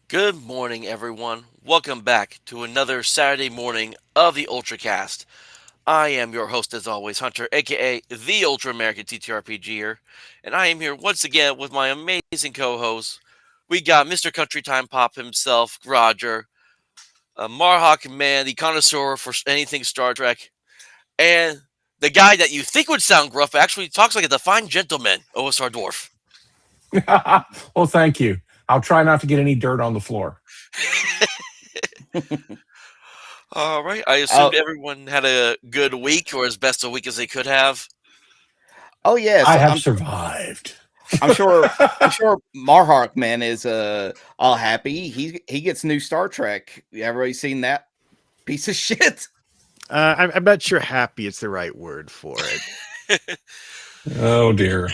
Good morning, everyone. Welcome back to another Saturday morning of the UltraCast. I am your host, as always, Hunter, aka the Ultra American TTRPGer, and I am here once again with my amazing co-host. We got Mr. Country Time Pop himself, Roger, a Marhawk man, the connoisseur for anything Star Trek, and the guy that you think would sound gruff but actually talks like a defined gentleman, OSR Dwarf. Well, thank you. I'll try not to get any dirt on the floor. All right, I assumed Oh, everyone had a good week or as best a week as they could have. oh yes. I have I'm sure. survived. I'm sure. I'm sure. Marhawk man is all happy. He gets new Star Trek. Everybody seen that piece of shit? I'm not sure happy is the right word for it. Oh dear.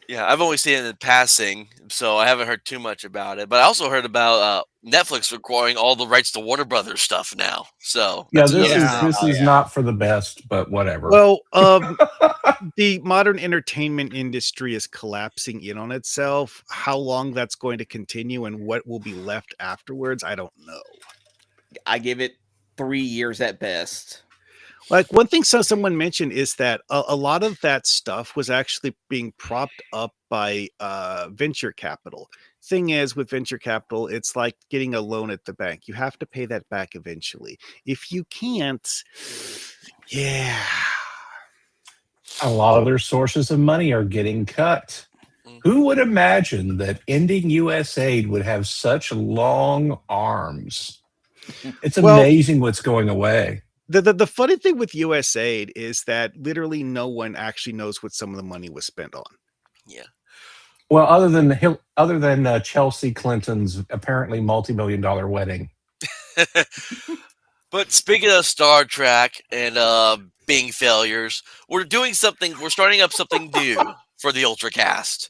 Yeah, I've only seen it in passing, so I haven't heard too much about it. But I also heard about Netflix acquiring all the rights to Warner Brothers stuff now. So Yeah, that's this another is Yeah. thing. this Oh is yeah. not for the best, but whatever. Well, the modern entertainment industry is collapsing in on itself. How long that's going to continue and what will be left afterwards, I don't know. I give it 3 years at best. Like one thing someone mentioned is that a lot of that stuff was actually being propped up by venture capital. Thing is, with venture capital, it's like getting a loan at the bank. You have to pay that back eventually. If you can't, yeah. A lot of their sources of money are getting cut. Mhm. Who would imagine that ending U.S. aid would have such long arms? It's Well, amazing what's going away. the funny thing with USAID is that literally no one actually knows what some of the money was spent on. Yeah. Well, other than Chelsea Clinton's apparently multi-million-dollar wedding. But speaking of Star Trek and being failures, we're doing something. We're starting up something new for the UltraCast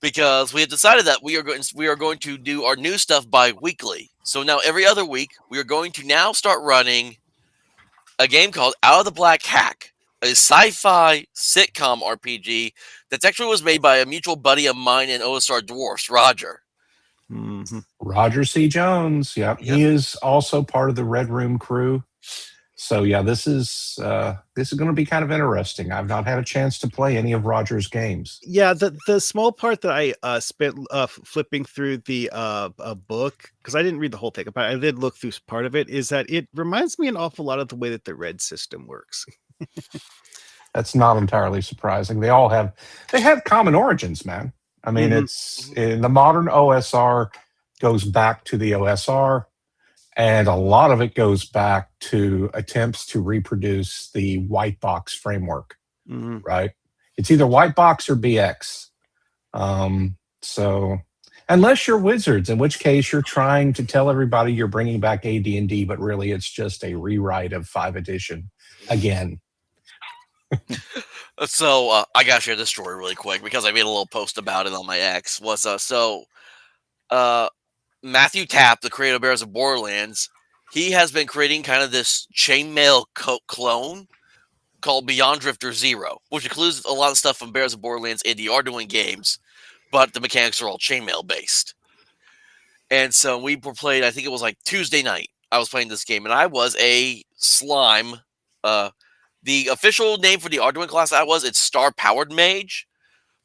because we have decided that we are going to do our new stuff bi-weekly. So now every other week we are going to now start running a game called Out of the Black Hack, a sci-fi sitcom RPG that actually was made by a mutual buddy of mine and OSR Dwarfs, Roger. Mhm. Roger C. Jones. Yep, Yep. he is also part of the Red Room crew. So yeah, this is going to be kind of interesting. I've not had a chance to play any of Roger's games. Yeah, the small part that I spent flipping through the book because I didn't read the whole thing, but I did look through part of it. Is that it reminds me an awful lot of the way that the red system works. That's not entirely surprising. They have common origins, man. I mean, Hmm. it's Mhm. in the modern OSR goes back to the OSR, and a lot of it goes back to attempts to reproduce the white box framework. Hmm. Right? It's either white box or BX. So unless you're wizards, in which case you're trying to tell everybody you're bringing back AD&D, but really it's just a rewrite of 5 edition again. So I gotta share this story really quick because I made a little post about it on my X. Uh, Matthew Tapp, the creator of Bears of Borderlands, he has been creating kind of this chainmail clone called Beyond Drifter Zero, which includes a lot of stuff from Bears of Borderlands and the Arduino games, but the mechanics are all chainmail based. And so we were playing, I think it was like Tuesday night. I was playing this game, and I was a slime. Uh, the official name for the Arduino class it's Star Powered Mage.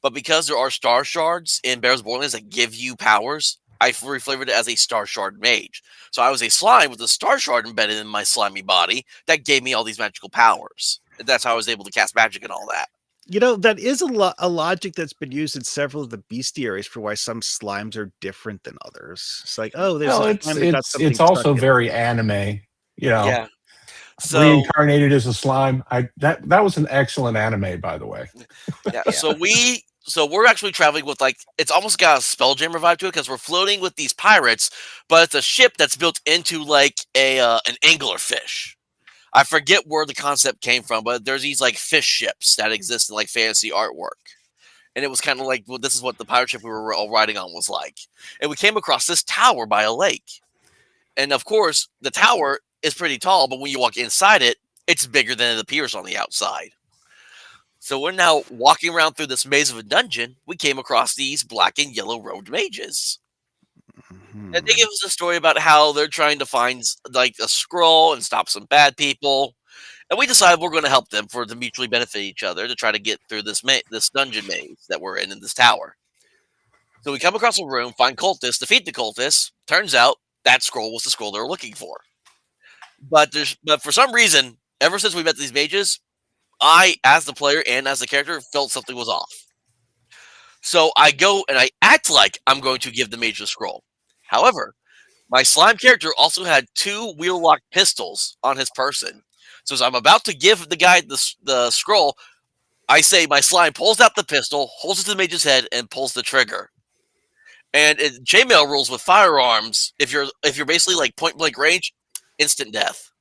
But because there are star shards in Bears Borderlands that give you powers, I reflavored it as a star shard mage. So I was a slime with a star shard embedded in my slimy body that gave me all these magical powers. And that's how I was able to cast magic and all that. You know, that is a logic that's been used in several of the bestiaries for why some slimes are different than others. It's like, oh, there's a Well, it's slime that got it's something it's stuck also in it. very anime, you know, Yeah. So reincarnated as a slime. I that was an excellent anime, by the way. yeah. Yeah. So we're actually traveling with like it's almost got a Spelljammer vibe to it because we're floating with these pirates, but it's a ship that's built into like a an anglerfish. I forget where the concept came from, but there's these like fish ships that exist in like fantasy artwork. And it was kind of like, well, this is what the pirate ship we were all riding on was like. And we came across this tower by a lake. And of course, the tower is pretty tall, but when you walk inside it, it's bigger than it appears on the outside. So we're now walking around through this maze of a dungeon. We came across these black and yellow robed mages. And they give us a story about how they're trying to find like a scroll and stop some bad people. And we decide we're going to help them to mutually benefit each other to try to get through this dungeon maze that we're in this tower. So we come across a room, find cultists, defeat the cultists. Turns out that scroll was the scroll they were looking for. But for some reason, ever since we met these mages, I, as the player and as the character, felt something was off. So I go and I act like I'm going to give the mage the scroll. However, my slime character also had 2 wheel-locked pistols on his person. So as I'm about to give the guy the scroll, I say my slime pulls out the pistol, holds it to the mage's head, and pulls the trigger. And chainmail rules with firearms, if you're basically like point blank range, instant death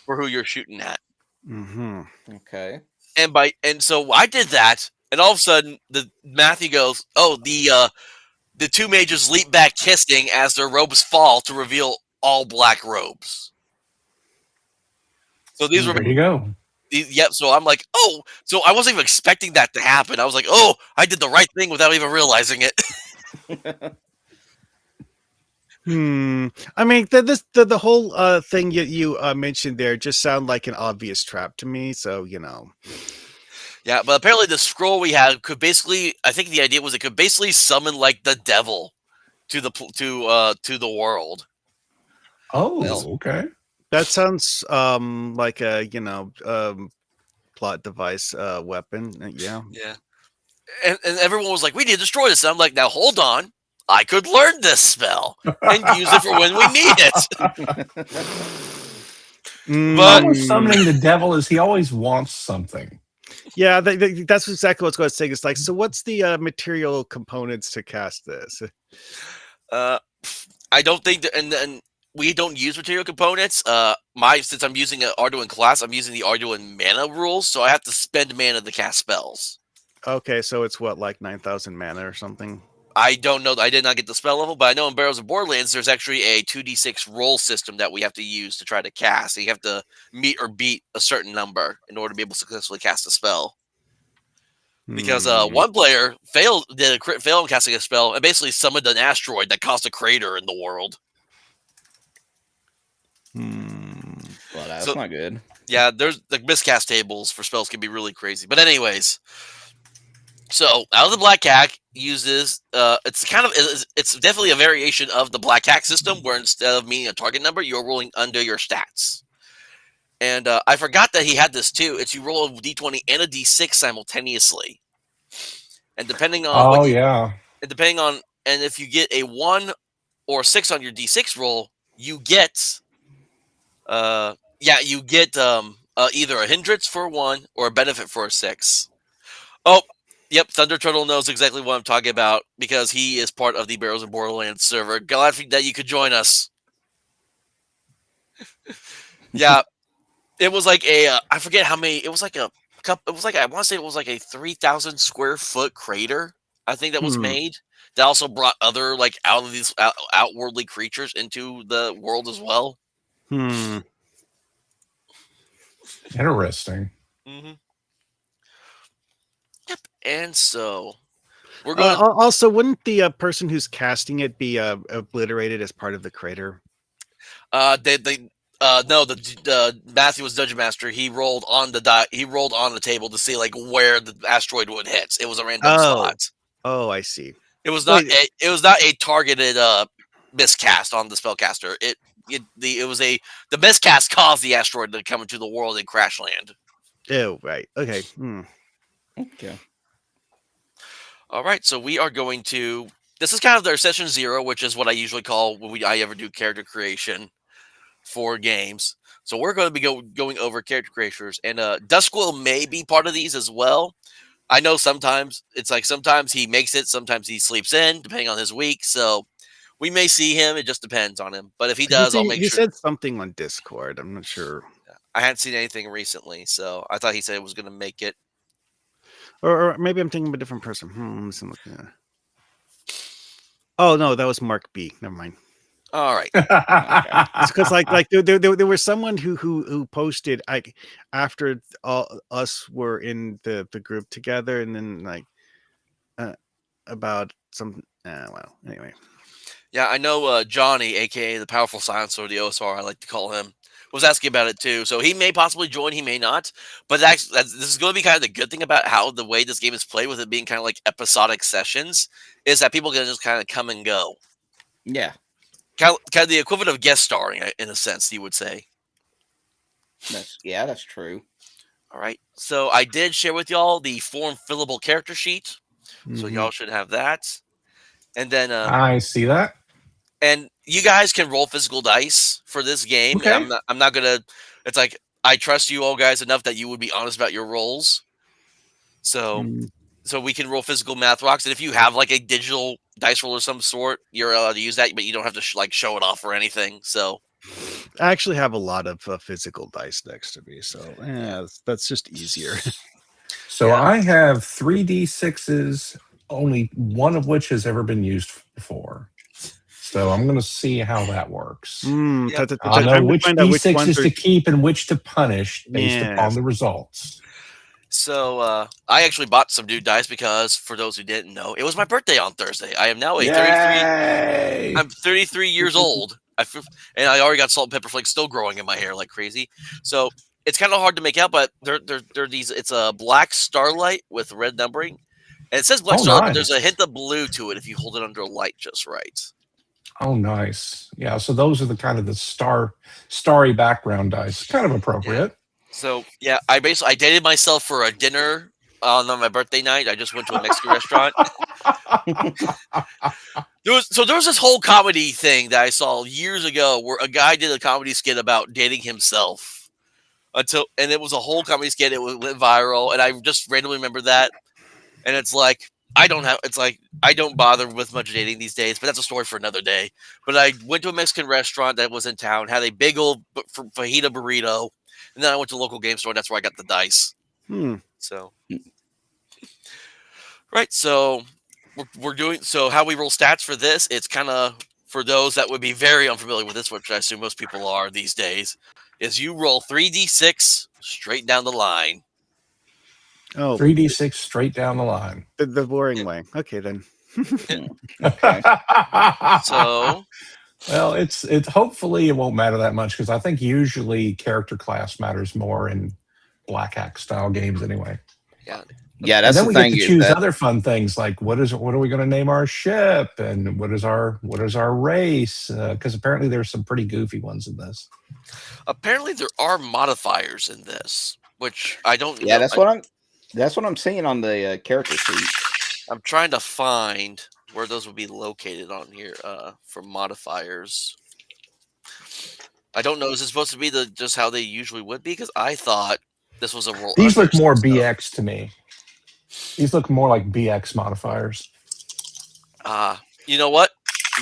for who you're shooting at. Mm-hmm. Okay. And so I did that, and all of a sudden Matthew goes, "Oh, the 2 mages leap back kissing as their robes fall to reveal all black robes." So these were There you go. yep. So I'm like, oh, so I wasn't even expecting that to happen. I was like, oh, I did the right thing without even realizing it. I mean, the whole thing you mentioned there just sound like an obvious trap to me. So Yeah, but apparently the scroll we had could basically, I think the idea was it could basically summon like the devil to the world. Oh, Well. okay. that sounds like a plot device weapon. Yeah. Yeah. And everyone was like, we need to destroy this. And I'm like, now hold on. I could learn this spell and use it for when we need it. But Problem with summoning the devil is he always wants something. Yeah, that's exactly what I was going to say. It's like, so what's the material components to cast this? I don't think that, and we don't use material components. Since I'm using an Arduin class, I'm using the Arduin mana rules, so I have to spend mana to cast spells. Okay, so it's what, like 9,000 mana or something? I don't know. I did not get the spell level, but I know in Barrows of Borderlands, there's actually a 2d6 roll system that we have to use to try to cast. So you have to meet or beat a certain number in order to be able to successfully cast a spell. Because one player did a crit fail in casting a spell and basically summoned an asteroid that caused a crater in the world. Well, that's not good. Yeah, there's the miscast tables for spells can be really crazy. But anyways, so out of the Black Hack uses it's definitely a variation of the Black Hack system where instead of meeting a target number, you're rolling under your stats. And I forgot that he had this too. It's you roll a d20 and a d6 simultaneously, and depending on and if you get a 1 or 6 on your d6 roll, you get either a hindrance for 1 or a benefit for a 6. Oh, yep, Thunder Turtle knows exactly what I'm talking about because he is part of the Barrows of Borderlands server. Glad that you could join us. Yeah. It was like I forget how many. It was like a cup. It was like I want to say it was like a 3,000 square foot crater. I think that was made. That also brought other like out of these outwardly creatures into the world as well. Interesting. Mm-hmm. Yep. And so we're going. Also, wouldn't the person who's casting it be obliterated as part of the crater? No, the Matthew was Dungeon Master. He rolled on the table to see like where the asteroid would hit. It was a random slot. Oh, I see. It was not a targeted miscast on the spellcaster. The miscast caused the asteroid to come into the world and crash land. Oh, right. Okay. Okay. All right, so we are going to. This is kind of their session 0, which is what I usually call when I ever do character creation for games. So we're going to be going over character creators, and Duskquill may be part of these as well. I know sometimes he makes it, sometimes he sleeps in, depending on his week. So we may see him. It just depends on him. But if he does, I'll make sure. He said something on Discord. I'm not sure. I hadn't seen anything recently, so I thought he said it was going to make it. Or maybe I'm thinking of a different person. Oh no, that was Mark B. Never mind. All right. It's because like there was someone who posted after all us were in the group together, and then like about some well anyway. Yeah, I know Johnny, aka the Powerful Silencer, or the OSR, I like to call him, was asking about it too. So he may possibly join, he may not. But this is going to be kind of the good thing about how the way this game is played, with it being kind of like episodic sessions, is that people can just kind of come and go. Yeah, Kind of the equivalent of guest starring, in a sense, you would say. that's true. All right. So I did share with y'all the form fillable character sheet. So Mhm. y'all should have that. And then I see that. and you guys can roll physical dice for this game. Okay. I'm not gonna. It's like I trust you all guys enough that you would be honest about your rolls. So Mm. so we can roll physical math rocks, and if you have like a digital dice roll of some sort, you're allowed to use that, but you don't have to show it off or anything. So I actually have a lot of physical dice next to me, so yeah, that's just easier. So Yeah. I have 3d6s, only one of which has ever been used before. So I'm going to see how that works. Mm, Yep. I'll know time to which find out which d6s ones are. to keep and which to punish based upon Yes. the results. So I actually bought some new dice because, for those who didn't know, it was my birthday on Thursday. I am now a 33. Yay! I'm 33 years old. And I already got salt and pepper flakes still growing in my hair like crazy. So it's kind of hard to make out, but they're these. It's a black starlight with red numbering, and it says black Oh, starlight, but there's a nice. hint of blue to it if you hold it under a light just right. Oh, nice. Yeah, so those are the kind of the starry background dice. Kind of appropriate. So yeah, I dated myself for a dinner on my birthday night. I just went to a Mexican restaurant. There was this whole comedy thing that I saw years ago where a guy did a comedy skit about dating himself and it was a whole comedy skit. It went viral, and I just randomly remember that. And it's like I don't bother with much dating these days, but that's a story for another day. But I went to a Mexican restaurant that was in town, had a big old fajita burrito, and then I went to a local game store. And that's where I got the dice. Hmm. So, right. So we're doing so. How we roll stats for this? It's kind of for those that would be very unfamiliar with this, which I assume most people are these days. Is you roll 3d6 straight down the line. Oh, 3d6 straight down the line. the boring way. Okay, then. Okay. So Well, it's hopefully it won't matter that much because I think usually character class matters more in Black Hack style games anyway. Yeah, And that's then the we thing. get to Is choose that, other fun things like what are we going to name our ship and what is our race? Because apparently there's some pretty goofy ones in this. apparently there are modifiers in this, which I don't. yeah, know. that's what I'm seeing on the character sheet. I'm trying to find where those would be located on here for modifiers. I don't know. Is it supposed to be just how they usually would be? Because I thought this was a roll. These under look more stuff. BX to me. These look more like BX modifiers. You know what?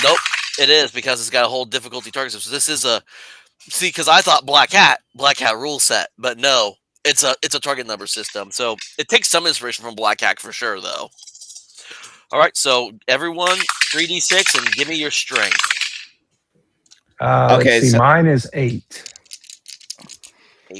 Nope, it is because it's got a whole difficulty target system. So this is because I thought Black Hat rule set, but no, it's a target number system. So it takes some inspiration from Black Hat for sure, though. All right, so everyone, 3d6 and give me your strength. Okay, Let's see, so- mine is 8.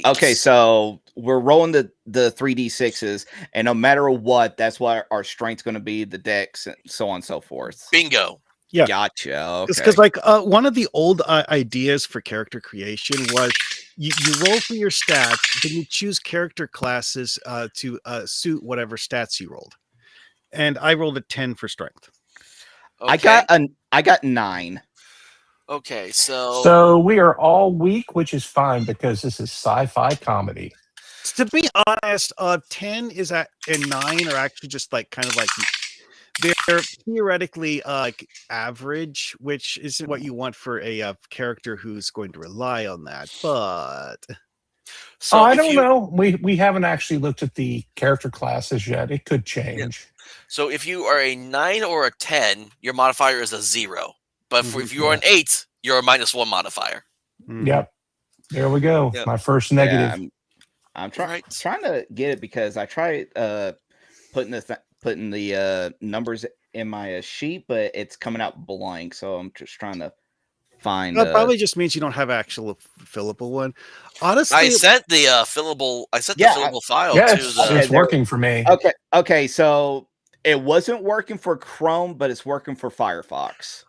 Okay, so we're rolling the 3d6s, and no matter what, that's what our strength's going to be, the dex, and so on and so forth. Bingo. Yeah. Gotcha. Okay. Because like one of the old ideas for character creation was you roll for your stats, then you choose character classes to suit whatever stats you rolled. And I rolled a 10 for strength. Okay. I got 9. Okay, so So we are all weak, which is fine because this is sci-fi comedy. To be honest, 10 is and 9 are actually just like kind of like they're theoretically like average, which isn't what you want for a character who's going to rely on that. But I if don't you- know. We haven't actually looked at the character classes yet. It could change. So if you are a 9 or a 10, your modifier is a 0. But if you are an 8, you're a -1 modifier. Yep. There we go. Yep. My first negative. Yeah, I'm trying Right. trying to get it because I tried putting the numbers in my sheet, but it's coming out blank. So I'm just trying to find. that probably just means you don't have actual fillable one. Honestly, I sent the fillable. I sent the Yeah, fillable file Yes, to the. Okay, it's working for me. Okay. So it wasn't working for Chrome, but it's working for Firefox.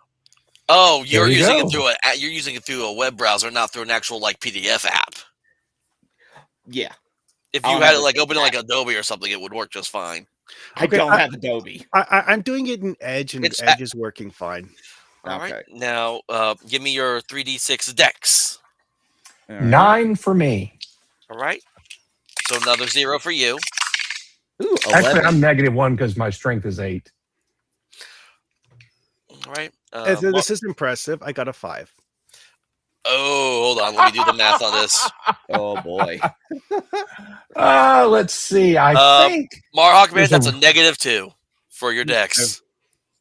Oh, you're There you using go. it through a web browser, not through an actual like PDF app. Yeah, If I'll you had it never like take open in that. like Adobe or something, it would work just fine. I Okay, don't have Adobe. I'm doing it in Edge, and It's Edge is working fine. All right. Okay. Now, give me your 3d6 dex. All right. 9 for me. All right. So another 0 for you. Ooh, Actually, 11. I'm -1 because my strength is 8. All right. This is impressive. I got a 5. Oh, hold on. Let me do the math on this. Oh boy. Let's see. I think. Marhawk Man, There's that's a- a -2 for your dex.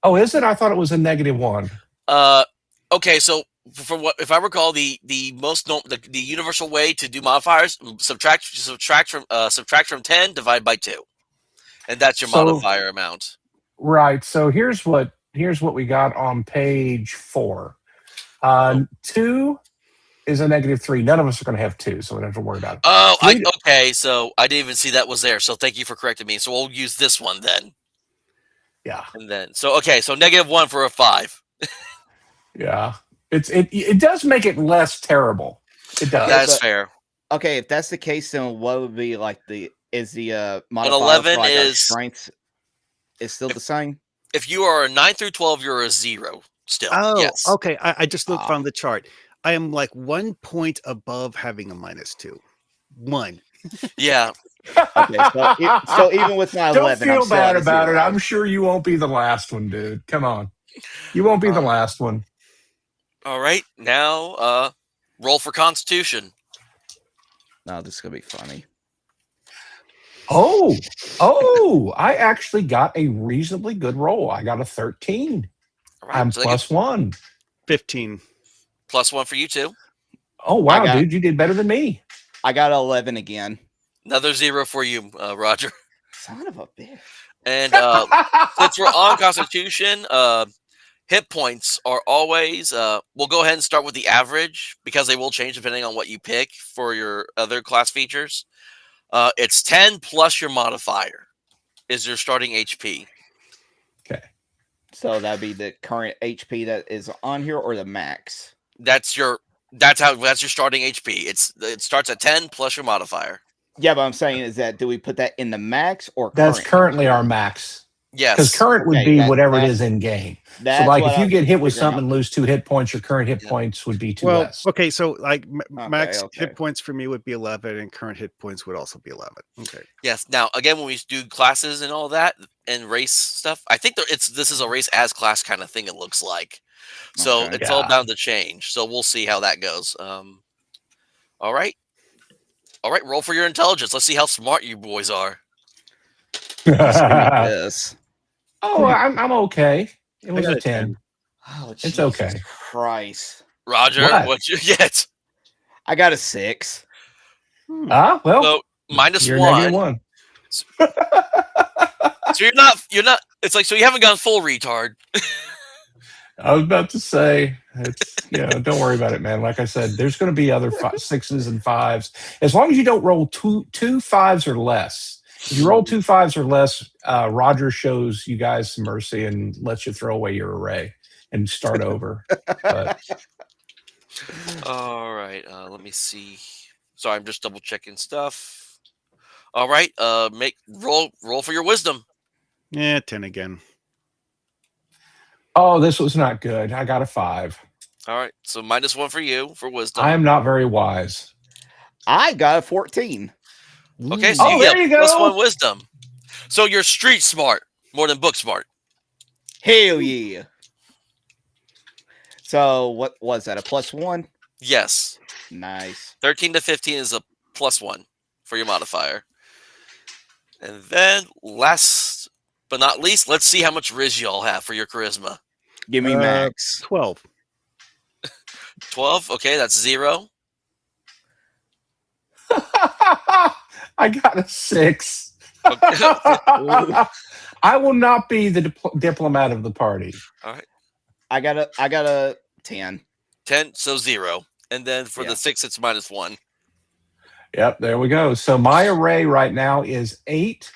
Oh, is it? I thought it was a -1. Okay, so from what if I recall, the universal way to do modifiers, subtract from 10, divide by 2, and that's your So- modifier amount. Right. So here's what we got on page 4. 2 is a -3. None of us are going to have 2, so we don't have to worry about it. Oh, Three- okay. So I didn't even see that was there. So thank you for correcting me. So we'll use this one then, Yeah. and then so -1 for a 5. Yeah. It does make it less terrible. It does. That's but- fair. Okay, if that's the case, then what would be like the modifier 11 for like our is- strength is still the same? If you are a 9 through 12, you're a 0 still. Oh, yes. okay. I just looked Ah. from the chart. I am like 1 point above having a -2. 1. Yeah. Okay, so even with my Don't 11, I'm feel still bad at a about it. 0. I'm sure you won't be the last one, dude. Come on. You won't be the last one. All right. Now, roll for Constitution. No, this is gonna be funny. Oh, I actually got a reasonably good roll. I got a 13. All right. I'm so that gives +1. 15. +1 for you too. Oh, wow, got- dude. You did better than me. I got 11 again. Another 0 for you, Roger. Son of a bitch. And since we're on Constitution, hit points are always. We'll go ahead and start with the average because they will change depending on what you pick for your other class features. It's 10 plus your modifier is your starting HP. Okay. So that'd be the current HP that is on here, or the max. That's your starting HP. It starts at 10 plus your modifier. Yeah, but I'm saying is that do we put that in the max or That's current? currently our max. Because Yes. current would Okay, be that- whatever it that's- is in game. So, That's like, what if I you was get hit with figuring something out. and lose 2 hit points, your current hit Yeah. points would be 2 Well, less. okay, so like max okay. hit points for me would be 11, and current hit points would also be 11. Okay. Yes. Now, again, when we do classes and all that and race stuff, I think this is a race as class kind of thing. It looks like, so Okay. it's all Yeah. bound to change. So we'll see how that goes. All right. Roll for your intelligence. Let's see how smart you boys are. Just give me this. Oh, I'm okay. It I was got a a 10. Oh, It's Jesus okay. Christ. Roger, What? what you get? I got a 6. Ah, well, So minus you're one. -1. So you're not. It's like so you haven't gone full retard. I was about to say, don't worry about it, man. Like I said, there's going to be other 6s and 5s. As long as you don't roll two 5s or less. If you roll 2 5s or less, Roger shows you guys some mercy and lets you throw away your array and start over. But All right. Let me see. Sorry, I'm just double checking stuff. All right. Roll for your wisdom. Yeah, 10 again. oh, this was not good. I got a 5. All right. So -1 for you for wisdom. I am not very wise. I got a 14. Okay. Ooh. So Oh, you there get you go. +1 wisdom. So you're street smart more than book smart. Hell yeah. So what was that? A +1? Yes. Nice. 13 to 15 is a +1 for your modifier. And then last but not least, let's see how much Riz y'all have for your charisma. Give me max. 12. 12. Okay, that's 0. I got a 6. Okay. I will not be the diplomat of the party. I got a 10. 10, so 0. And then for Yeah. the 6, it's -1. Yep, there we go. So my array right now is 8,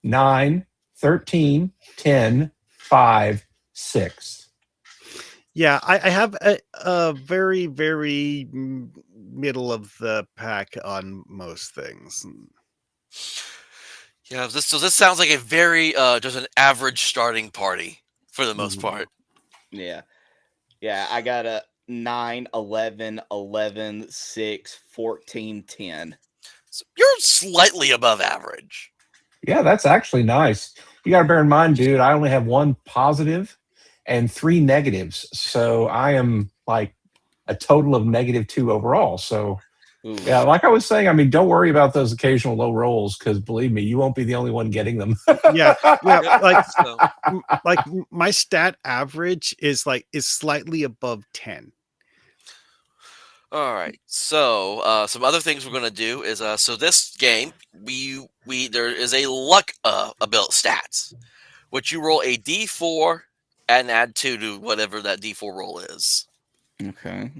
9, 13, 10, 5, 6. Yeah, I have a very, very middle of the pack on most things. Yeah, this sounds like a very just an average starting party for the most Mhm. part. Yeah. Yeah, I got a 9, 11, 11, 6, 14, 10. So you're slightly above average. Yeah, that's actually nice. You got to bear in mind, dude, I only have one positive and three negatives. So I am like a total of -2 overall. So, Ooh. yeah, like I was saying, I mean, don't worry about those occasional low rolls because believe me, you won't be the only one getting them. Yeah, yeah, like So, my stat average is slightly above 10. all right. So some other things we're gonna do is so this game we there is a luck ability stats, which you roll a d4 and add 2 to whatever that d4 roll is. Okay.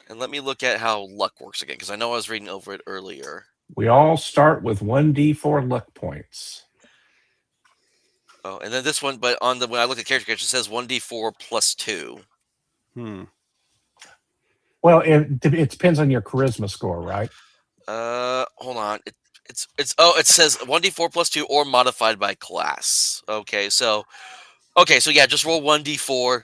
And let me look at how luck works again because I know I was reading over it earlier. We all start with 1d4 luck points. Oh, and then this one, but on the when I look at character creation, it says 1d4 plus 2. Hmm. Well, it depends on your charisma score, right? Hold on. It says 1d4 plus 2 or modified by class. Okay, so yeah, just roll 1d4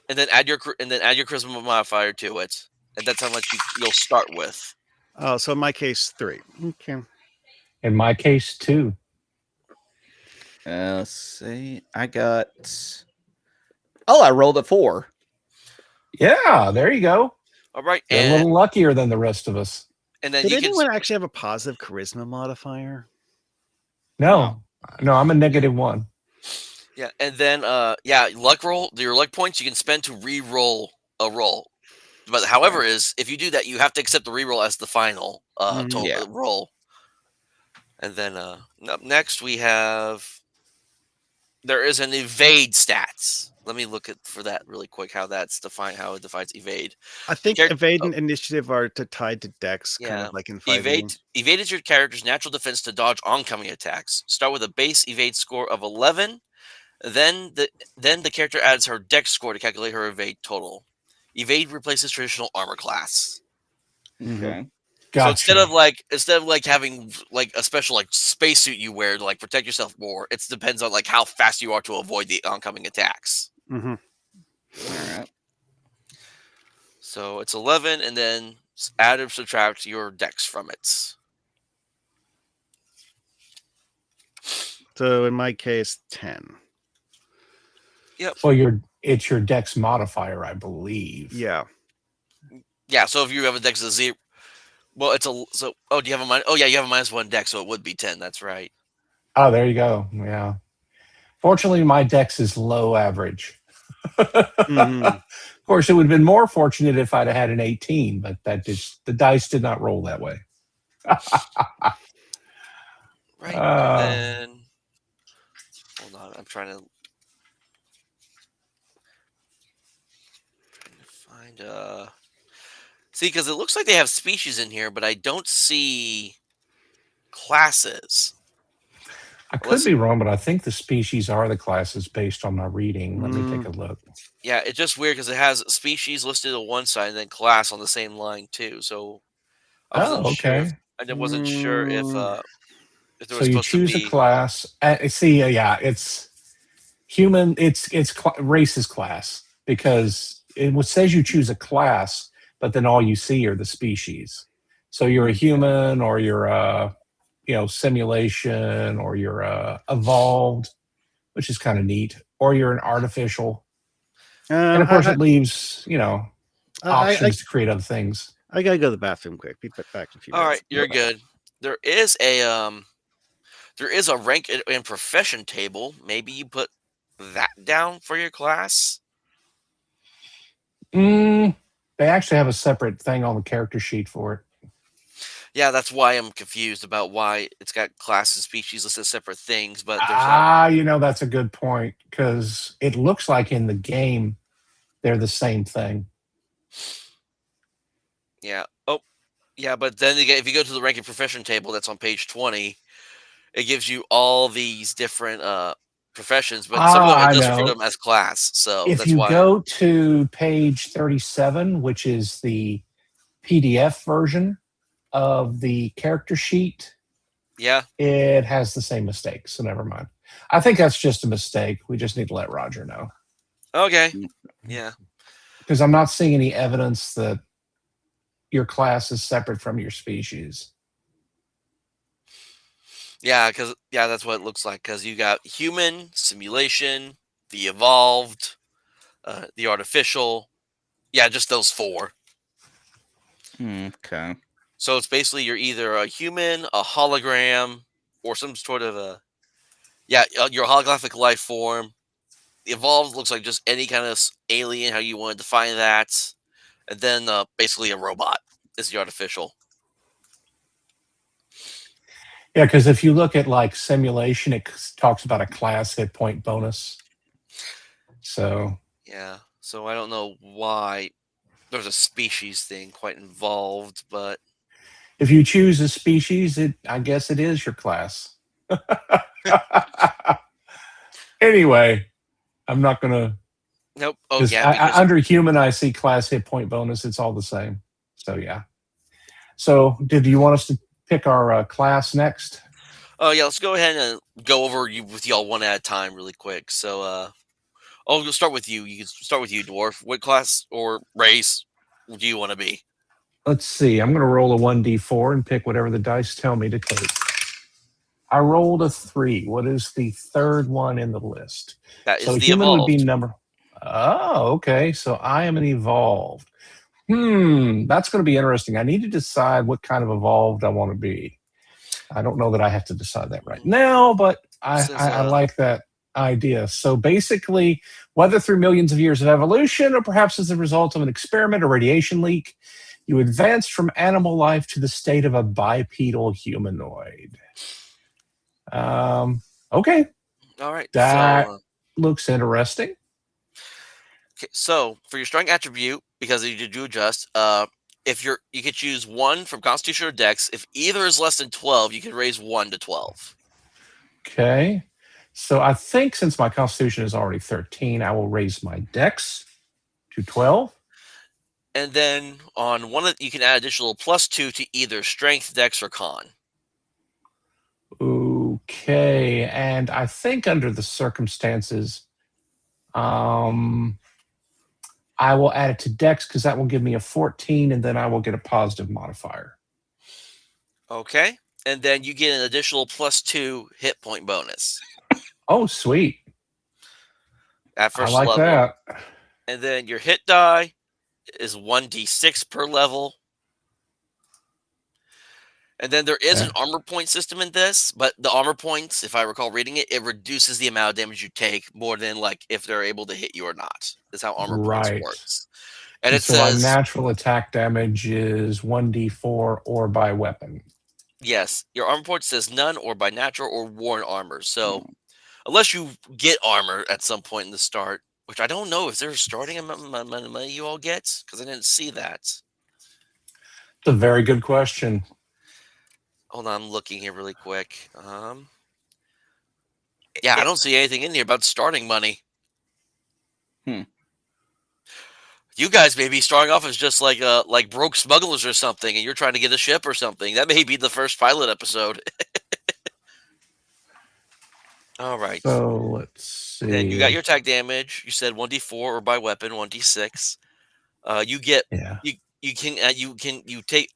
and then add your charisma modifier to it, and that's how much you'll start with. Oh, so in my case, 3. Okay. In my case, 2. Let's see. I got. Oh, I rolled a 4. Yeah, there you go. All right, You're a and little luckier than the rest of us. then Did you can anyone actually have a positive charisma modifier? No, I'm a -1. yeah, and then luck roll your luck points you can spend to re-roll a roll. But however, is if you do that, you have to accept the reroll as the final Mhm. Yeah. roll. And then up next we have there is an evade stats. Let me look at for that really quick how that's defined. How it defines evade. I think Char- evade oh, and initiative are tied to dex, kind yeah, of like in 5e. evade is your character's natural defense to dodge oncoming attacks. Start with a base evade score of 11. Then the character adds her dex score to calculate her evade total. Evade replaces traditional armor class. Mhm. Okay. So Gotcha. instead of like having like a special like spacesuit you wear to like protect yourself more, it depends on like how fast you are to avoid the oncoming attacks. Mhm. All right. So it's 11, and then add or subtract your dex from it. So in my case, 10. Yep. Well, it's your dex modifier, I believe. Yeah. Yeah. So if you have a dex of 0, well, it's a so. Oh, do you have a minus? Oh, yeah, you have a -1 dex, so it would be 10. That's right. Oh, there you go. Yeah. Fortunately, my dex is low average. Mhm. Of course, it would have been more fortunate if I'd have had an 18, but the dice did not roll that way. Right. And Uh, then hold on, I'm trying to find see because it looks like they have species in here, but I don't see classes. I could Unless be wrong, but I think the species are the classes based on my reading. Let me take Mm. a look. yeah, it's just weird because it has species listed on one side and then class on the same line too. So I wasn't Oh, sure okay. if there So was you supposed to choose a be. class. See, yeah, it's human. Race is class because says you choose a class, but then all you see are the species. So you're a human, or you're a simulation, or you're evolved, which is kind of neat, or you're an artificial. And of course, I, it leaves I, I, options to create other things. I gotta go to the bathroom quick. Be back in a few All right, minutes. you're good. There is a rank and profession table. Maybe you put that down for your class. Mm, they actually have a separate thing on the character sheet for it. Yeah, that's why I'm confused about why it's got class and species listed as separate things. But there's That's a good point because it looks like in the game they're the same thing. yeah. Oh, yeah. But then again, if you go to the rank and profession table that's on page 20, it gives you all these different professions, but some of them it I does refer to know. them as class. So If that's you why. go to page 37, which is the PDF version of the character sheet, Yeah. it has the same mistake. So never mind. I think that's just a mistake. We just need to let Roger know Okay. Mm. Yeah. because I'm not seeing any evidence that your class is separate from your species. Yeah. Because that's what it looks like. Because you got human, simulation, the evolved, the artificial. Yeah, just those 4. Okay. So it's basically you're either a human, a hologram, or some sort of a your holographic life form. The evolved looks like just any kind of alien, how you want to define that, and then basically a robot is the artificial. Yeah, because if you look at like simulation, it talks about a class hit point bonus. So Yeah. So I don't know why there's a species thing quite involved, but if you choose a species, I guess it is your class. Anyway, I'm not gonna nope. Oh because yeah, because under human I see class hit point bonus. It's all the same. So yeah. So did you want us to pick our class next? yeah, let's go ahead and go over you with y'all one at a time really quick. So we'll start with you. You can start with you, dwarf. What class or race do you want to be? Let's see. I'm going to roll a 1d4 and pick whatever the dice tell me to take. I rolled a 3. What is the third one in the list? That So is the human would be evolved. number. Oh, okay. So I am an evolved. That's going to be interesting. I need to decide what kind of evolved I want to be. I don't know that I have to decide that right now, but This is, I like that idea. So basically, whether through millions of years of evolution or perhaps as a result of an experiment or radiation leak, you advanced from animal life to the state of a bipedal humanoid. Okay, all right. that looks interesting. Okay, so for your strong attribute, because you do adjust, if you could choose 1 from Constitution or Dex. If either is less than 12, you can raise 1 to 12. Okay, so I think since my constitution is already 13, I will raise my dex to 12. And then on one of you can add additional +2 to either strength, dex, or con. Okay, and I think under the circumstances, I will add it to dex because that will give me a 14, and then I will get a positive modifier. Okay. And then you get an additional +2 hit point bonus Oh, sweet. at I first like level. that. And then your hit die is 1d6 per level. And then there is an armor point system in this, but the armor points, if I recall reading it, it reduces the amount of damage you take more than like if they're able to hit you or not. That's how armor points Right. works. And it So my says natural attack damage is 1d4 or by weapon. yes, your armor point says none or by natural or worn armor. So unless you get armor at some point in the start, which I don't know if there's a starting amount of money you all get because I didn't see that. It's a very good question. Hold on, I'm looking here really quick. Yeah, I don't see anything in here about starting money. You guys may be starting off as just like broke smugglers or something, and you're trying to get a ship or something. That may be the first pilot episode. All right. So let's see. Then you got your attack damage. You said 1d4 or by weapon 1d6. You get Yeah. you take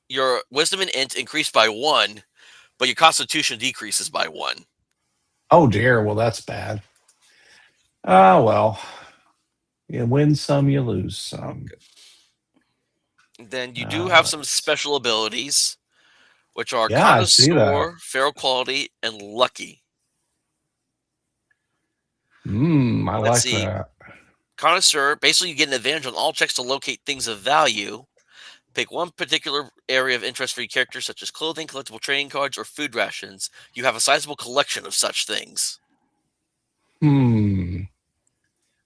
your wisdom and int increased by 1, but your constitution decreases by 1. Oh dear. Well, that's bad. Ah, well. You win some, you lose some. Then you do have some special abilities, which are Yeah, I see that. Connoisseur, Feral Quality, and Lucky. I Let's like see. that. Connoisseur, basically you get an advantage on all checks to locate things of value. Pick one particular area of interest for your character, such as clothing, collectible trading cards, or food rations. You have a sizable collection of such things.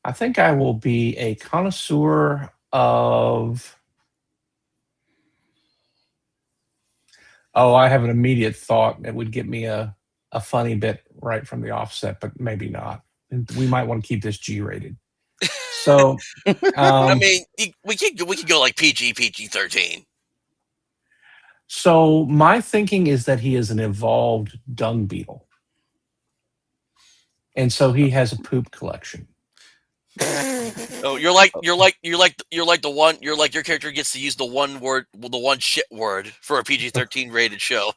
I think I will be a connoisseur of. Oh, I have an immediate thought. It would get me a a funny bit right from the offset, but maybe not. And we might want to keep this G-rated. So, I mean, we could go like PG-13. so my thinking is that he is an evolved dung beetle, and so he has a poop collection. Oh, your character gets to use the one shit word for a PG-13 rated show.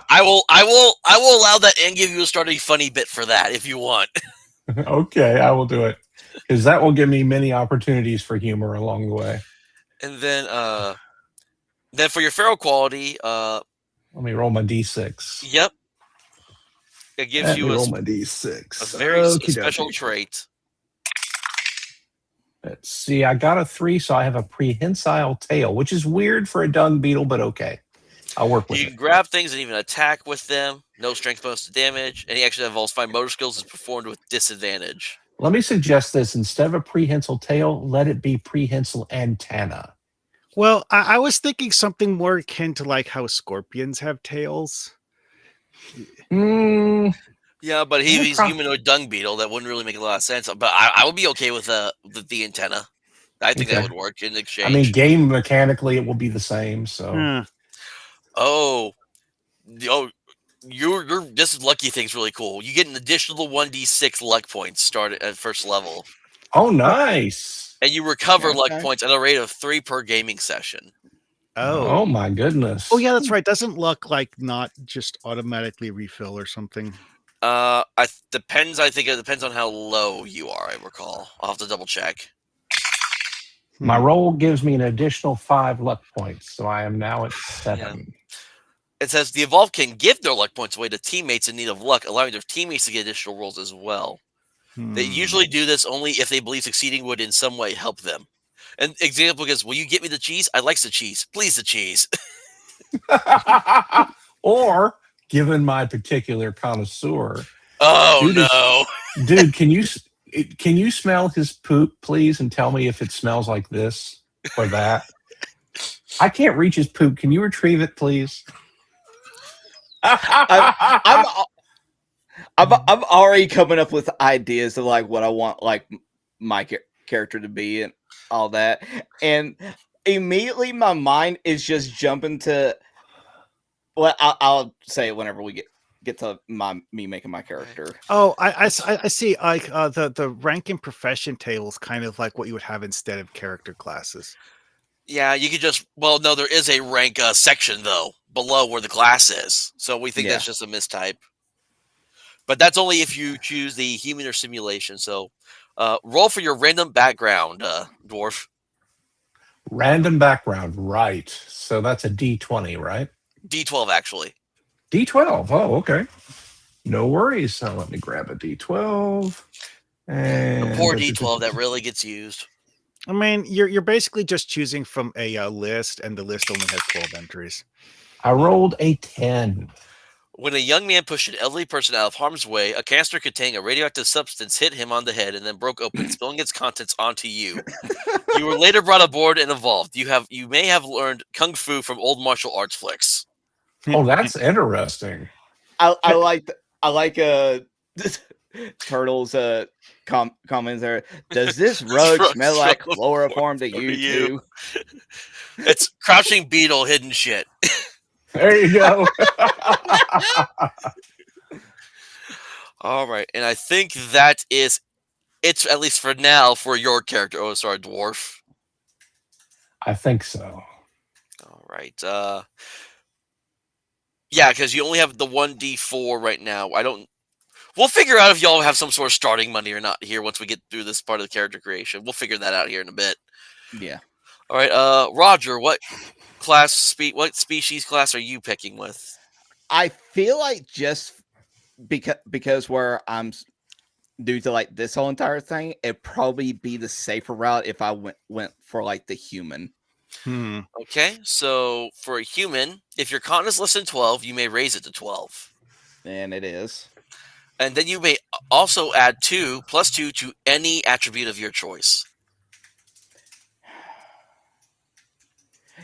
I will allow that and give you a starting funny bit for that if you want. Okay, I will do it because that will give me many opportunities for humor along the way. And then for your feral quality, Let me roll my d6. yep, it gives Let me you roll my d6. a very Okie special dokie. trait. Let's see. I got a 3, so I have a prehensile tail, which is weird for a dung beetle, but okay. I'll work with You it. can grab things and even attack with them. No strength bonus to damage, and he actually involves fine motor skills is performed with disadvantage. Let me suggest this. Instead of a prehensile tail, let it be prehensile antenna. Well, I was thinking something more akin to like how scorpions have tails. Hmm. Yeah, but Yeah, he's humanoid dung beetle. That wouldn't really make a lot of sense. But I would be okay with the antenna. I think that Okay. would work in exchange. I mean, game mechanically, it will be the same. So Huh. Oh, your this lucky thing's really cool. You get an additional 1d6 luck points started at first level, Oh, nice. and you recover luck Okay. points at a rate of 3 per gaming session. Oh, my goodness. Oh yeah, that's right. Doesn't luck like not just automatically refill or something? Depends. I think it depends on how low you are. I recall. I'll have to double check. My Hmm. roll gives me an additional 5 luck points, so I am now at 7. It says the evolved can give their luck points away to teammates in need of luck, allowing their teammates to get additional rolls as well. They usually do this only if they believe succeeding would in some way help them. An example is, will you get me the cheese? I like the cheese. Please, the cheese. Or, given my particular connoisseur, Oh, Dude is- no. dude, can you smell his poop, please, and tell me if it smells like this or that? I can't reach his poop. Can you retrieve it, please? I'm already coming up with ideas of like what I want like my character to be and all that, and immediately my mind is just jumping to. Well, I'll say it whenever we get to me making my character. Oh, I see. Like the rank and profession table is kind of like what you would have instead of character classes. Yeah, you could just. Well, no, there is a rank section, though, below where the class is. So we think that's just a mistype. But that's only if you choose the human or simulation. So roll for your random background, Dwarf. Random background, right. So that's a D20, right? D12, actually. D12. Oh, okay. No worries. So let me grab a D12. And The poor D12 that really gets used. I mean, you're basically just choosing from a list, and the list only has 12 entries. I rolled a 10. When a young man pushed an elderly person out of harm's way, a canister containing a radioactive substance hit him on the head and then broke open, spilling its contents onto you. You were later brought aboard and evolved. You may have learned kung fu from old martial arts flicks. Oh, that's interesting. I like Turtle's comments there. Does this rug smell like chloroform to you too? It's crouching beetle hidden shit. There you go. All right, and I think that is it's at least for now for your character. Oh, sorry, Dwarf. I think so. All right. Yeah, because you only have the 1d4 right now. We'll figure out if y'all have some sort of starting money or not here once we get through this part of the character creation. We'll figure that out here in a bit. Yeah. All right. Roger, what species class are you picking with? I feel like just because where I'm due to like this whole entire thing, it'd probably be the safer route if I went for like the human. Okay, so for a human, if your con is less than 12, you may raise it to 12. And it is. And then you may also add 2 plus 2 to any attribute of your choice.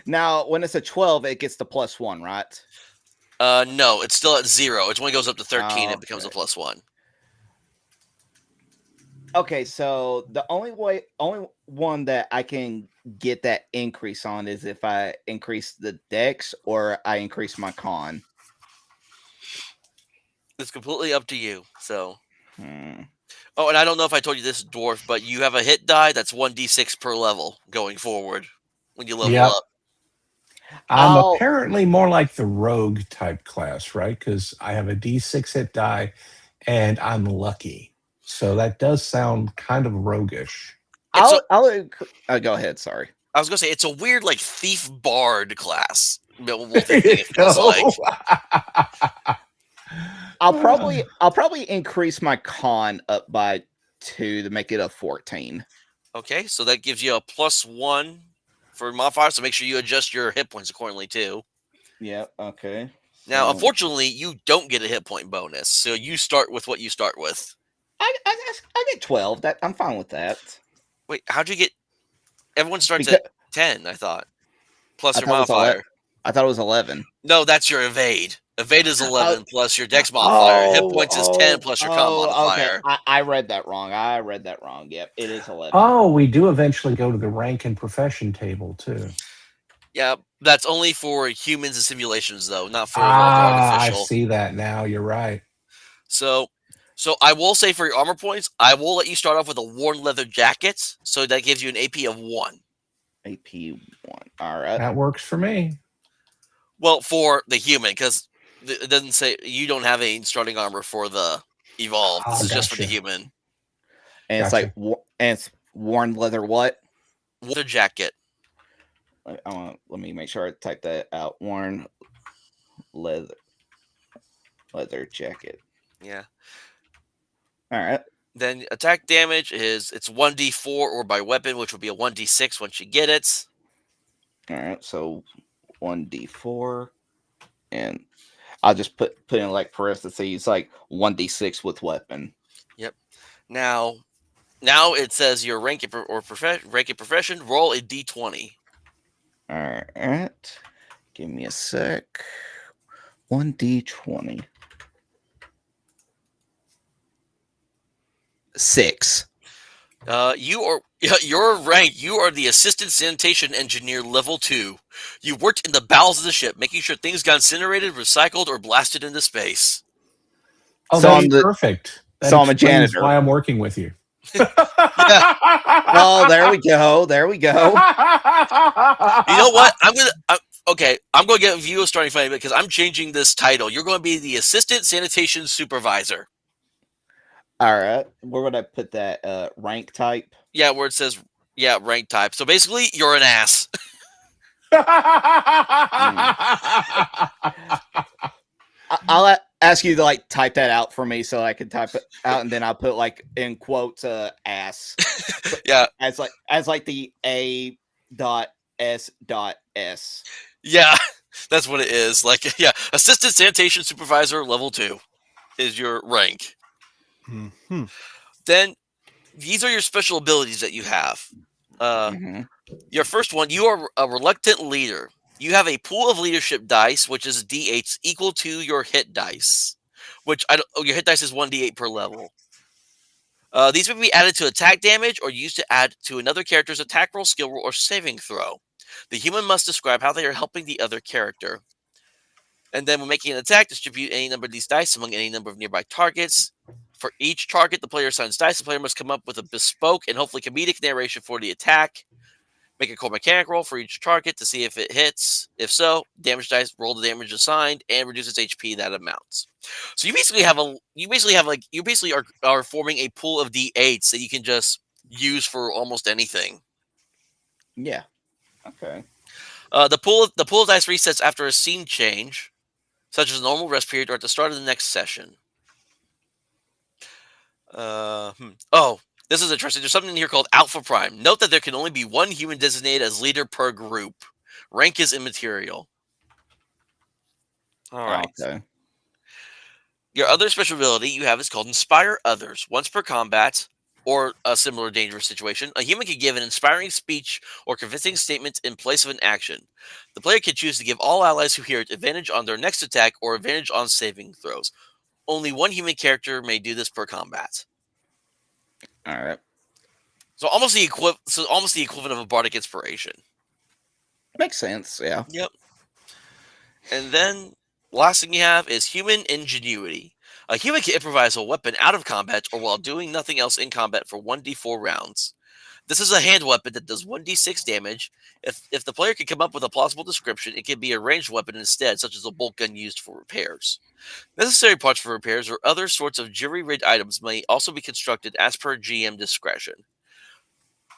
Now, when it's a 12, it gets the +1, right? No, it's still at 0. It's when it goes up to 13, it becomes a Okay. +1. Okay, so the only one that I can get that increase on is if I increase the dex or I increase my con. It's completely up to you. So, Hmm. oh, and I don't know if I told you this, Dwarf, but you have a hit die that's 1d6 per level going forward when you level Yep. up. I'm I'll apparently more like the rogue type class, right? Because I have a D6 hit die and I'm lucky. So that does sound kind of roguish. It's a, go ahead. Sorry. I was gonna say it's a weird like thief bard class. We'll thing You it feels like. know? I'll probably increase my con up by 2 to make it a 14. Okay, so that gives you a +1 for modifier. So make sure you adjust your hit points accordingly too. Yep. Okay. Now, So unfortunately, you don't get a hit point bonus, so you start with what you start with. I get 12. That I'm fine with that. Wait, how'd you get? Everyone starts Because at 10, I thought, plus I your thought it was 11. modifier. I thought it was 11. No, that's your evade. Evade is 11 plus your dex modifier. Hit Oh, points is 10 plus your con okay. modifier. I read that wrong. Yep, it is 11. Oh, we do eventually go to the rank and profession table too. Yeah, that's only for humans and simulations, though, not for I artificial. see that now. You're right. So I will say for your armor points, I will let you start off with a worn leather jacket, so that gives you an AP of 1. AP 1. All right. That works for me. Well, for the human, because it doesn't say you don't have a starting armor for the evolved. This is just for the Gotcha. human. And it's Gotcha. like and it's worn leather what? Leather jacket. Let me make sure I type that out. Worn leather jacket. Yeah. All right. Then attack damage it's 1d4 or by weapon, which would be a 1d6 once you get it. All right. So 1d4, and I'll just put in like parentheses like 1d6 with weapon. Yep. Now it says your rank or profession. Roll a d20. All right. Give me a sec. 1d20. 6. Your rank. You are the assistant sanitation engineer level 2. You worked in the bowels of the ship, making sure things got incinerated, recycled, or blasted into space. Oh, So that's I'm the- perfect. That so I'm a explains janitor. why I'm working with you. Oh, there we go. There we go. You know what? I'm gonna give you a starting fight because I'm changing this title. You're going to be the assistant sanitation supervisor. All right. Where would I put that? Rank type? Yeah, where it says rank type. So basically, you're an ass. I'll ask you to like type that out for me so I can type it out, and then I'll put like in quotes ass. Yeah, as like the A dot S dot S. yeah, that's what it is. Like, yeah, assistant sanitation supervisor level 2 is your rank. Mm-hmm. Then these are your special abilities that you have. Mhm. Your first one, you are a reluctant leader. You have a pool of leadership dice, which is d8s equal to your hit dice, which your hit dice is 1d8 per level. These may be added to attack damage or used to add to another character's attack roll, skill roll, or saving throw. The human must describe how they are helping the other character. And then when making an attack, distribute any number of these dice among any number of nearby targets. For each target the player assigns dice, the player must come up with a bespoke and hopefully comedic narration for the attack. Make a core mechanic roll for each target to see if it hits. If so, damage dice, roll the damage assigned, and reduce its HP that amounts. So you basically are forming a pool of D8s that you can just use for almost anything. Yeah. Okay. The pool of dice resets after a scene change, such as a normal rest period or at the start of the next session. Oh, this is interesting. There's something in here called Alpha Prime. Note that there can only be one human designated as leader per group. Rank is immaterial. All right. Okay. Your other special ability you have is called Inspire Others. Once per combat, or a similar dangerous situation, a human can give an inspiring speech or convincing statement in place of an action. The player can choose to give all allies who hear it advantage on their next attack or advantage on saving throws. Only one human character may do this per combat. All right. So almost the equivalent of a bardic inspiration. Makes sense. Yeah. Yep. And then last thing you have is human ingenuity. A human can improvise a weapon out of combat or while doing nothing else in combat for 1d4 rounds. This is a hand weapon that does 1d6 damage. If the player can come up with a plausible description, it can be a ranged weapon instead, such as a bolt gun used for repairs. Necessary parts for repairs or other sorts of jury-rigged items may also be constructed as per GM discretion.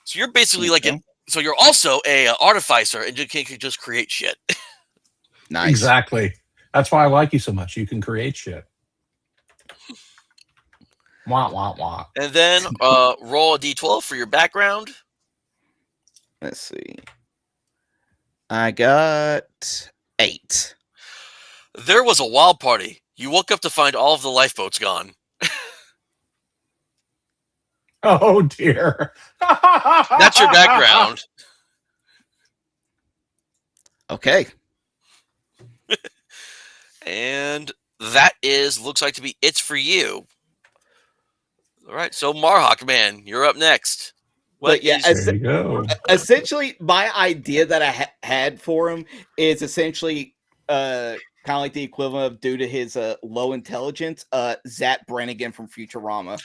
So you're basically so you're also a artificer and you can just create shit. Nice. Exactly. That's why I like you so much. You can create shit. Wah, wah, wah. And then roll a d12 for your background. Let's see. I got 8. There was a wild party. You woke up to find all of the lifeboats gone. Oh, dear. That's your background. Okay. And that looks like to be it's for you. All right, so Marhawk Man, you're up next. But yeah, There you go. essentially, my idea that I had for him is essentially kind of like the equivalent of, due to his low intelligence, Zach Brannigan from Futurama.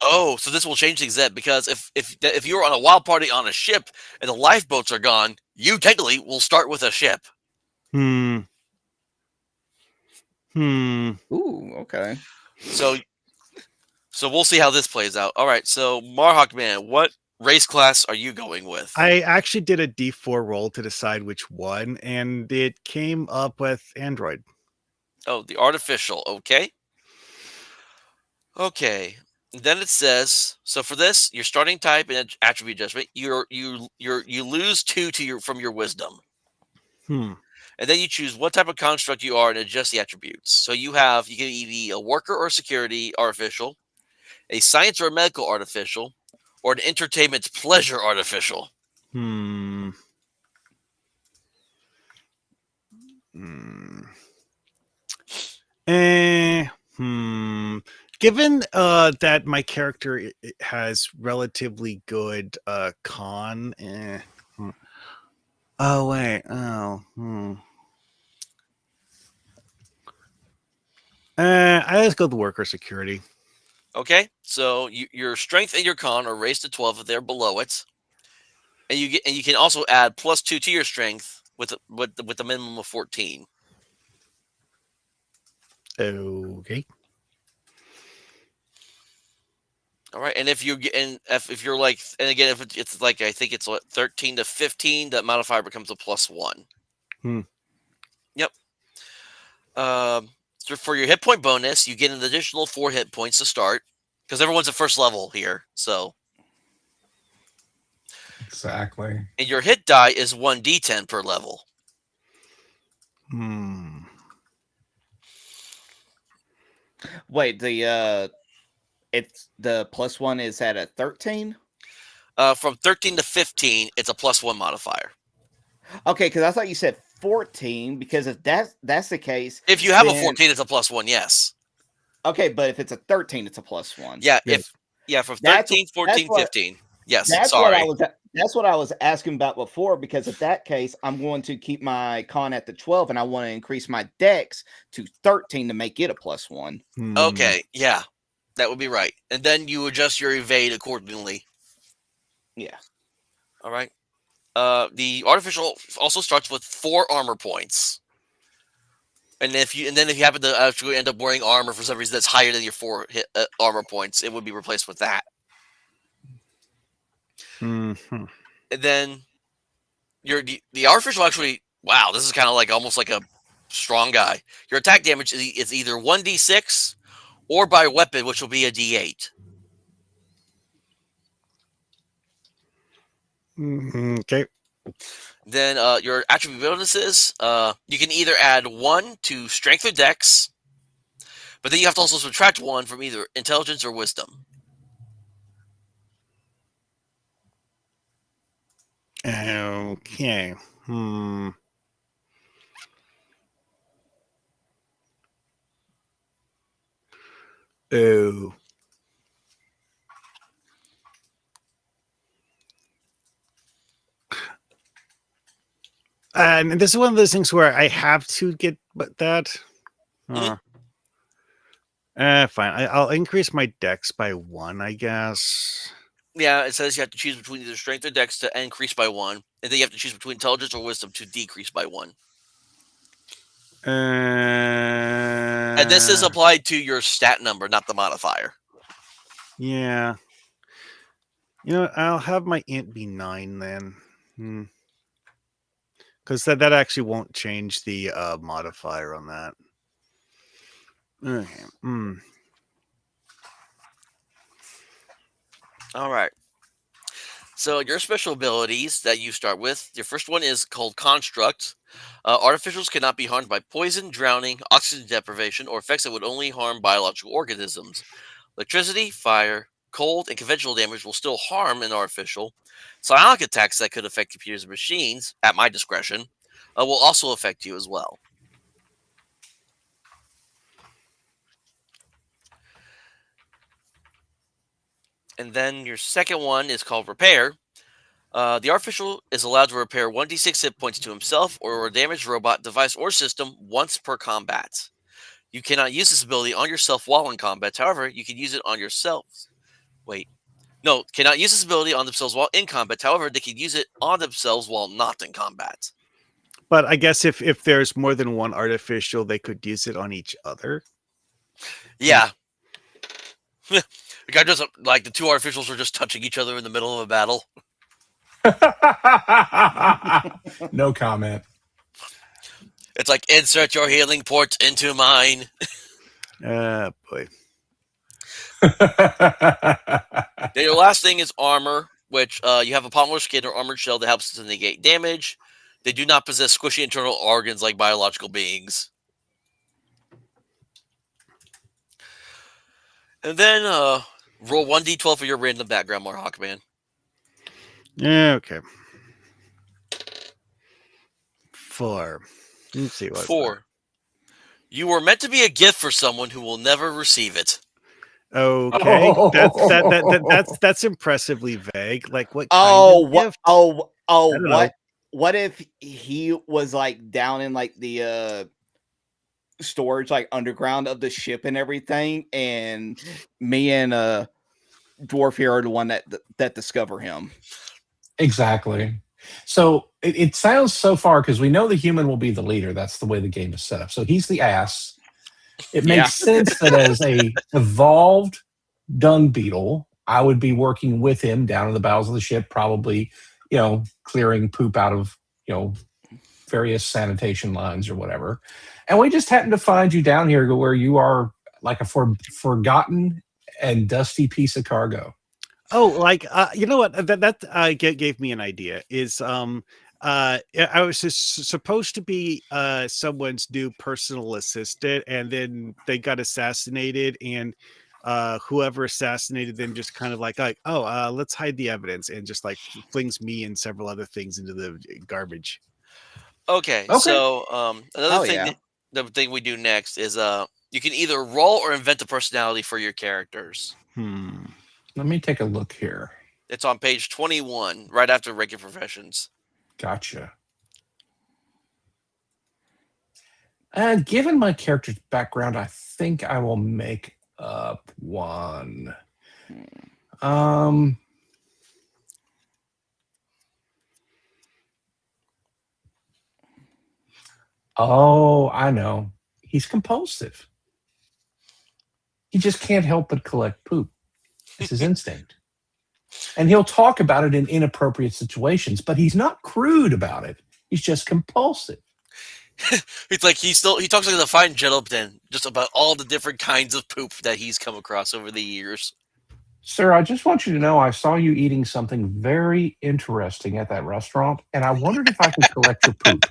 Oh, so this will change things then, because if you're on a wild party on a ship and the lifeboats are gone, you technically will start with a ship. Ooh, okay. So we'll see how this plays out. All right, so Marhawk Man, what race class are you going with? I actually did a D4 roll to decide which one, and it came up with Android. Oh, the artificial. Okay. Okay. Then it says, so for this, your starting type and attribute adjustment, you lose 2 from your wisdom. And then you choose what type of construct you are and adjust the attributes. So you can be a worker or security artificial, a science or a medical artificial, or an entertainment pleasure artificial. Given that my character has relatively good con. Oh wait. I just go the worker security. Okay, so your strength and your con are raised to 12 if they're below it, and you can also add +2 to your strength with a minimum of 14. Okay. All right, and if you're like, and again, if it's like, I think it's 13 to 15, that modifier becomes a +1. Yep. So for your hit point bonus, you get an additional 4 hit points to start, because everyone's at first level here. So Exactly. and your hit die is 1d10 per level. Wait, it's the +1 is at a 13? From 13 to 15, it's a +1 modifier. Okay, because I thought you said 14, because if that's the case, if you have a 14, it's a +1. Yes. Okay, but if it's a 13, it's a +1. Yeah. From 13, 14, 15. Yes. Sorry. That's what I was asking about before, because in that case, I'm going to keep my con at the 12, and I want to increase my dex to 13 to make it a +1. Okay. Yeah, that would be right. And then you adjust your evade accordingly. Yeah. All right. The artificial also starts with 4 armor points. And then if you happen to actually end up wearing armor for some reason that's higher than your 4 armor points, it would be replaced with that. And then the artificial actually, wow, this is kind of like almost like a strong guy. Your attack damage is either 1d6 or by weapon, which will be a d8. Okay. Then your attribute bonuses, you can either add 1 to strength or dex, but then you have to also subtract 1 from either intelligence or wisdom. Okay. Oh. And this is one of those things where I have to get that. Mhm. Fine. I'll increase my dex by 1, I guess. Yeah, it says you have to choose between either strength or dex to increase by 1, and then you have to choose between intelligence or wisdom to decrease by 1. And this is applied to your stat number, not the modifier. Yeah. You know, I'll have my int be 9 then. Because that actually won't change the modifier on that. Okay. All right. So your special abilities that you start with, your first one is called Construct. Artificials cannot be harmed by poison, drowning, oxygen deprivation, or effects that would only harm biological organisms. Electricity, fire, cold, and conventional damage will still harm an artificial. Psionic attacks that could affect computers and machines, at my discretion, will also affect you as well. And then your second one is called Repair. The artificial is allowed to repair 1d6 hit points to himself or a damaged robot, device, or system once per combat. You cannot use this ability on yourself while in combat. However, you can use it on yourselves. Wait. No, cannot use this ability on themselves while in combat. However, they can use it on themselves while not in combat. But I guess if there's more than one artificial, they could use it on each other. Yeah. The guy doesn't like the two artificials are just touching each other in the middle of a battle. No comment. It's like insert your healing ports into mine. Boy. Then your last thing is armor, which you have a polymer skin or armored shell that helps to negate damage. They do not possess squishy internal organs like biological beings. And then roll 1d12 for your random background, more Hawkman. Yeah, okay. 4. Let's see what 4. You were meant to be a gift for someone who will never receive it. Okay, that's impressively vague. Like what? Oh, kind of what? gift? Oh, don't know. what if he was like down in like the storage, like underground of the ship and everything, and me and Dwarf here are the one that discover him. Exactly. So it sounds so far, because we know the human will be the leader. That's the way the game is set up. So he's the ass. It makes sense that as a evolved dung beetle, I would be working with him down in the bowels of the ship, probably, clearing poop out of, various sanitation lines or whatever. And we just happen to find you down here where you are like a forgotten and dusty piece of cargo. Oh, like you know what? That gave me an idea. Is I was just supposed to be someone's new personal assistant, and then they got assassinated, and whoever assassinated them just kind of like let's hide the evidence, and just like flings me and several other things into the garbage. Okay. So another thing, the thing we do next is you can either roll or invent a personality for your characters. Let me take a look here. It's on page 21, right after regular professions. Gotcha. Given my character's background, I think I will make up one. Oh, I know. He's compulsive. He just can't help but collect poop. It's his instinct. And he'll talk about it in inappropriate situations, but he's not crude about it. He's just compulsive. It's like he talks like the fine gentleman just about all the different kinds of poop that he's come across over the years. Sir, I just want you to know I saw you eating something very interesting at that restaurant, and I wondered if I could collect your poop.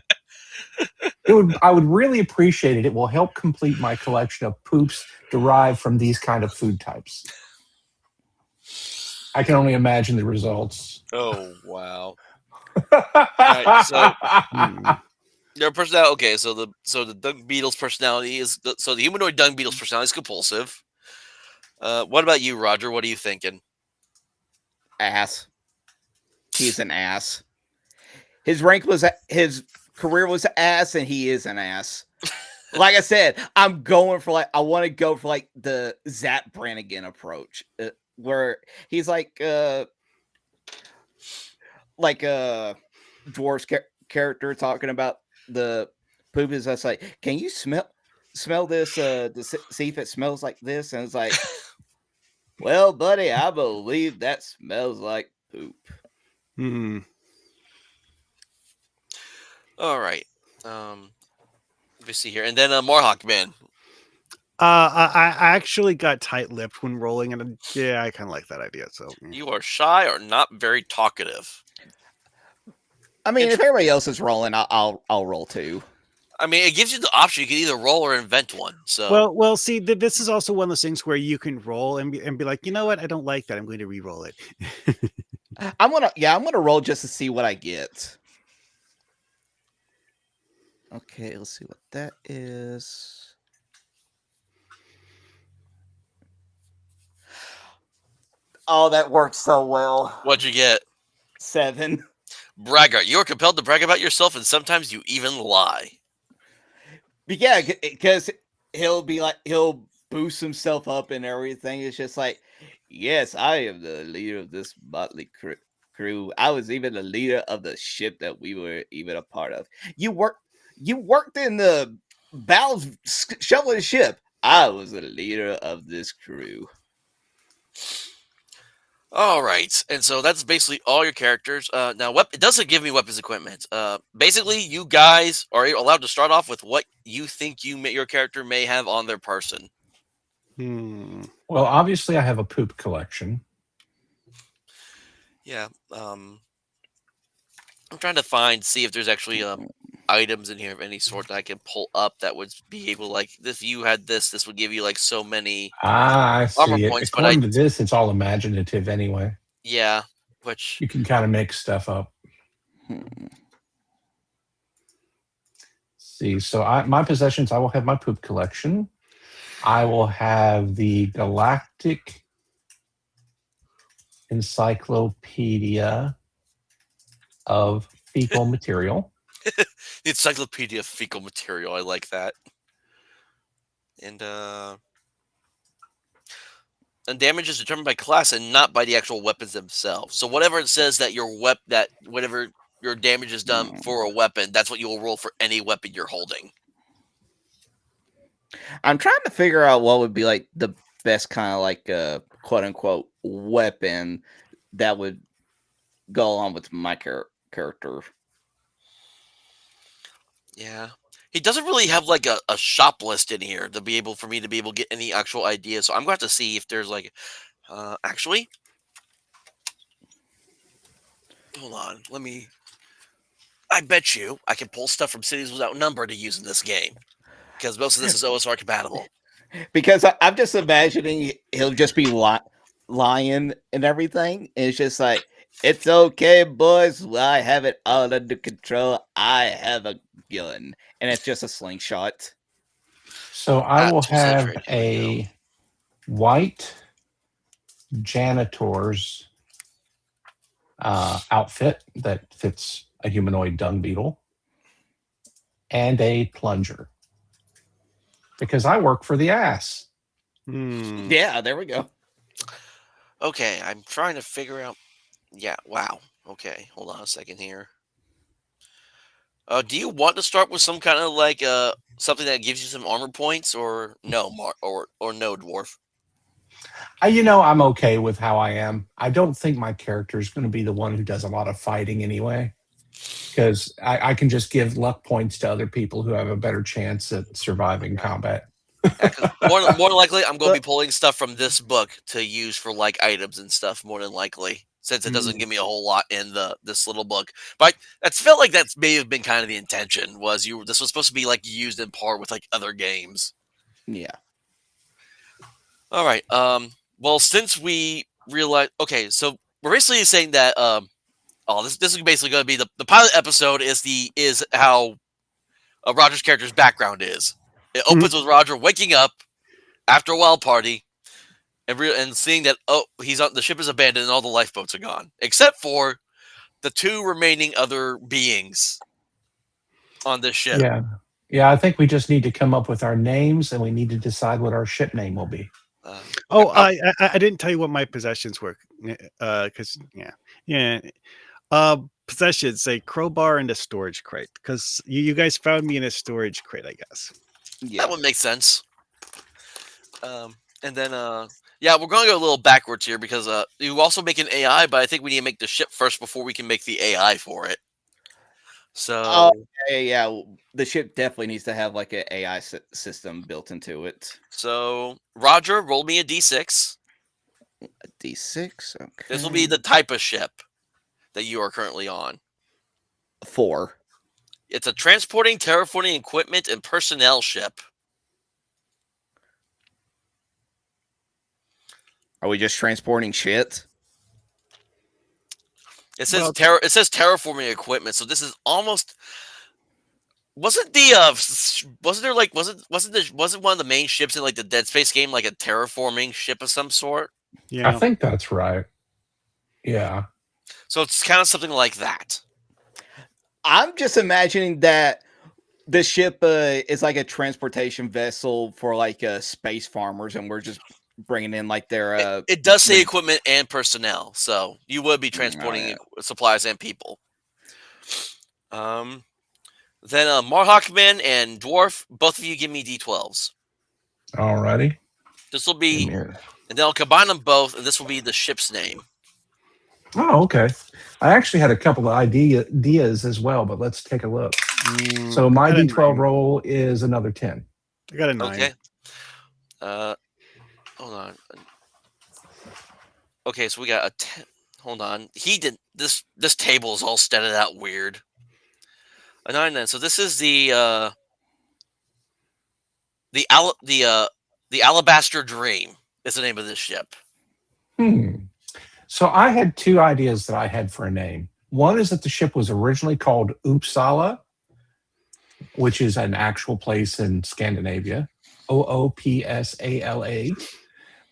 I would really appreciate it. It will help complete my collection of poops derived from these kind of food types. I can only imagine the results. Oh, wow. so- Hmm. Their personality. Okay, so the dung beetle's personality is so the humanoid dung beetle's personality is compulsive. What about you, Roger? What are you thinking? Ass. He's an ass. His career was ass, and he is an ass. Like I said, I'm going for I want to go for the Zap Brannigan approach, where he's like dwarf's character talking about the poop is just like, can you smell this to see if it smells like this? And it's like, well, buddy, I believe that smells like poop. Hmm. All right. Let me see here, and then Morhawk Man. I actually got tight-lipped when rolling, and yeah, I kind of like that idea. So You are shy or not very talkative. I mean, if everybody else is rolling, I'll roll too. I mean, it gives you the option. You can either roll or invent one. So well, see, this is also one of those things where you can roll and be like, you know what, I don't like that. I'm going to re-roll it. I'm gonna roll just to see what I get. Okay, let's see what that is. Oh, that worked so well. what'd you get? 7. Braggart. You are compelled to brag about yourself, and sometimes you even lie. But yeah, because he'll boost himself up and everything. It's just like, yes, I am the leader of this motley crew. I was even the leader of the ship that we were even a part of. You worked in the bowels shoveling the ship. I was the leader of this crew. All right, and so that's basically all your characters. Now, it doesn't give me weapons equipment. Basically, you guys are allowed to start off with what you think your character may have on their person. Hmm. Well, obviously, I have a poop collection. Yeah. I'm trying to see if there's actually items in here of any sort that I can pull up that would be able, like, if you had this would give you like so many I armor see it. points. But According to this, it's all imaginative anyway. yeah, which You can kind of make stuff up. See, so my possessions, I will have my poop collection. I will have the Galactic Encyclopedia of Fecal Material. the Encyclopedia of Fecal Material. I like that. And damage is determined by class and not by the actual weapons themselves. So whatever it says that whatever your damage is done for a weapon, that's what you will roll for any weapon you're holding. I'm trying to figure out what would be like the best kind of like quote unquote weapon that would go along with my character. Yeah. He doesn't really have like a shop list in here to be able for me to be able to get any actual ideas. So I'm going to have to see if there's like actually. Hold on. I bet you I can pull stuff from Cities Without Number to use in this game. Because most of this is OSR compatible. Because I'm just imagining he'll just be lying and everything. And it's just like, it's okay, boys. I have it all under control. I have a gun. And it's just a slingshot. So I will Tools and have trade, here we a white janitor's outfit that fits a humanoid dung beetle and a plunger. Because I work for the ass. Hmm. Yeah, there we go. Okay, I'm trying to figure out. Yeah, wow. Okay, hold on a second here. Do you want to start with some kind of like something that gives you some armor points, or no, or no, dwarf? I'm okay with how I am. I don't think my character is going to be the one who does a lot of fighting anyway, because I can just give luck points to other people who have a better chance at surviving combat. More than likely, I'm going to be pulling stuff from this book to use for like items and stuff. More than likely, since it doesn't give me a whole lot in this little book. But that's felt like that's may have been kind of the intention. This was supposed to be like used in part with like other games. Yeah. All right. Well, since we realized, okay, so we're basically saying that Oh, this is basically going to be the pilot episode. Is how Roger's character's background is. It opens with Roger waking up after a wild party and seeing that the ship is abandoned and all the lifeboats are gone, except for the 2 remaining other beings on this ship. Yeah. I think we just need to come up with our names, and we need to decide what our ship name will be. I didn't tell you what my possessions were, because possessions, a crowbar and a storage crate, because you guys found me in a storage crate, I guess. Yeah. That would make sense. And then we're going to go a little backwards here because you also make an AI, but I think we need to make the ship first before we can make the AI for it. So yeah, the ship definitely needs to have like an AI system built into it. So Roger, roll me a d6. A D6. Okay. This will be the type of ship that you are currently on. 4. It's a transporting, terraforming equipment and personnel ship. Are we just transporting shit? It says it says terraforming equipment, so this is almost. Wasn't one of the main ships in like the Dead Space game like a terraforming ship of some sort? Yeah, I think that's right. Yeah. So it's kind of something like that. I'm just imagining that the ship is like a transportation vessel for like space farmers, and we're just bringing in like their. It does say equipment and personnel, so you would be transporting supplies and people. Then Marhawkman and Dwarf, both of you give me d12s. Alrighty. This will be, and then I'll combine them both, and this will be the ship's name. Oh, okay. I actually had a couple of ideas as well, but let's take a look. So my D12 roll is another 10. I got a 9. Okay. Hold on. Okay, so we got a 10. Hold on. He did this. This table is all statted out weird. A 9 then. So this is the Alabaster Dream is the name of this ship. So I had 2 ideas that I had for a name. One is that the ship was originally called Uppsala, which is an actual place in Scandinavia, Oopsala.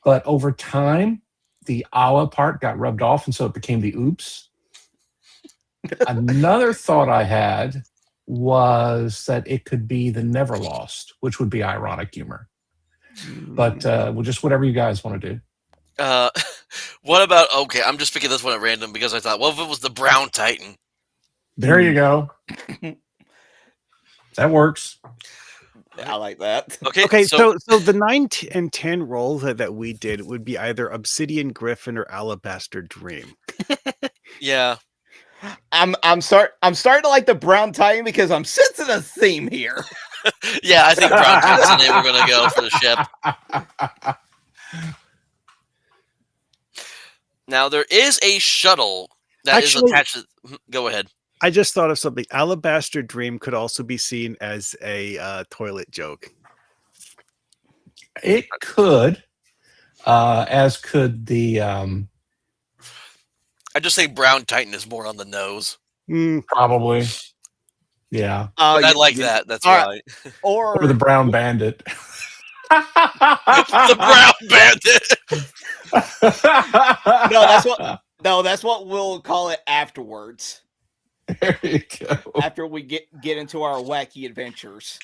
But over time, the Ala part got rubbed off, and so it became the Oops. Another thought I had was that it could be the Neverlost, which would be ironic humor. But just whatever you guys want to do. What about, okay, I'm just picking this one at random because I thought, what if it was the Brown Titan? There you go. That works. I like that. Okay, so the 9 and 10 roll that we did would be either Obsidian Griffin or Alabaster Dream. Yeah. I'm starting to like the Brown Titan because I'm sensing a theme here. Yeah, I think Brown Titan's the name we're going to go for the ship. Now, there is a shuttle that is attached to... Go ahead. I just thought of something. Alabaster Dream could also be seen as a toilet joke. It could, as could the... I just think Brown Titan is more on the nose. Probably. Yeah. I like that. That's why. Or the Brown Bandit. The Brown Bandit. that's what we'll call it afterwards. There you go. After we get into our wacky adventures.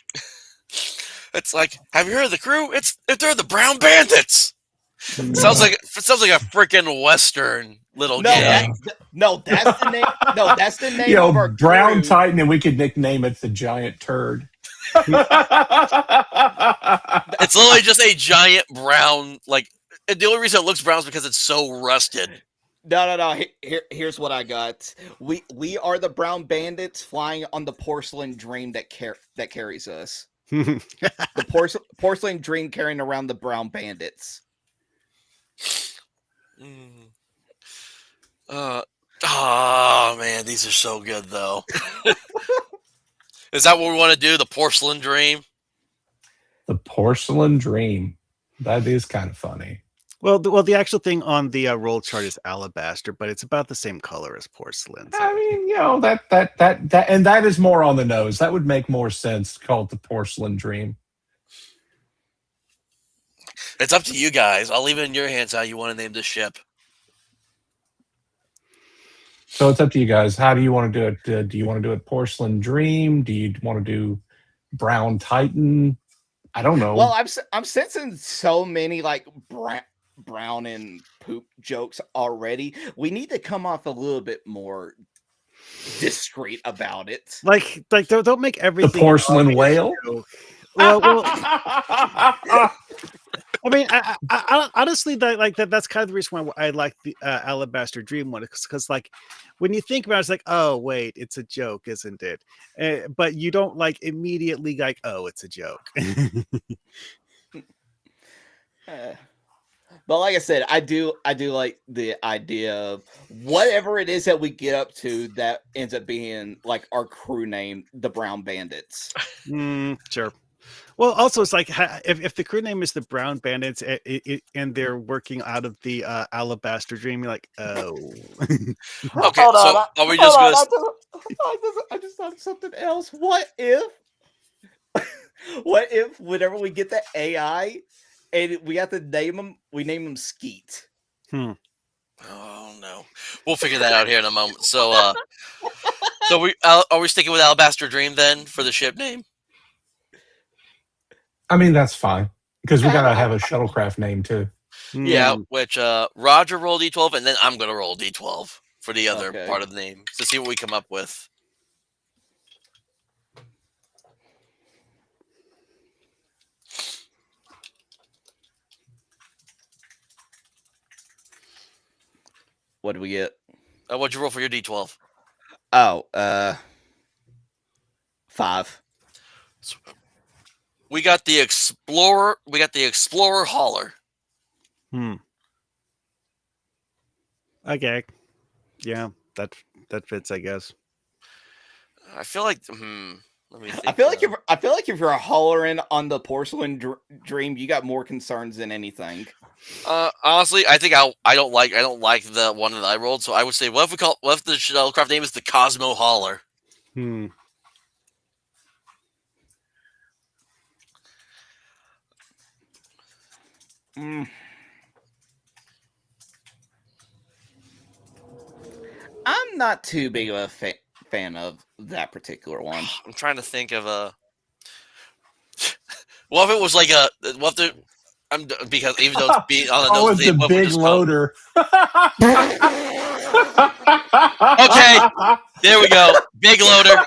It's like, have you heard of the crew? They're the Brown Bandits. Sounds like a freaking Western little gang. That's the name. No, that's the name of our Brown crew. Titan, and we could nickname it the Giant Turd. It's literally just a giant brown, like, the only reason it looks brown is because it's so rusted. No. Here's what I got. We are the Brown Bandits flying on the porcelain dream that carries us. The porcelain dream carrying around the Brown Bandits. Oh man, these are so good though. Is that what we want to do? The Porcelain Dream? The Porcelain Dream. That is kind of funny. the actual thing on the roll chart is alabaster, but it's about the same color as porcelain. So. I mean, that is more on the nose. That would make more sense to call it the Porcelain Dream. It's up to you guys. I'll leave it in your hands how you want to name this ship. So it's up to you guys. How do you want to do it? Do you want to do it Porcelain Dream? Do you want to do Brown Titan? I don't know. Well, I'm sensing so many like brown and poop jokes already. We need to come off a little bit more discreet about it. Like don't make everything the Porcelain Whale. Well, I mean, I honestly, that's kind of the reason why I like the Alabaster Dream one, because like when you think about it, it's like, oh wait, it's a joke, isn't it? But you don't like immediately like, oh, it's a joke. But like I said, I do like the idea of whatever it is that we get up to that ends up being like our crew name, the Brown Bandits. Sure. Well, also it's like if the crew name is the Brown Bandits and they're working out of the Alabaster Dream, you're like, oh. Okay, so are we just going to... I just thought of something else. What if whenever we get the AI and we have to name them, we name them Skeet? Oh no, we'll figure that out here in a moment. So, are we sticking with Alabaster Dream then for the ship name? I mean, that's fine because we gotta have a shuttlecraft name too. Yeah, which Roger roll D12, and then I'm gonna roll D12 for the other part of the name to see what we come up with. What do we get? What'd you roll for your D12? Oh, 5. We got the Explorer. We got the Explorer Hauler. Okay. Yeah, that fits, I guess. I feel like. Let me think. I feel like if you're hollering on the Porcelain Dream, you got more concerns than anything. Honestly, I think I don't like the one that I rolled. So I would say, what if the shuttlecraft name is the Cosmo Hauler? I'm not too big of a fan of that particular one. I'm trying to think of a. What if it was like a? What if because even though it's being on the nose, it's a big loader. Okay, there we go, big loader.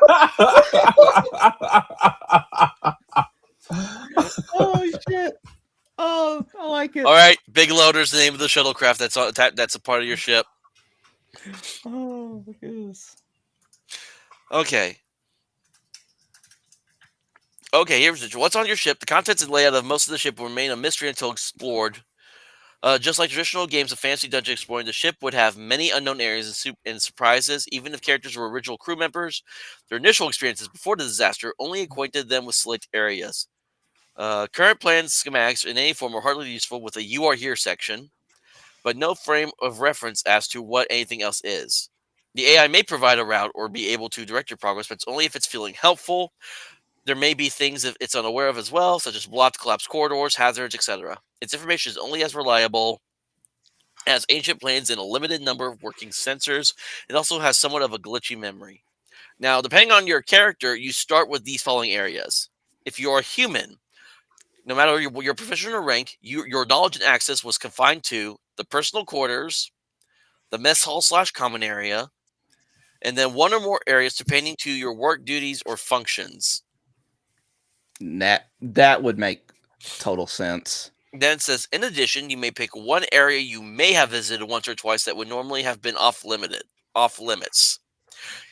Oh shit! Oh, I like it. All right, big loader's the name of the shuttlecraft. That's a part of your ship. Oh my goodness. Okay. Okay, here's what's on your ship. The contents and layout of most of the ship will remain a mystery until explored. Just like traditional games of fantasy dungeon exploring, the ship would have many unknown areas and surprises. Even if characters were original crew members, their initial experiences before the disaster only acquainted them with select areas. Current plans, schematics in any form are hardly useful with a "You Are Here" section, but no frame of reference as to what anything else is. The AI may provide a route or be able to direct your progress, but it's only if it's feeling helpful. There may be things that it's unaware of as well, such as blocked, collapsed corridors, hazards, etc. Its information is only as reliable as ancient planes and a limited number of working sensors. It also has somewhat of a glitchy memory. Now, depending on your character, you start with these following areas. If you are a human, no matter your profession or rank, your knowledge and access was confined to the personal quarters, the mess hall / common area, and then one or more areas pertaining to your work duties or functions. That would make total sense. Then it says, in addition, you may pick one area you may have visited once or twice that would normally have been off limits.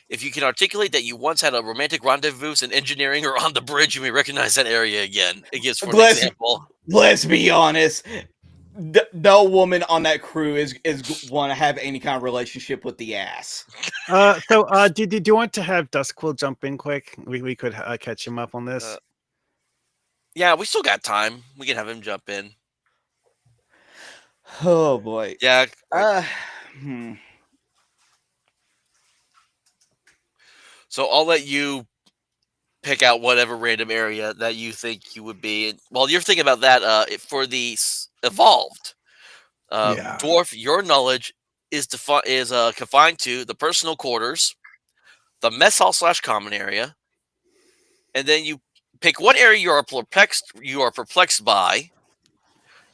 If you can articulate that you once had a romantic rendezvous in engineering or on the bridge, you may recognize that area again. It gives for an example. Let's be honest. No woman on that crew is want to have any kind of relationship with the ass. So, do you want to have Duskquill jump in quick? We could catch him up on this. Yeah, we still got time. We can have him jump in. Oh boy. Yeah. Uh, hmm. So I'll let you pick out whatever random area that you think you would be. And while you're thinking about that, for the evolved Yeah. dwarf, your knowledge is confined to the personal quarters, the mess hall / common area, and then you pick one area you are perplexed by.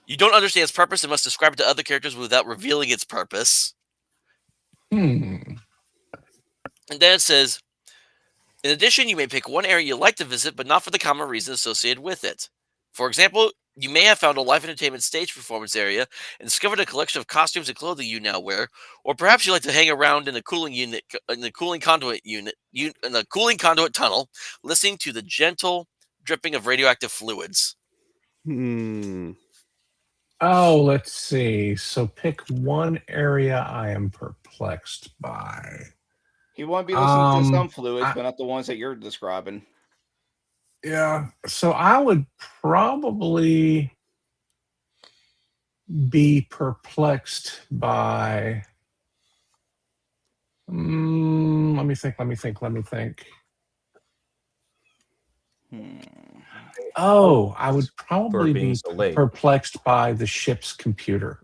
You don't understand its purpose and must describe it to other characters without revealing its purpose. Hmm. And then it says, in addition, you may pick one area you like to visit, but not for the common reasons associated with it. For example, you may have found a live entertainment stage performance area and discovered a collection of costumes and clothing you now wear, or perhaps you like to hang around in the cooling conduit tunnel, listening to the gentle dripping of radioactive fluids. Hmm. Oh, let's see. So pick one area I am perplexed by. He want to be listening to some Um, fluids, I, but not the ones that you're describing. yeah. So I would probably be perplexed by. Let me think. Let me think. Let me think. Hmm. Oh, I would For probably being be so late. perplexed by the ship's computer.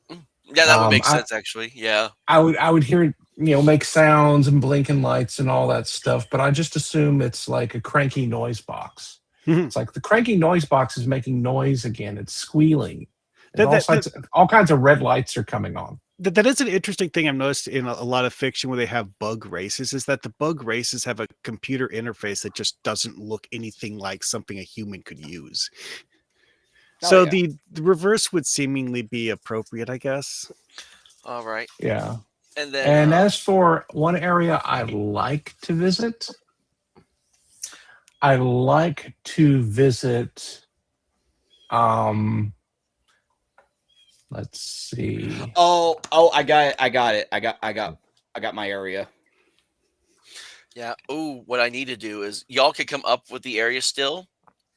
Yeah, that would make I, sense, actually. Yeah. I would hear it, make sounds and blinking lights and all that stuff, but I just assume it's like a cranky noise box. Mhm. It's like the cranky noise box is making noise again. It's squealing. And That- all kinds of red lights are coming on. That is an interesting thing I've noticed in a lot of fiction where they have bug races, is that the bug races have a computer interface that just doesn't look anything like something a human could use. Oh, So yeah. the reverse would seemingly be appropriate, I guess. All right. Yeah. And then And as for one area I like to visit, I like to visit let's see. Oh, I got it. I got it. I got my area. yeah. Oh, what I need to do is y'all can come up with the area still,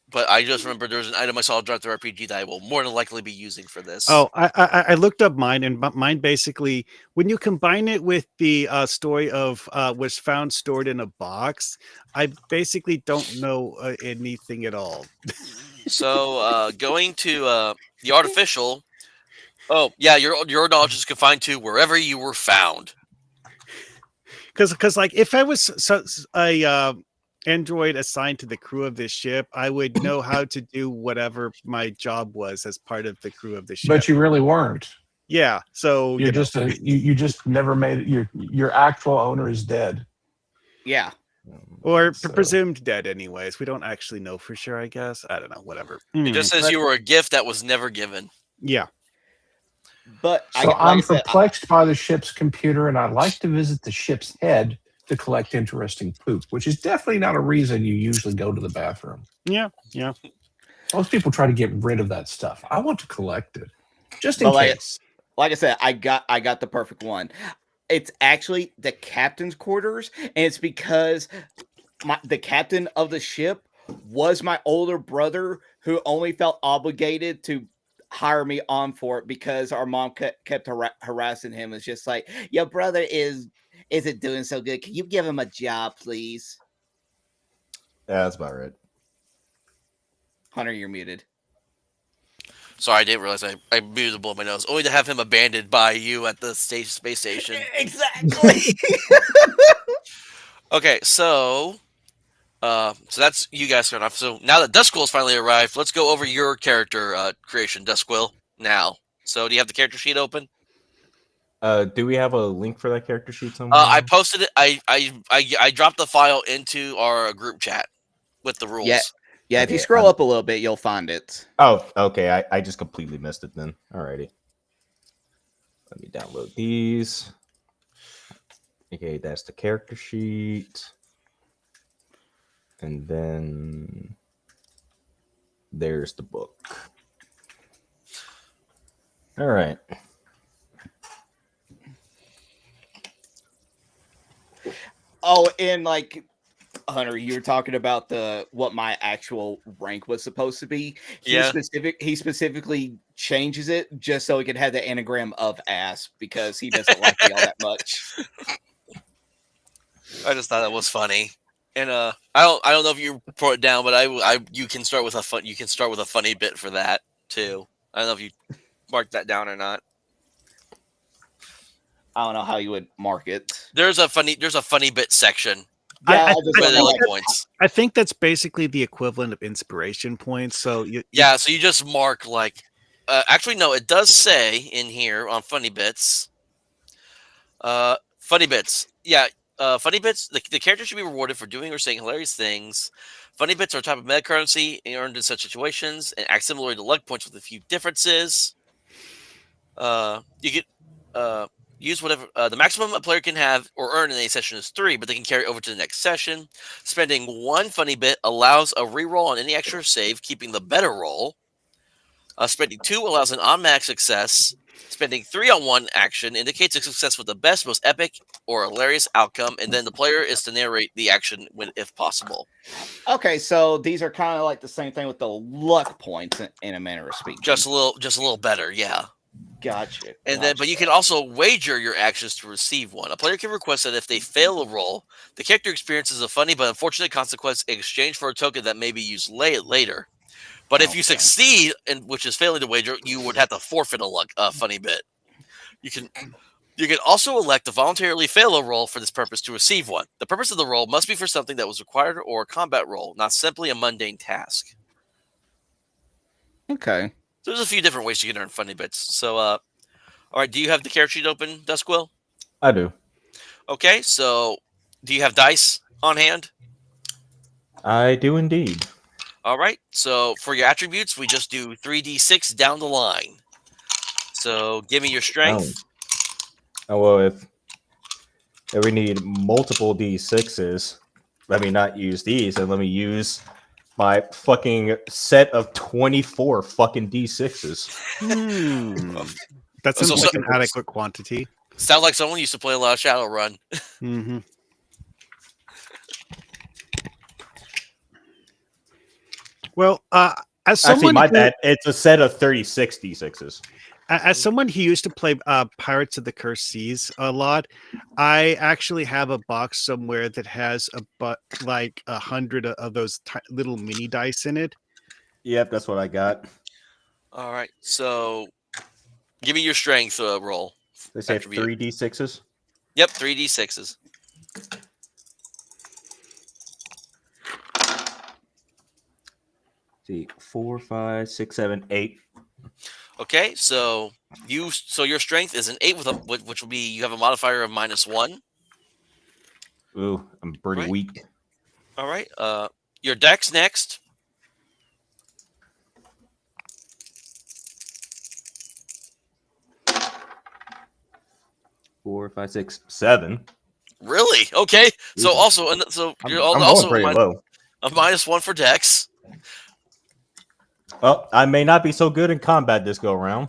but I just remember there's an item I saw Drive Through RPG that I will more than likely be using for this. Oh, I looked up mine, and mine basically, when you combine it with the story of was found stored in a box, I basically don't know anything at all. So going to the artificial. Oh yeah, your knowledge is confined to wherever you were found. Because like if I was a android assigned to the crew of this ship, I would know how to do whatever my job was as part of the crew of the ship. But you really weren't. Yeah, so You're you know. just you just never made it. Your actual owner is dead. Yeah. Or So- presumed dead anyways. We don't actually know for sure, I guess. I don't know, whatever. It just says you were a gift that was never given. Yeah. But So like I'm I said, perplexed by the ship's computer, and I'd like to visit the ship's head to collect interesting poop, which is definitely not a reason you usually go to the bathroom. Yeah. Most people try to get rid of that stuff. I want to collect it, just in But like- case. like I said, I got the perfect one. It's actually the captain's quarters, and it's because the captain of the ship was my older brother who only felt obligated to hire me on for it because our mom kept harassing him. It's just like, your brother isn't doing so good. Can you give him a job, please? Yeah, that's about right. Hunter, you're muted. Sorry, I didn't realize I muted the blow my nose. Only to have him abandoned by you at the space station. Exactly. Okay, so that's you guys starting off. So now that Duskwill's finally arrived, let's go over your character creation, Duskwill. Now, so do you have the character sheet open? Do we have a link for that character sheet somewhere? I posted it. I dropped the file into our group chat with the rules. Yeah, if you Okay, scroll up a little bit, you'll find it. Oh, okay. I just completely missed it then. Alrighty. Let me download these. Okay, that's the character sheet. And then there's the book. All right. Oh, and like, Hunter, you were talking about what my actual rank was supposed to be. Yeah. He specifically changes it just so he could have the anagram of ass because he doesn't like me all that much. I just thought that was funny. And I don't know if you wrote it down, but you can start with a funny bit for that too. I don't know if you marked that down or not. I don't know how you would mark it. There's a funny bit section Yeah, I where they think like that- points. I think that's basically the equivalent of inspiration points. So Yeah, so you just mark like. Actually, no, it does say in here on funny bits. Funny bits, yeah. Funny bits. The character should be rewarded for doing or saying hilarious things. Funny bits are a type of meta currency earned in such situations and act similarly to luck points with a few differences. You get use whatever the maximum a player can have or earn in a session is 3, but they can carry over to the next session. Spending 1 funny bit allows a reroll on any extra save, keeping the better roll. Spending 2 allows an automatic success. Spending 3 on 1 action indicates a success with the best, most epic, or hilarious outcome, and then the player is to narrate the action if possible. Okay, so these are kind of like the same thing with the luck points in a manner of speaking. Just a little better, yeah. Gotcha. And then, but you can also wager your actions to receive one. A player can request that if they fail a roll, the character experiences a funny but unfortunate consequence in exchange for a token that may be used later. But if you succeed, which is failing to wager, you would have to forfeit a funny bit. You can also elect to voluntarily fail a roll for this purpose to receive one. The purpose of the roll must be for something that was required or a combat roll, not simply a mundane task. Okay. So there's a few different ways you can earn funny bits. So, all right, do you have the character sheet open, Duskwill? I do. Okay, so do you have dice on hand? I do indeed. All right, so for your attributes, we just do 3d6 down the line. So give me your strength. Oh well, if we need multiple d6s, let me not use these and let me use my fucking set of 24 fucking d6s. That sounds So- like an adequate quantity. Sounds like someone used to play a lot of Shadowrun. Mm-hmm. Well, as Actually, someone my who- bad. It's a set of 36 d6s. As someone who used to play Pirates of the Cursed Seas a lot, I actually have a box somewhere that has like 100 of those little mini dice in it. Yep, that's what I got. All right, so give me your strength roll. They say Attribute. 3 d6s. Yep, 3d6s. See, 4, 5, 6, 7, 8. Okay, so your strength is an 8 which will be you have a modifier of -1. Ooh, I'm pretty Right. weak. All right, your dex next. Four, 5, 6, 7. Really? Okay. So Jesus. also, I'm you're going also pretty low. a -1 for dex. Well, I may not be so good in combat this go around.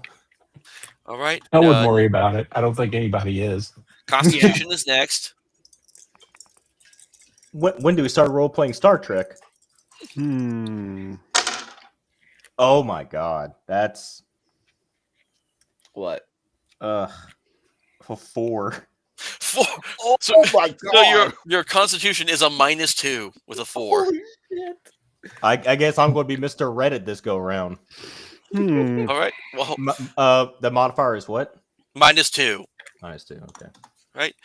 All right. I wouldn't worry about it. I don't think anybody is. Constitution is next. When do we start role playing Star Trek? Oh my god, that's What? for 4. 4. Oh, So, my god! so your Constitution is a -2 with a 4. Holy shit. I guess I'm going to be Mr. Reddit this go around. All right. Well, The modifier is what? -2. -2. Okay. Right.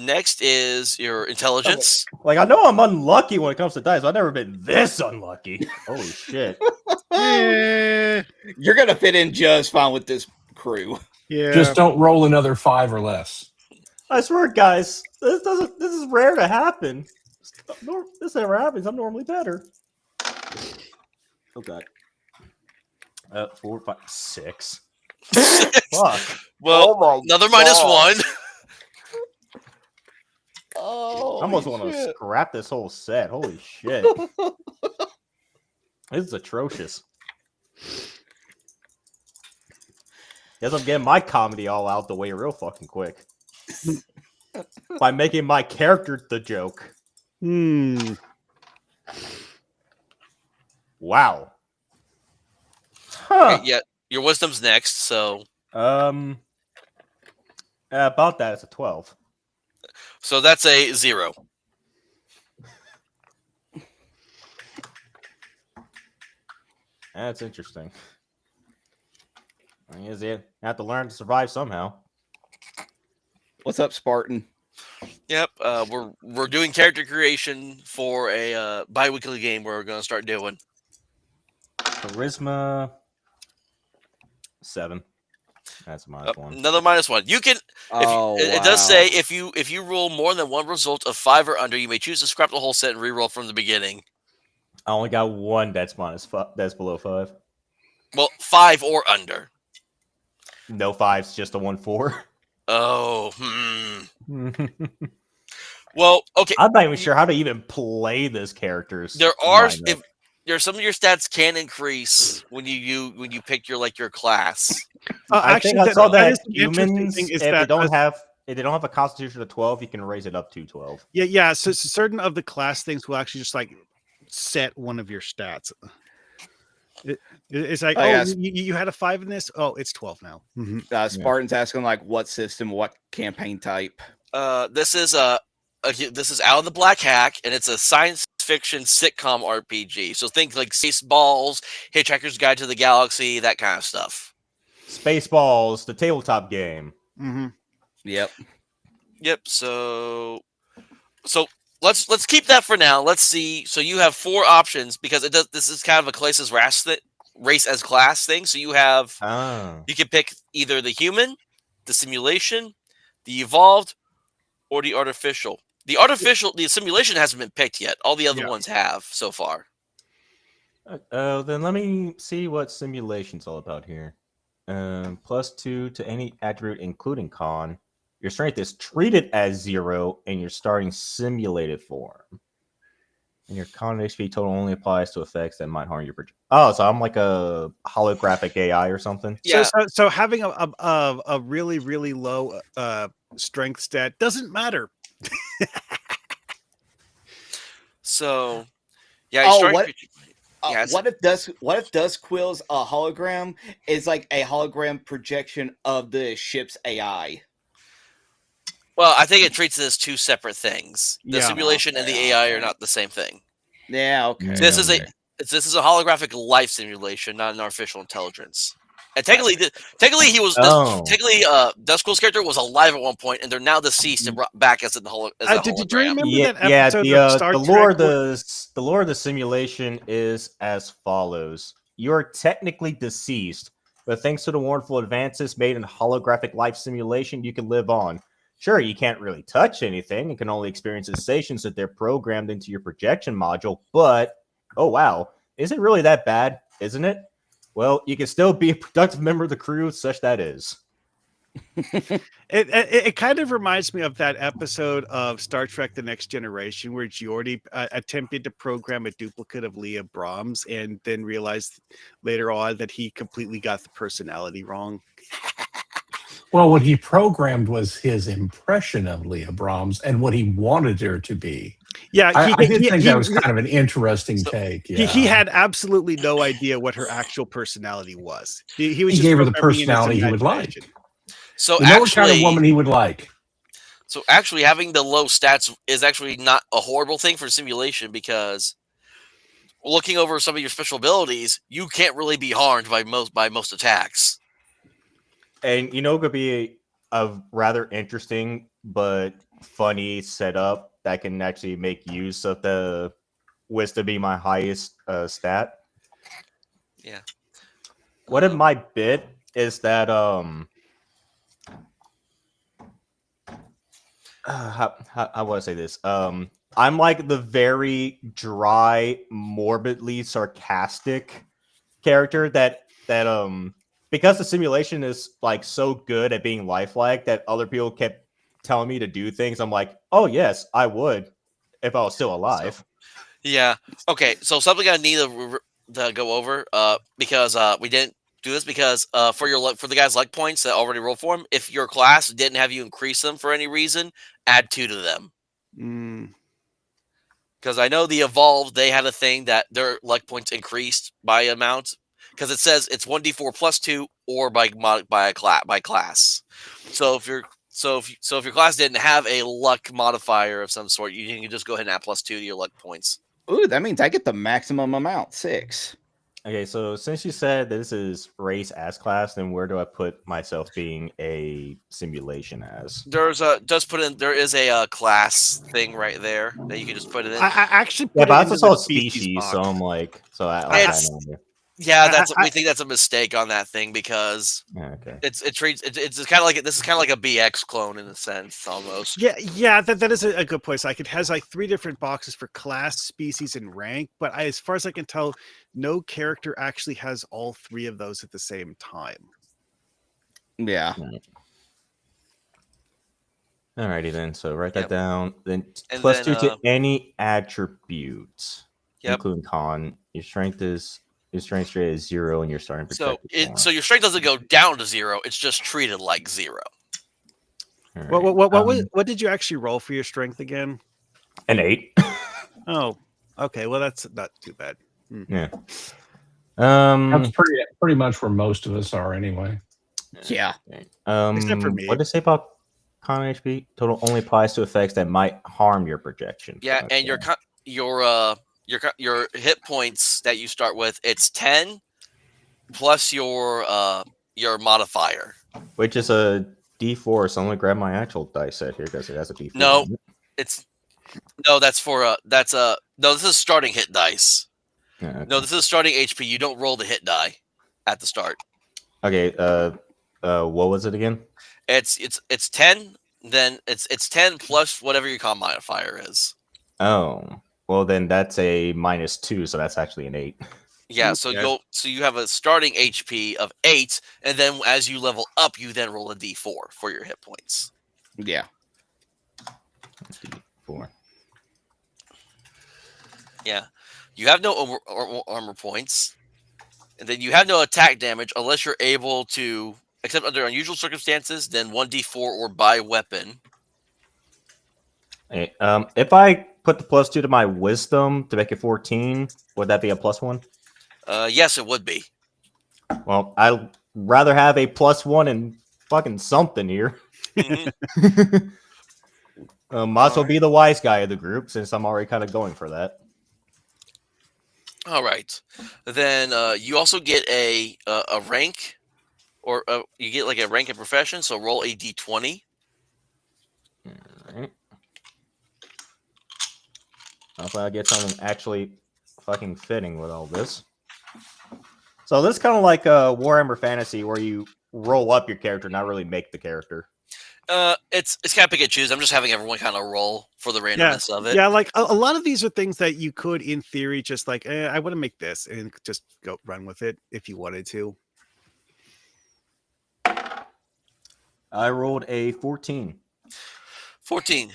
Next is your intelligence. Like I know I'm unlucky when it comes to dice. I've never been this unlucky. Holy shit! You're gonna fit in just fine with this crew. Yeah. Just don't roll another 5 or less. I swear, guys, this is rare to happen. This never happens. I'm normally better. Oh god. 4, 5, 6. Fuck. Well, Oh my another God. -1. Oh, I almost want to scrap this whole set. Holy shit. This is atrocious. Guess I'm getting my comedy all out the way real fucking quick. By making my character the joke. Wow. Okay, Huh. yeah, your wisdom's next. So About that, it's a 12. that's a 0. That's interesting. I guess you have to learn to survive somehow. What's up, Spartan? Yep, we're doing character creation for a bi-weekly game we're going to start doing. Charisma 7. That's a -1. Another -1. You can. It does say if you roll more than one result of 5 or under, you may choose to scrap the whole set and re-roll from the beginning. I only got one that's -5. That's below 5. Well, 5 or under. No 5s, just a 1-4. Oh, Well, okay. I'm not even sure how to even play this character. There are there's some of your stats can increase when you pick your class. I think I saw that is an interesting humans, thing is if that they don't have a constitution of 12, you can raise it up to 12. yeah. So certain of the class things will actually just like set one of your stats. It's like, you had a 5 in this. Oh, it's 12 now. Spartan's asking like what system, what campaign type. This is this is Out of the Black Hack, and it's a science fiction sitcom RPG. So think like Spaceballs, Hitchhiker's Guide to the Galaxy, that kind of stuff. Spaceballs, the tabletop game. Mm-hmm. Yep. So let's keep that for now. Let's see. So you have 4 options because it does. This is kind of a race as class thing. So you have you can pick either the human, the simulation, the evolved, or the artificial. The simulation hasn't been picked yet. All the other ones have so far. Then let me see what simulation's all about here. +2 to any attribute, including con. Your strength is treated as 0 in your starting simulated form. And your con HP total only applies to effects that might harm your project. Oh, so I'm like a holographic AI or something? Yeah. So having a really, really low strength stat doesn't matter. So, yeah. What if Dusquill's hologram is like a hologram projection of the ship's AI? Well, I think it treats it as 2 separate things. The simulation and the AI are not the same thing. Yeah. Okay. This is a holographic life simulation, not an artificial intelligence. And technically, Dusquill's character was alive at one point, and they're now deceased and brought back as a hologram. Did you remember that Yeah, episode of Star the Trek lore of the simulation is as follows. You're technically deceased, but thanks to the wonderful advances made in holographic life simulation, you can live on. Sure, you can't really touch anything and can only experience sensations that they're programmed into your projection module, but, oh wow, is it really that bad, isn't it? Well, you can still be a productive member of the crew, such that is. It kind of reminds me of that episode of Star Trek: The Next Generation where Geordi attempted to program a duplicate of Leah Brahms and then realized later on that he completely got the personality wrong. Well, what he programmed was his impression of Leah Brahms and what he wanted her to be. Yeah, I did think that was kind of an interesting take. Yeah. He had absolutely no idea what her actual personality was. He was He just gave her the programming in his personality he would like. imagination. So You know what kind of woman he would like. So actually, having the low stats is actually not a horrible thing for simulation because looking over some of your special abilities, you can't really be harmed by most attacks. And you know, it could be a rather interesting but funny setup that can actually make use of the wisdom be my highest stat. Yeah. What if my bit is that how would I say this? I'm like the very dry, morbidly sarcastic character that because the simulation is like so good at being lifelike that other people kept telling me to do things. I'm like, oh yes, I would if I was still alive. Yeah. Okay. So something I need to go over because we didn't do this because for the guys' luck points that already rolled for them, if your class didn't have you increase them for any reason, add 2 to them. Because I know the Evolved, they had a thing that their luck points increased by amount. Because it says it's 1d4 plus 2 or by class. So if your class didn't have a luck modifier of some sort, you can just go ahead and add +2 to your luck points. Ooh, that means I get the maximum amount, 6. Okay, so since you said that this is race as class, then where do I put myself being a simulation as? There is a class thing right there that you can just put it in. I actually Yeah, put but I it also into saw the species, box. so I'm like, so I It's- know. Yeah, I- we think that's a mistake on that thing because Yeah, okay. it's kind of like this is kind of like a BX clone in a sense almost. Yeah, that is a good point. So it has like 3 different boxes for class, species, and rank. But as far as I can tell, no character actually has all 3 of those at the same time. Yeah. Alrighty then. So write that Yep. down. Then And plus then, 2 to any attribute, Yep. including con. Your strength rate is 0, and your starting So protected. so your strength doesn't go down to 0; it's just treated like 0. What did you actually roll for your strength again? An 8. Oh, okay. Well, that's not too bad. Yeah. That's pretty much where most of us are anyway. Yeah. Except for me. What did it say about con HP? Total only applies to effects that might harm your projection. Yeah, and your hit points that you start with, it's 10 plus your modifier. Which is a D4. So I'm gonna grab my actual dice set here because it has a D4. No. on it. That's for no, this is starting hit dice. Yeah, okay. No, this is starting HP. You don't roll the hit die at the start. Okay. What was it again? It's 10, then it's 10 plus whatever your con modifier is. Oh, well then that's a -2, so that's actually an 8. Yeah, so Okay. you have a starting HP of 8, and then as you level up, you then roll a D4 for your hit points. Yeah. D4. Yeah, you have no armor points, and then you have no attack damage unless you're able to, except under unusual circumstances, then 1d4 or by weapon. Hey, if I put the +2 to my wisdom to make it 14, would that be a +1? Yes, it would be. Well, I'd rather have a +1 and fucking something here. Mhm. Might as well be the wise guy of the group since I'm already kind of going for that. All right. Then you also get a rank, or you get like a rank in profession. So roll a d20. Alright. Hopefully I get something actually fucking fitting with all this. So this is kind of like a Warhammer Fantasy where you roll up your character, not really make the character. It's kind of pick and choose. I'm just having everyone kind of roll for the randomness of it. Yeah, like a lot of these are things that you could, in theory, just like, I want to make this and just go run with it if you wanted to. I rolled a 14. 14.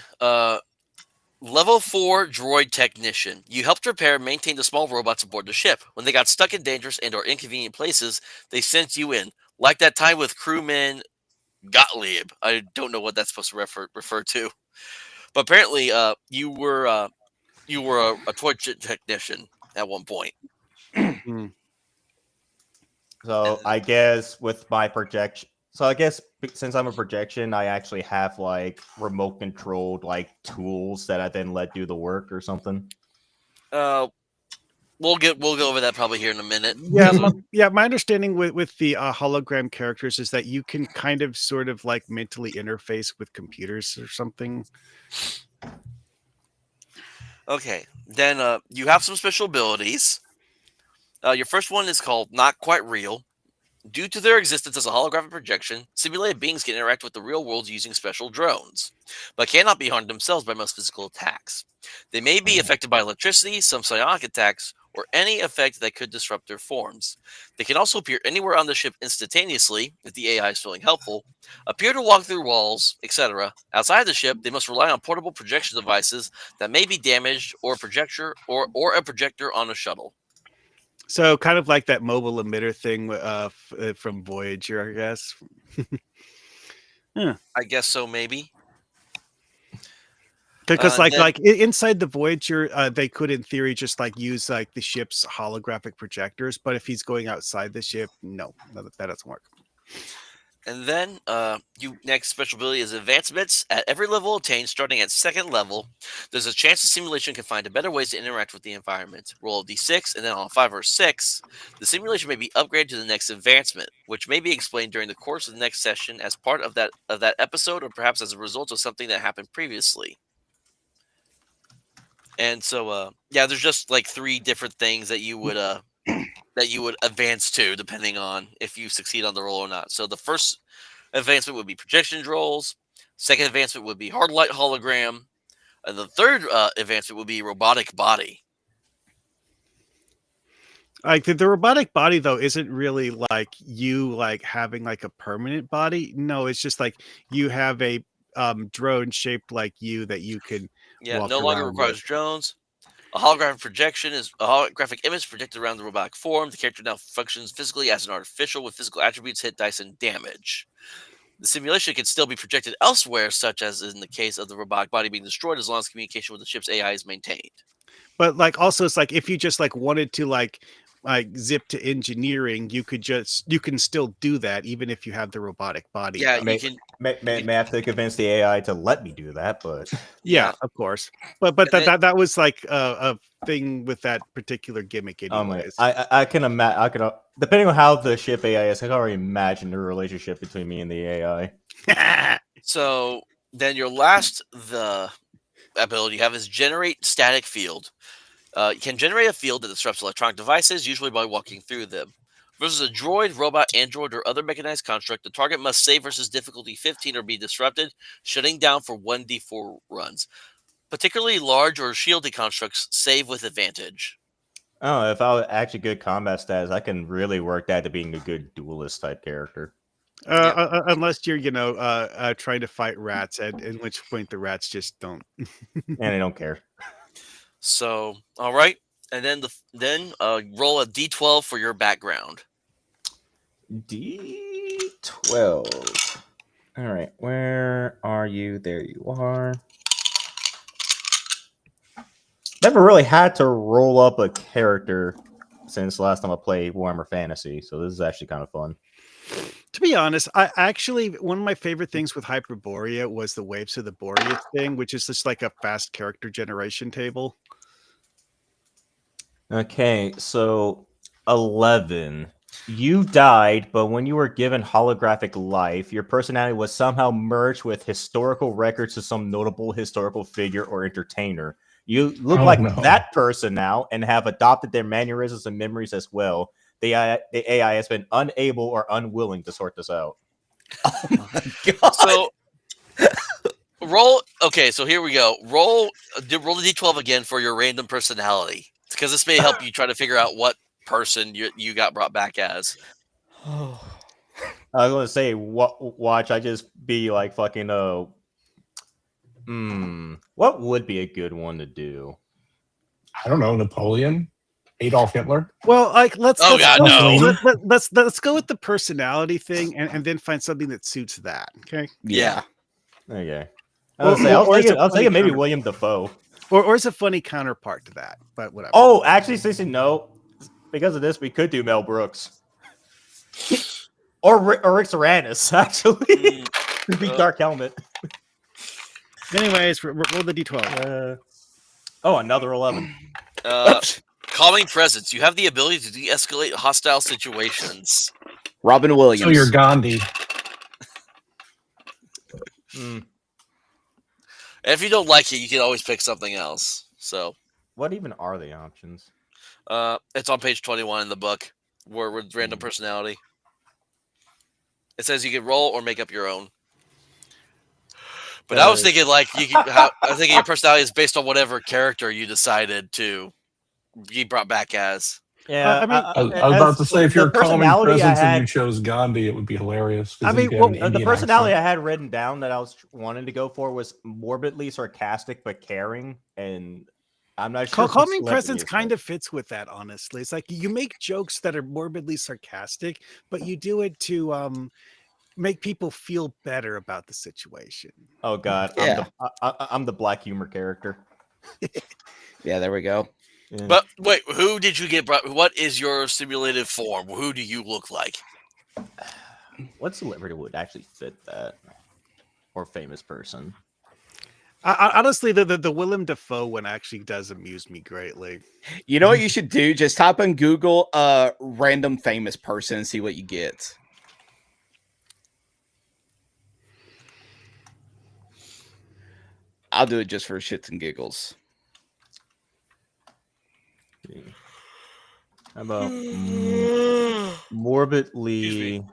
Level 4 droid technician. You helped repair and maintain the small robots aboard the ship. When they got stuck in dangerous and or inconvenient places, they sent you in. Like that time with crewman Gottlieb. I don't know what that's supposed to refer to. But apparently you were a droid technician at one point. So I guess with my projection, so I guess since I'm a projection, I actually have like remote controlled like tools that I then let do the work or something. We'll go over that probably here in a minute. Yeah, my understanding with the hologram characters is that you can kind of sort of like mentally interface with computers or something. Okay, then you have some special abilities. Your first one is called Not Quite Real. Due to their existence as a holographic projection, simulated beings can interact with the real world using special drones, but cannot be harmed themselves by most physical attacks. They may be affected by electricity, some psionic attacks, or any effect that could disrupt their forms. They can also appear anywhere on the ship instantaneously, if the AI is feeling helpful, appear to walk through walls, etc. Outside the ship, they must rely on portable projection devices that may be damaged, or a projector on a shuttle. So kind of like that mobile emitter thing from Voyager, I guess. I guess so, maybe. Because then- inside the Voyager, they could in theory just like use like the ship's holographic projectors, but if he's going outside the ship, no, that doesn't work. And then you next special ability is advancements. At every level attained, starting at second level, there's a chance the simulation can find better ways to interact with the environment. Roll a d6, and then on a 5 or 6, the simulation may be upgraded to the next advancement, which may be explained during the course of the next session as part of that episode, or perhaps as a result of something that happened previously. And so, there's just like 3 different things that you would advance to, depending on if you succeed on the roll or not. So the first advancement would be projection rolls. Second advancement would be hard light hologram. And the third advancement would be robotic body. Like the robotic body though isn't really like you like having like a permanent body. No, it's just like you have a drone shaped like you that you can walk No longer around requires with. drones. A holographic projection is a holographic image projected around the robotic form. The character now functions physically as an artificial with physical attributes, hit dice, and damage. The simulation can still be projected elsewhere, such as in the case of the robotic body being destroyed, as long as communication with the ship's AI is maintained. But like also it's like if you just like wanted to like zip to engineering, you can still do that even if you have the robotic body. Yeah, May- you can. May have to convince the AI to let me do that, but Yeah, of course. But And then- that was like a thing with that particular gimmick anyways. I can imagine. I can depending on how the ship AI is, I can already imagine the relationship between me and the AI. So then your last ability you have is generate static field. You can generate a field that disrupts electronic devices, usually by walking through them. Versus a droid, robot, android, or other mechanized construct, the target must save versus difficulty 15 or be disrupted, shutting down for 1d4 runs. Particularly large or shielded constructs save with advantage. Oh, if I was actually good combat stats, I can really work that to being a good duelist type character. Unless you're, trying to fight rats, at which point the rats just don't. And I don't care. So, all right, and then roll a d12 for your background. D12. All right, where are you? There you are. Never really had to roll up a character since last time I played Warhammer Fantasy, so this is actually kind of fun. To be honest, I actually one of my favorite things with Hyperborea was the Waves of the Boreas thing, which is just like a fast character generation table. Okay, so 11. You died, but when you were given holographic life, your personality was somehow merged with historical records of some notable historical figure or entertainer. You look Oh, like no. that person now and have adopted their mannerisms and memories as well. The AI has been unable or unwilling to sort this out. Oh my god! So roll. Okay, so here we go. Roll the d12 again for your random personality, because this may help you try to figure out what person you got brought back as. I was gonna say, watch I just be like fucking what would be a good one to do? I don't know, Napoleon, Adolf Hitler. Well, like let's Oh, let's, God, no. let's go with the personality thing and then find something that suits that. Okay. Yeah. Okay. Or- I or was is it thinking funny maybe counter- William Dafoe. Or is a funny counterpart to that, but whatever. Oh, actually, Stacey, no. Because of this, we could do Mel Brooks. or Rick Moranis, actually. Could be Dark Helmet. Anyways, roll the d12. Another 11. Calming presence. You have the ability to de-escalate hostile situations. Robin Williams. So you're Gandhi. And if you don't like it, you can always pick something else. So What even are the options? it's on page 21 in the book, where with random personality. It says you can roll or make up your own. But I was thinking like I was thinking your personality is based on whatever character you decided to be brought back as. Yeah, I mean- I was about to say, if you're the a calming personality I presence and you had- chose Gandhi, it would be hilarious. 'cause I then mean, you could have an the Indian personality accent. I had written down that I was wanting to go for was morbidly sarcastic but caring, and I'm not sure. Calming presence kind of fits with that, honestly. It's like you make jokes that are morbidly sarcastic, but you do it to make people feel better about the situation. Oh God, Yeah. I'm the black humor character. Yeah, there we go. Yeah. But wait, who did you get? What is your simulated form? Who do you look like? What celebrity would actually fit that, or famous person? Honestly, the Willem Dafoe one actually does amuse me greatly. You know what you should do? Just type in Google random famous person and see what you get. I'll do it just for shits and giggles. How about morbidly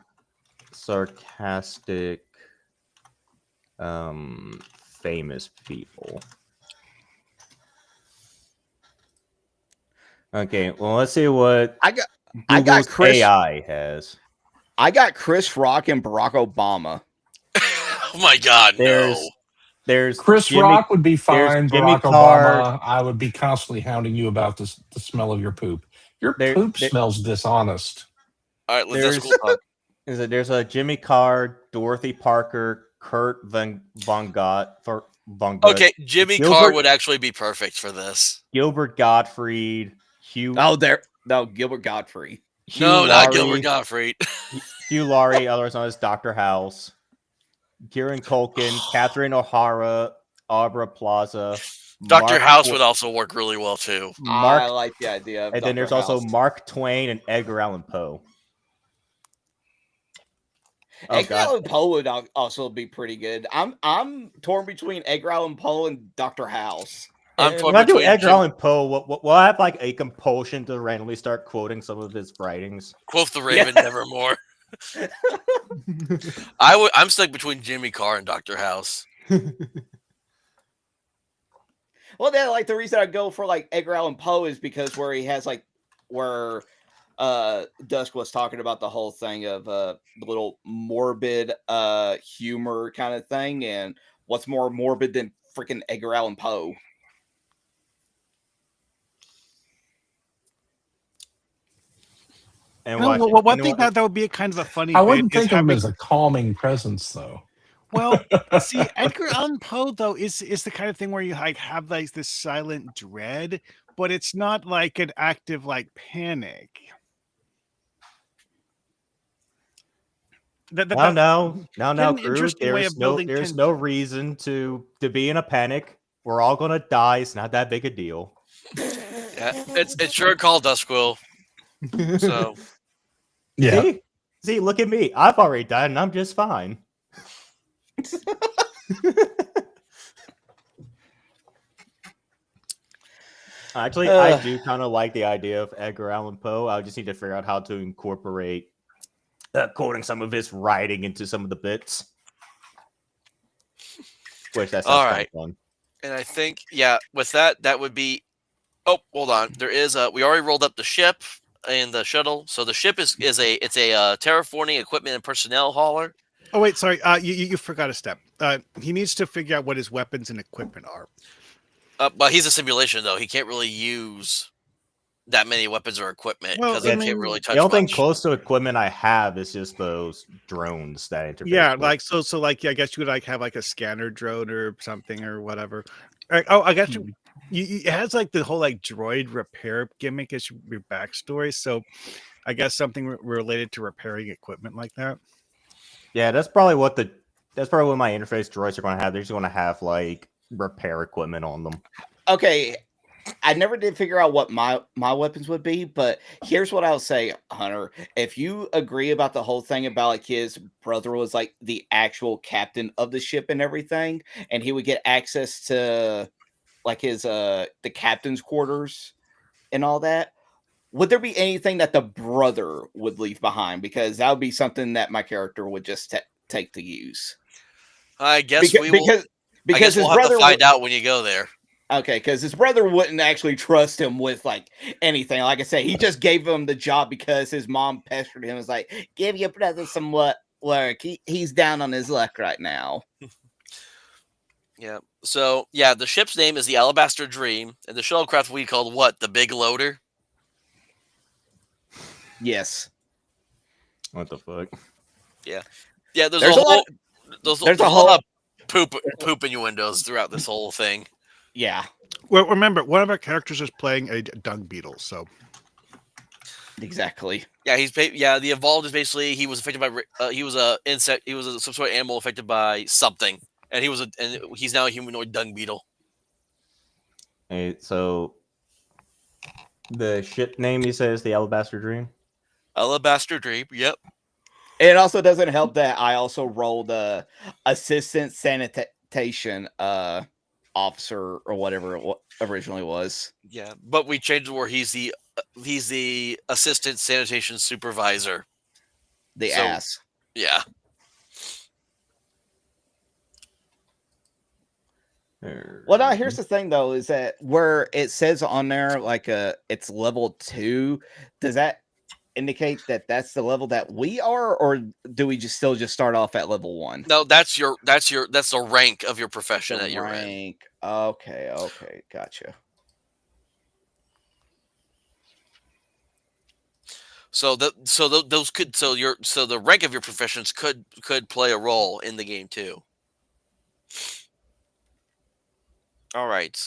sarcastic, famous people? Okay, well, let's see what I got Google's Chris- AI has. I got Chris Rock and Barack Obama. Oh my God, There's Chris Jimmy, Rock would be fine. Jimmy Barack Carr. Obama, I would be constantly hounding you about the smell of your poop. Your poop smells dishonest. All right, let's cool talk. There's a Jimmy Carr, Dorothy Parker, Kurt Von Gott. Okay, Jimmy Carr Gilbert- would actually be perfect for this. Gilbert Gottfried, Hugh. Gilbert Godfrey. Hugh No, not Laurie, Gilbert Gottfried. Hugh Laurie, otherwise known as Dr. House. Kieran Culkin, Catherine O'Hara, Aubrey Plaza. Dr. Mark House Twa- would also work really well too. I Mark, like the idea. Of and then Dr. there's also House. Mark Twain and Edgar Allan Poe. Oh, Edgar God. Allan Poe would also be pretty good. I'm torn between Edgar Allan Poe and Dr. House. I'm When torn I do between Edgar Allan Poe, will I have like a compulsion to randomly start quoting some of his writings? Quoth the Raven, nevermore. I'm stuck between Jimmy Carr and Dr. House. Well, then, like the reason I go for like Edgar Allan Poe is because where he has like where Dusk was talking about the whole thing of the little morbid humor kind of thing, and what's more morbid than freaking Edgar Allan Poe? And One thing that would be a kind of a funny. I bit wouldn't is think of him having- as a calming presence, though. Well, see, Edgar Allan Poe though is the kind of thing where you like have like this silent dread, but it's not like an active like panic. No, an Crew. interesting way of building There's tension. no reason to be in a panic. We're all gonna die. It's not that big a deal. Yeah, it's sure called Dusquill. So Yeah. See, look at me. I've already died, and I'm just fine. Actually, I do kind of like the idea of Edgar Allan Poe. I just need to figure out how to incorporate quoting some of his writing into some of the bits. Which that sounds All kind right. of fun. and I think with that would be. Oh, hold on. There is we already rolled up the ship and the shuttle. So the ship is a terraforming equipment and personnel hauler. Oh wait, sorry. You forgot a step. He needs to figure out what his weapons and equipment are. But he's a simulation though. He can't really use that many weapons or equipment Well, because I he can't mean, really touch The only thing much. close to equipment I have is just those drones that interface. Yeah, with. like so like I guess you would like have like a scanner drone or something or whatever. Oh, I guess you it has like the whole like droid repair gimmick as your backstory. So I guess something related to repairing equipment like that. Yeah, that's probably what my interface droids are going to have. They're just going to have like repair equipment on them. Okay, I never did figure out what my weapons would be, but here's what I'll say, Hunter. If you agree about the whole thing about like his brother was like the actual captain of the ship and everything, and he would get access to like his the captain's quarters and all that, would there be anything that the brother would leave behind? Because that would be something that my character would just take to use. I guess Because we will. because we'll his have brother to find out when you go there. Okay, because his brother wouldn't actually trust him with like anything. Like I said, he just gave him the job because his mom pestered him. Was like, give your brother some work. He's down on his luck right now. Yeah. So the ship's name is the Alabaster Dream, and the shuttlecraft we called what? The Big Loader. Yes. What the fuck? Yeah, there's, There's a a whole lot. there's, There's there's a a lot whole. of poop innuendos throughout this whole thing. Yeah, Well, remember, one of our characters is playing a dung beetle, so exactly. Yeah, the evolved is basically he was affected by he was a insect, he was some sort of animal affected by something, and he's now a humanoid dung beetle. Hey, so the ship name you said is the Alabaster Dream. Alabaster Dream. Yep. It also doesn't help that I also rolled a assistant sanitation officer or whatever it originally was. Yeah, but we changed it where he's the assistant sanitation supervisor. The So- ass. Yeah. Well, now here's the thing though, is that where it says on there like it's level 2, does that indicate that that's the level that we are, or do we still start off at level 1? No, that's the rank of your profession The that you're in. rank. Okay, gotcha. So the rank of your professions could play a role in the game too. All right,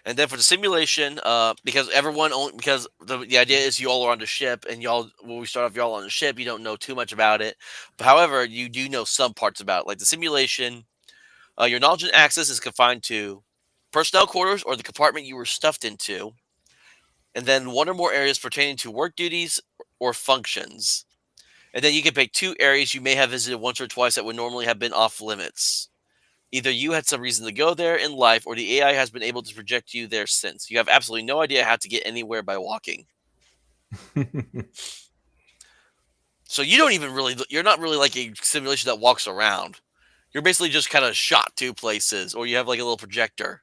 and then for the simulation, because the idea is you all are on the ship, and when we start off, y'all on the ship, you don't know too much about it. But however, you do know some parts about it, like the simulation. Your knowledge and access is confined to personnel quarters or the compartment you were stuffed into, and then one or more areas pertaining to work duties or functions. And then you can pick 2 areas you may have visited once or twice that would normally have been off limits. Either you had some reason to go there in life, or the AI has been able to project you there since. You have absolutely no idea how to get anywhere by walking. So you're not really like a simulation that walks around. You're basically just kind of shot to places, or you have like a little projector.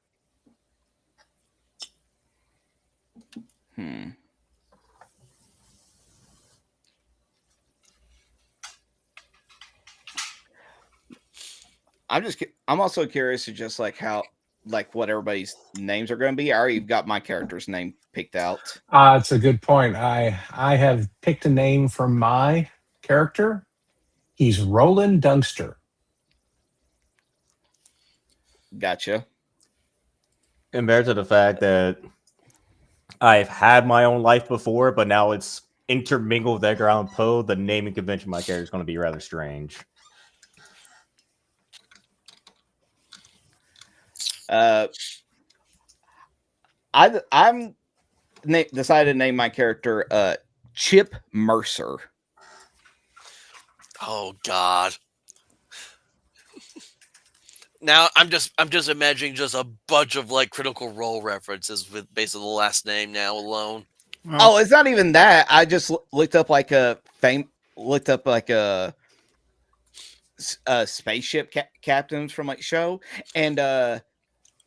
I'm also curious to just like how, like what everybody's names are going to be. I already got my character's name picked out. It's a good point. I have picked a name for my character. He's Roland Dunkster. Gotcha. Compared to the fact that I've had my own life before, but now it's intermingled with Edgar Allan Poe, the naming convention of my character is going to be rather strange. I'm decided to name my character Chip Mercer. Oh God. Now I'm just imagining just a bunch of like Critical Role references with based on the last name now alone. Oh, it's not even that. I just looked up like a spaceship captains from like show, and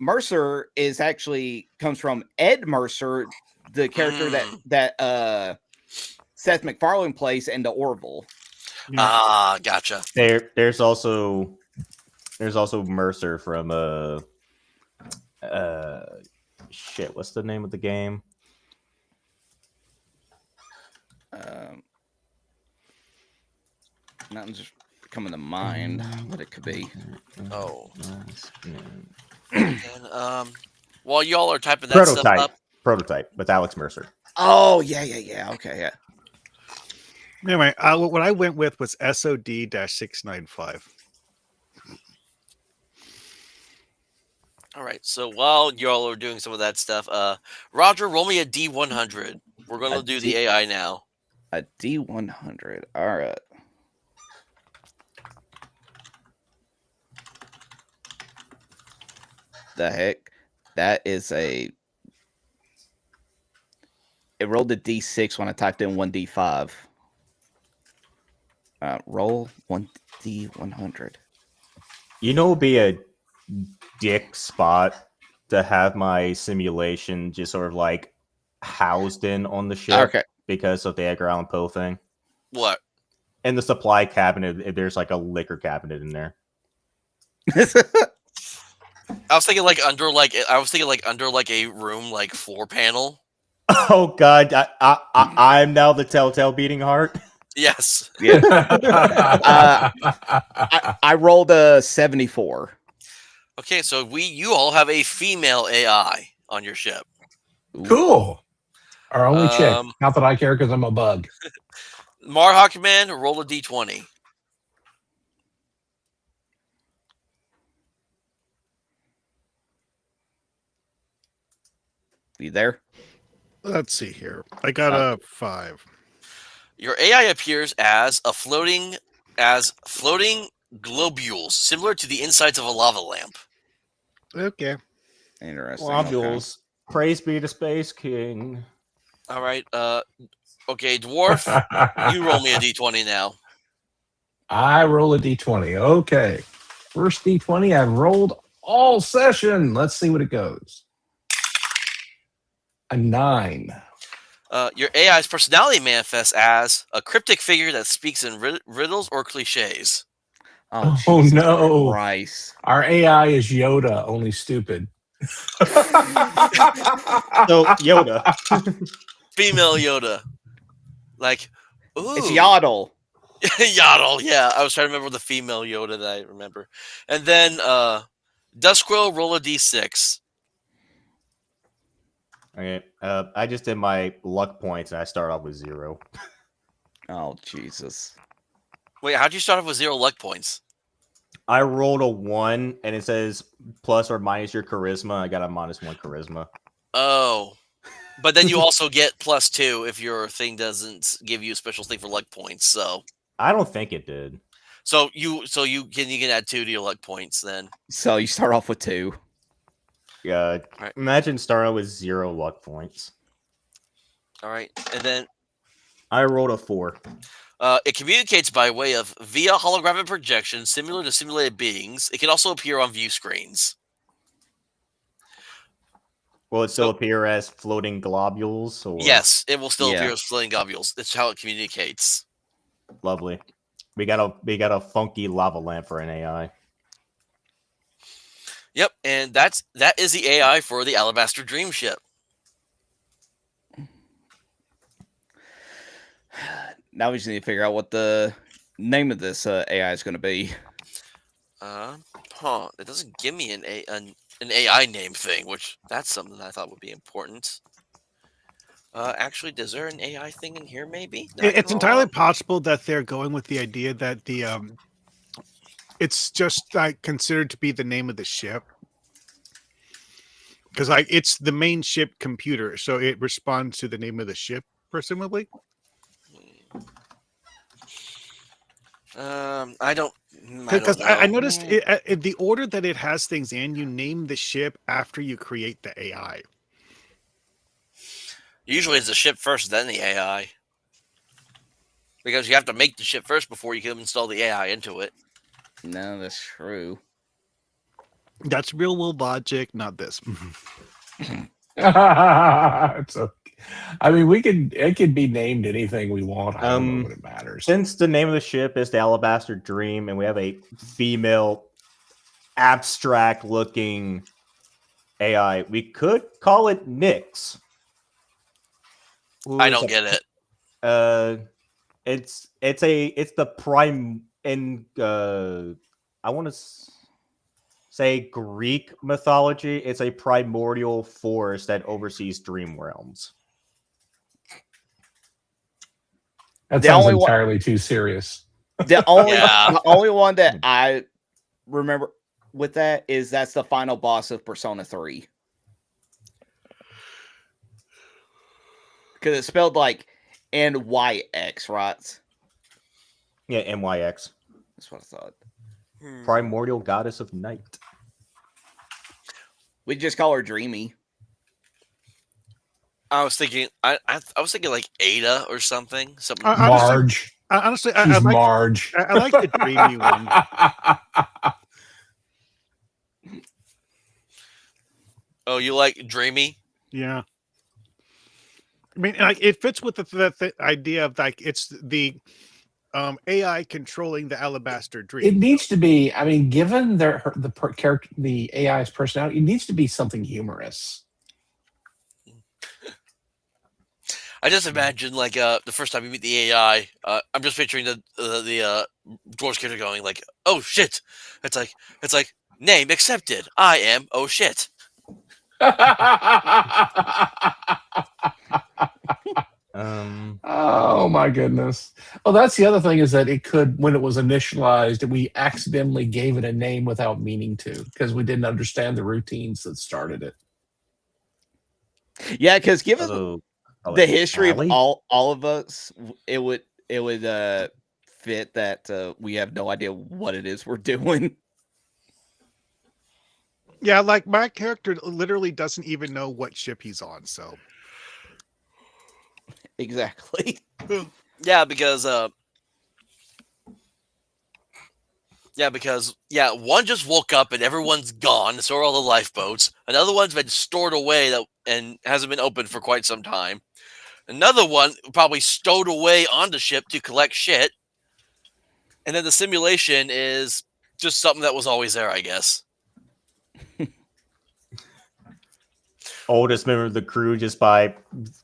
Mercer is actually comes from Ed Mercer, the character that Seth MacFarlane plays in the Orville. Ah, gotcha. There's also Mercer from shit, what's the name of the game? Nothing's just coming to mind what it could be. Oh. And, while y'all are typing that stuff up, Prototype with Alex Mercer. Oh yeah. Okay, yeah. Anyway, what I went with was SOD-695. all right. So while y'all are doing some of that stuff, Roger, roll me a D100. We're gonna do the AI now. A D100. All right. The heck? That is a. It rolled a D6 when I typed in 1D5. Roll 1D100. You know, it would be a dick spot to have my simulation just sort of like housed in on the ship Okay. because of the Edgar Allan Poe thing. What? In the supply cabinet, there's like a liquor cabinet in there. I was thinking like under like a room like floor panel. Oh God, I'm now the telltale beating heart. Yes. Yeah. I rolled a 74. Okay, so you all have a female AI on your ship. Cool. Our only chick. Um, Not that I care because I'm a bug. Marhawk Man, roll a d20. You there? Let's see here. I got a 5. Your AI appears as floating globules, similar to the insides of a lava lamp. Okay. Interesting. Globules. Praise be to Space King. All right. Okay, dwarf, you roll me a d20 now. I roll a d20. Okay. First d20 I've rolled all session. Let's see what it goes. A 9. Your AI's personality manifests as a cryptic figure that speaks in riddles or cliches. Oh, Oh, Jesus no. Christ. Our AI is Yoda, only stupid. So Yoda. Female Yoda. Like, ooh. It's Yaddle. Yaddle, yeah. I was trying to remember the female Yoda that I remember. And then Dusquill, roll a d6. Okay. I just did my luck points and I start off with 0. Oh, Jesus. Wait, how'd you start off with 0 luck points? I rolled a 1 and it says plus or minus your charisma. I got a -1 charisma. Oh. But then you also get +2 if your thing doesn't give you a special thing for luck points. So I don't think it did. you can add 2 to your luck points then. So you start off with 2. Yeah. Right. Imagine starting with 0 luck points. All right. And then I rolled a 4. it communicates by way of via holographic projection, similar to simulated beings. It can also appear on view screens. Will it still appear as floating globules? Or... Yes, it will still Yeah. appear as floating globules. That's how it communicates. Lovely. We got a funky lava lamp for an AI. Yep, and that is the AI for the Alabaster Dream ship. Now we just need to figure out what the name of this AI is going to be. It doesn't give me an AI name thing, which that's something that I thought would be important. Actually, is there an AI thing in here? Maybe It's entirely possible that they're going with the idea that the it's just like considered to be the name of the ship, because like it's the main ship computer, so it responds to the name of the ship, presumably. I don't. Because I know. noticed in the order that it has things in, you name the ship after you create the AI. Usually it's the ship first, then the AI. Because you have to make the ship first before you can install the AI into it. No, that's true. That's real world logic, not this. It's okay. I mean, it could be named anything we want. I don't know what it matters. Since the name of the ship is the Alabaster Dream, and we have a female abstract-looking AI, we could call it Nyx. I don't get it. It's the prime in I want to say Greek mythology. It's a primordial force that oversees dream realms. That The sounds only one- entirely too serious. The only Yeah. the only one that I remember with that is that's the final boss of Persona 3. Because it's spelled like NYX, right? Yeah, MYX. That's what I thought. Primordial goddess of night. We just call her Dreamy. I was thinking, I was thinking like Ada or something. Something. Marge. Honestly, She's Marge. I like the dreamy one. Oh, you like Dreamy? Yeah. I mean, like it fits with the idea of like it's the AI controlling the Alabaster Dream. It needs to be. I mean, given the AI's personality, it needs to be something humorous. I just imagine like the first time you meet the AI. I'm just picturing the Dwarves character going like, "Oh shit!" It's like name accepted. I am oh shit. Oh my goodness. Oh, that's the other thing is that it could, when it was initialized, we accidentally gave it a name without meaning to because we didn't understand the routines that started it. Yeah, because given Oh, the history of Sally? all of us, it would fit that we have no idea what it is we're doing. Yeah, like my character literally doesn't even know what ship he's on. So Exactly. Yeah, because one just woke up and everyone's gone. So are all the lifeboats. Another one's been stored away and hasn't been opened for quite some time. Another one probably stowed away on the ship to collect shit. And then the simulation is just something that was always there, I guess. Oldest member of the crew, just by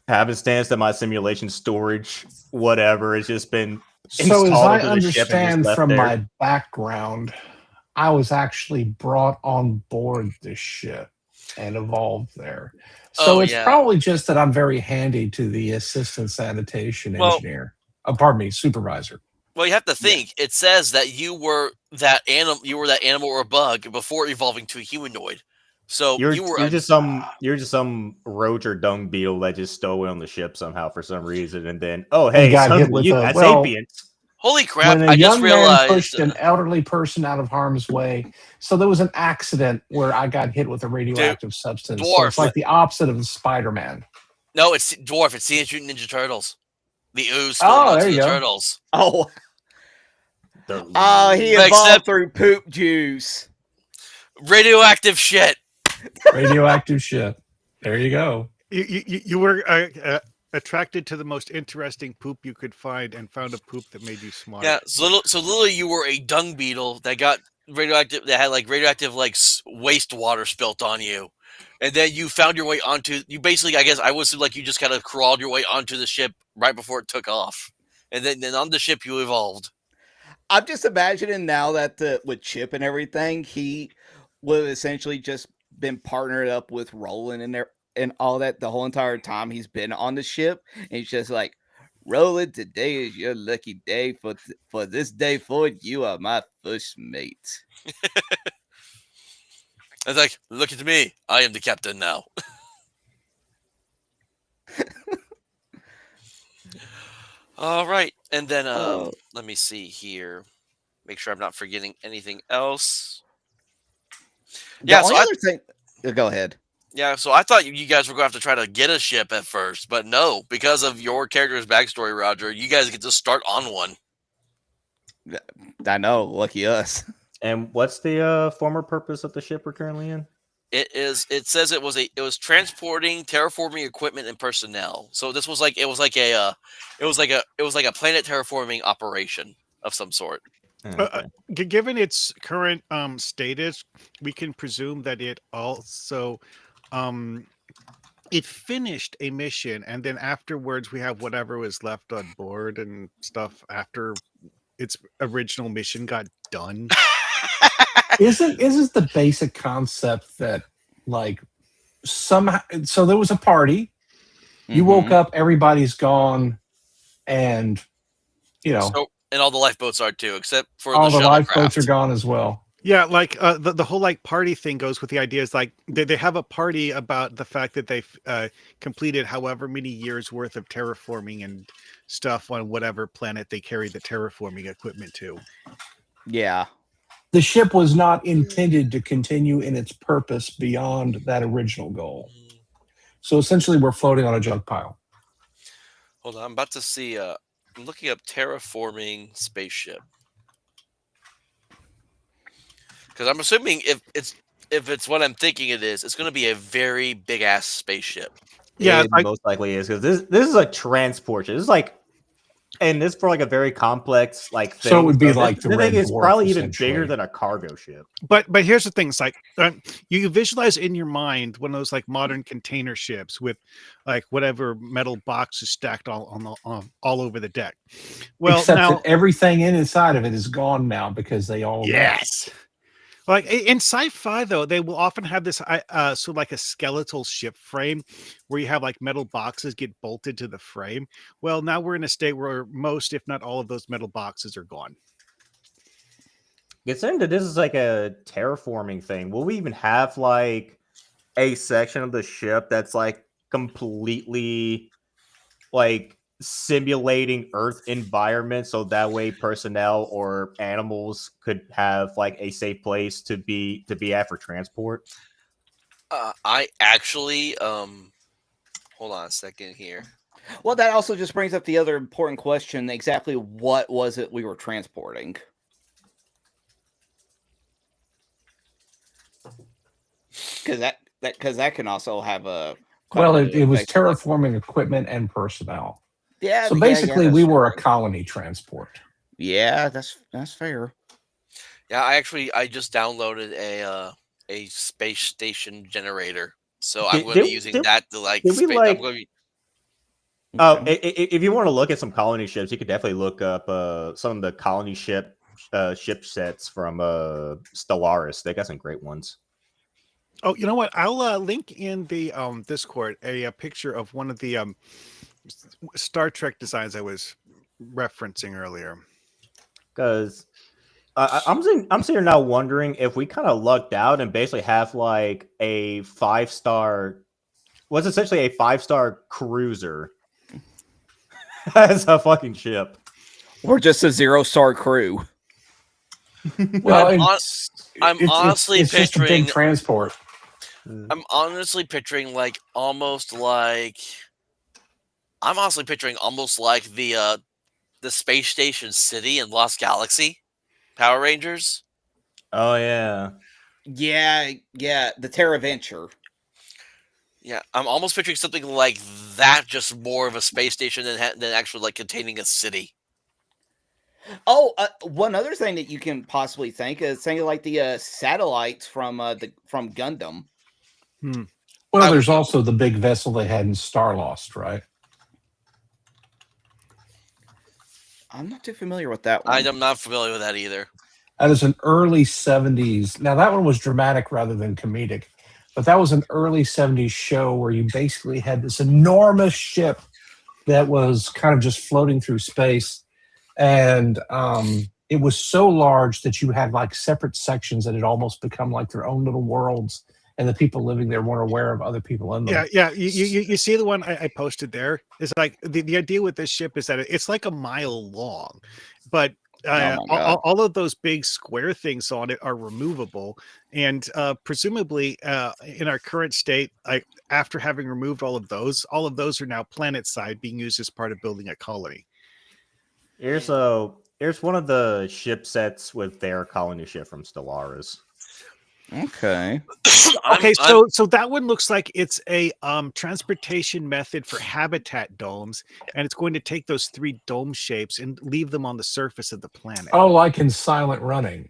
happenstance that my simulation storage, whatever, it's just been So, as installed I into the ship and just understand left from there. my background, I was actually brought on board this ship and evolved there. So Oh, it's yeah. probably just that I'm very handy to the assistant sanitation engineer. Pardon me, supervisor. Well, you have to think. It says that you were that animal or bug before evolving to a humanoid. So You're you were just some roach or dung beetle that just stowed away on the ship somehow for some reason, and then hey, got hit suddenly with you a- got well, sapiens. holy crap! When a I just young man realized. pushed an elderly person out of harm's way, so there was an accident where I got hit with a radioactive substance. So Dwarf. it's like the opposite of Spider-Man. No, it's Dwarf. It's Teenage Mutant Ninja Turtles. The ooze Oh, formed there onto you the go. turtles. Oh, he Except- evolved through poop juice. Radioactive shit. Radioactive shit. There you go. you were attracted to the most interesting poop you could find and found a poop that made you smart. Yeah. So literally, you were a dung beetle that got radioactive. That had like radioactive wastewater spilt on you, and then you found your way onto. You basically, I guess, I would assume like you just kind of crawled your way onto the ship right before it took off, and then on the ship you evolved. I'm just imagining now that with Chip and everything, he would have essentially just been partnered up with Roland and there and all that the whole entire time he's been on the ship. And he's just like, Roland, today is your lucky day. For this day forward, you are my first mate. It's like, look at me. I am the captain now. All right. And then let me see here. Make sure I'm not forgetting anything else. Yeah, so other thing. Go ahead. Yeah, so I thought you guys were going to have to try to get a ship at first, but no, because of your character's backstory, Roger, you guys get to start on one. I know, lucky us. And what's the former purpose of the ship we're currently in? It says it was transporting terraforming equipment and personnel. So this was like a planet terraforming operation of some sort. Okay. Given its current status, we can presume that it also it finished a mission, and then afterwards we have whatever was left on board and stuff after its original mission got done. Isn't the basic concept that like somehow, so there was a party, you woke up, everybody's gone, and And all the lifeboats are too, except for all the shuttlecraft. lifeboats are gone as well. Yeah, like the whole like party thing goes with the idea is like they have a party about the fact that they've completed however many years worth of terraforming and stuff on whatever planet they carry the terraforming equipment to. Yeah. The ship was not intended to continue in its purpose beyond that original goal. So essentially we're floating on a junk pile. Hold on, I'm about to see I'm looking up terraforming spaceship. Because I'm assuming if it's what I'm thinking it is, it's going to be a very big ass spaceship. Yeah, it most likely is because this is a transport ship. This is like And this for like a very complex like thing. So it would be like the thing Red is Dwarf, probably even bigger essentially. than a cargo ship. But here's the thing: it's like you visualize in your mind one of those like modern container ships with like whatever metal boxes stacked all over the deck. Well, Except now that everything inside of it is gone now because they all left. yes. Like in sci-fi, though, they will often have this sort of like a skeletal ship frame where you have like metal boxes get bolted to the frame. Well, now we're in a state where most, if not all, of those metal boxes are gone. Considering that this is like a terraforming thing, will we even have like a section of the ship that's like completely like simulating Earth environment, so that way personnel or animals could have like a safe place to be at for transport? I actually hold on a second here. Well, that also just brings up the other important question: exactly what was it we were transporting? Because that can also have a Well, it was effect on, like, terraforming equipment and personnel. yeah. So yeah, basically, that's we were a true. colony transport. Yeah, that's fair. Yeah, I just downloaded a space station generator, so I'm going to be using that to like did we, I'm like- going to be, Okay. If you want to look at some colony ships, you could definitely look up some of the colony ship sets from Stellaris. They got some great ones. Oh, you know what? I'll link in the Discord a picture of one of the Star Trek designs I was referencing earlier. Because I'm sitting here now wondering if we kind of lucked out and basically have like a 5-star, what's essentially a 5-star cruiser as a fucking ship. Or just a 0-star crew. Well, I'm honestly it's just a big picturing- transport. I'm honestly picturing almost like the space station city in Lost Galaxy, Power Rangers. Oh yeah. Yeah, the TerraVenture. Yeah, I'm almost picturing something like that, just more of a space station than actually like containing a city. Oh, one other thing that you can possibly think is something like the satellites from Gundam. Well, there's also the big vessel they had in Starlost, right? I'm not too familiar with that one. I'm not familiar with that either. That is an early 70s. Now, that one was dramatic rather than comedic, but that was an early 70s show where you basically had this enormous ship that was kind of just floating through space. And it was so large that you had like separate sections that had almost become like their own little worlds. And the people living there weren't aware of other people in them. Yeah. You see the one I posted there? It's like the idea with this ship is that it's like a mile long, but all of those big square things on it are removable, and presumably in our current state, after having removed all of those are now planet side being used as part of building a colony. Here's one of the ship sets with their colony ship from Stellaris. Okay. Okay, so that one looks like it's a transportation method for habitat domes, and it's going to take those 3 dome shapes and leave them on the surface of the planet. Oh, like in Silent Running.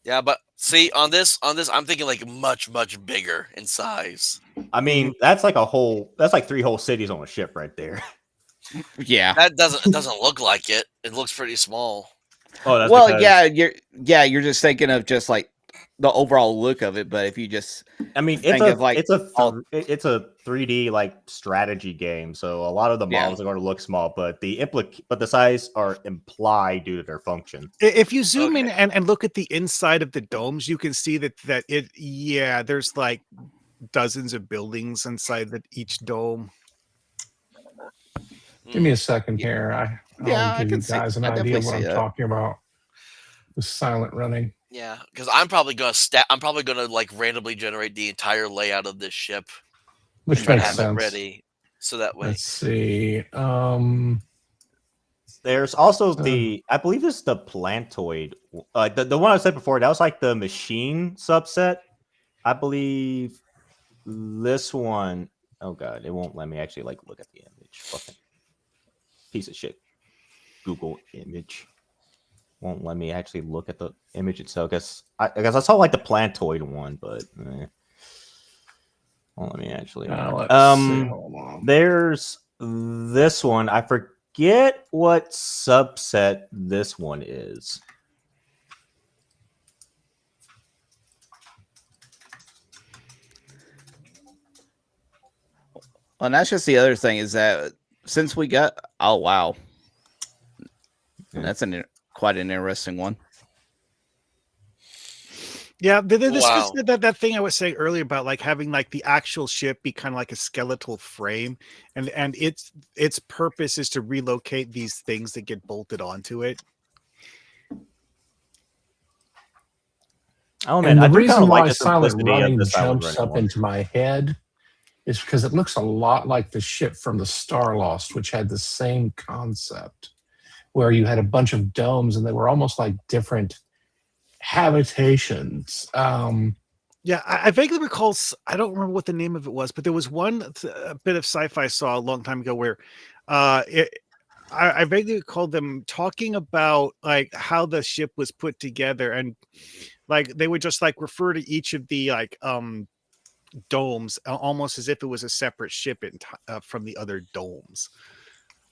Yeah, but see on this, I'm thinking like much bigger in size. I mean, that's like 3 whole cities on a ship right there. Yeah. That doesn't look like it. It looks pretty small. Oh, that's Well, because- you're just thinking of just like the overall look of it, but if you just I mean, think of, like, it's a 3D like strategy game, so a lot of the models are going to look small, but the size are implied due to their function. If you zoom in and look at the inside of the domes, you can see that there's like dozens of buildings inside each dome. Give me a second here. I'll I give you can see- guys an I idea of what definitely I'm see that. talking about. The Silent Running. Yeah, because I'm probably gonna like randomly generate the entire layout of this ship Which and makes have it sense. ready, so that way. Let's see. There's also I believe this is the Plantoid. The one I said before, that was like the machine subset. I believe this one, oh god, it won't let me actually like look at the image. Fucking piece of shit. Google image. Won't let me actually look at the image itself. I guess I saw like the planetoid one, but won't let me actually. Let's see. Hold on. There's this one. I forget what subset this one is. And that's just the other thing is that since we got, oh wow, that's quite an interesting one. Yeah, this Wow. was that thing I was saying earlier about like having like the actual ship be kind of like a skeletal frame, and its purpose is to relocate these things that get bolted onto it. Oh man, And the I do kind reason of why like the Silent simplicity of Running the Silent jumps Running up one. into my head is because it looks a lot like the ship from the Star Lost, which had the same concept, where you had a bunch of domes and they were almost like different habitations. Yeah, I vaguely recall. I don't remember what the name of it was, but there was one bit of sci-fi I saw a long time ago where, I vaguely recall them talking about like how the ship was put together, and like they would just like refer to each of the like domes almost as if it was a separate ship from the other domes.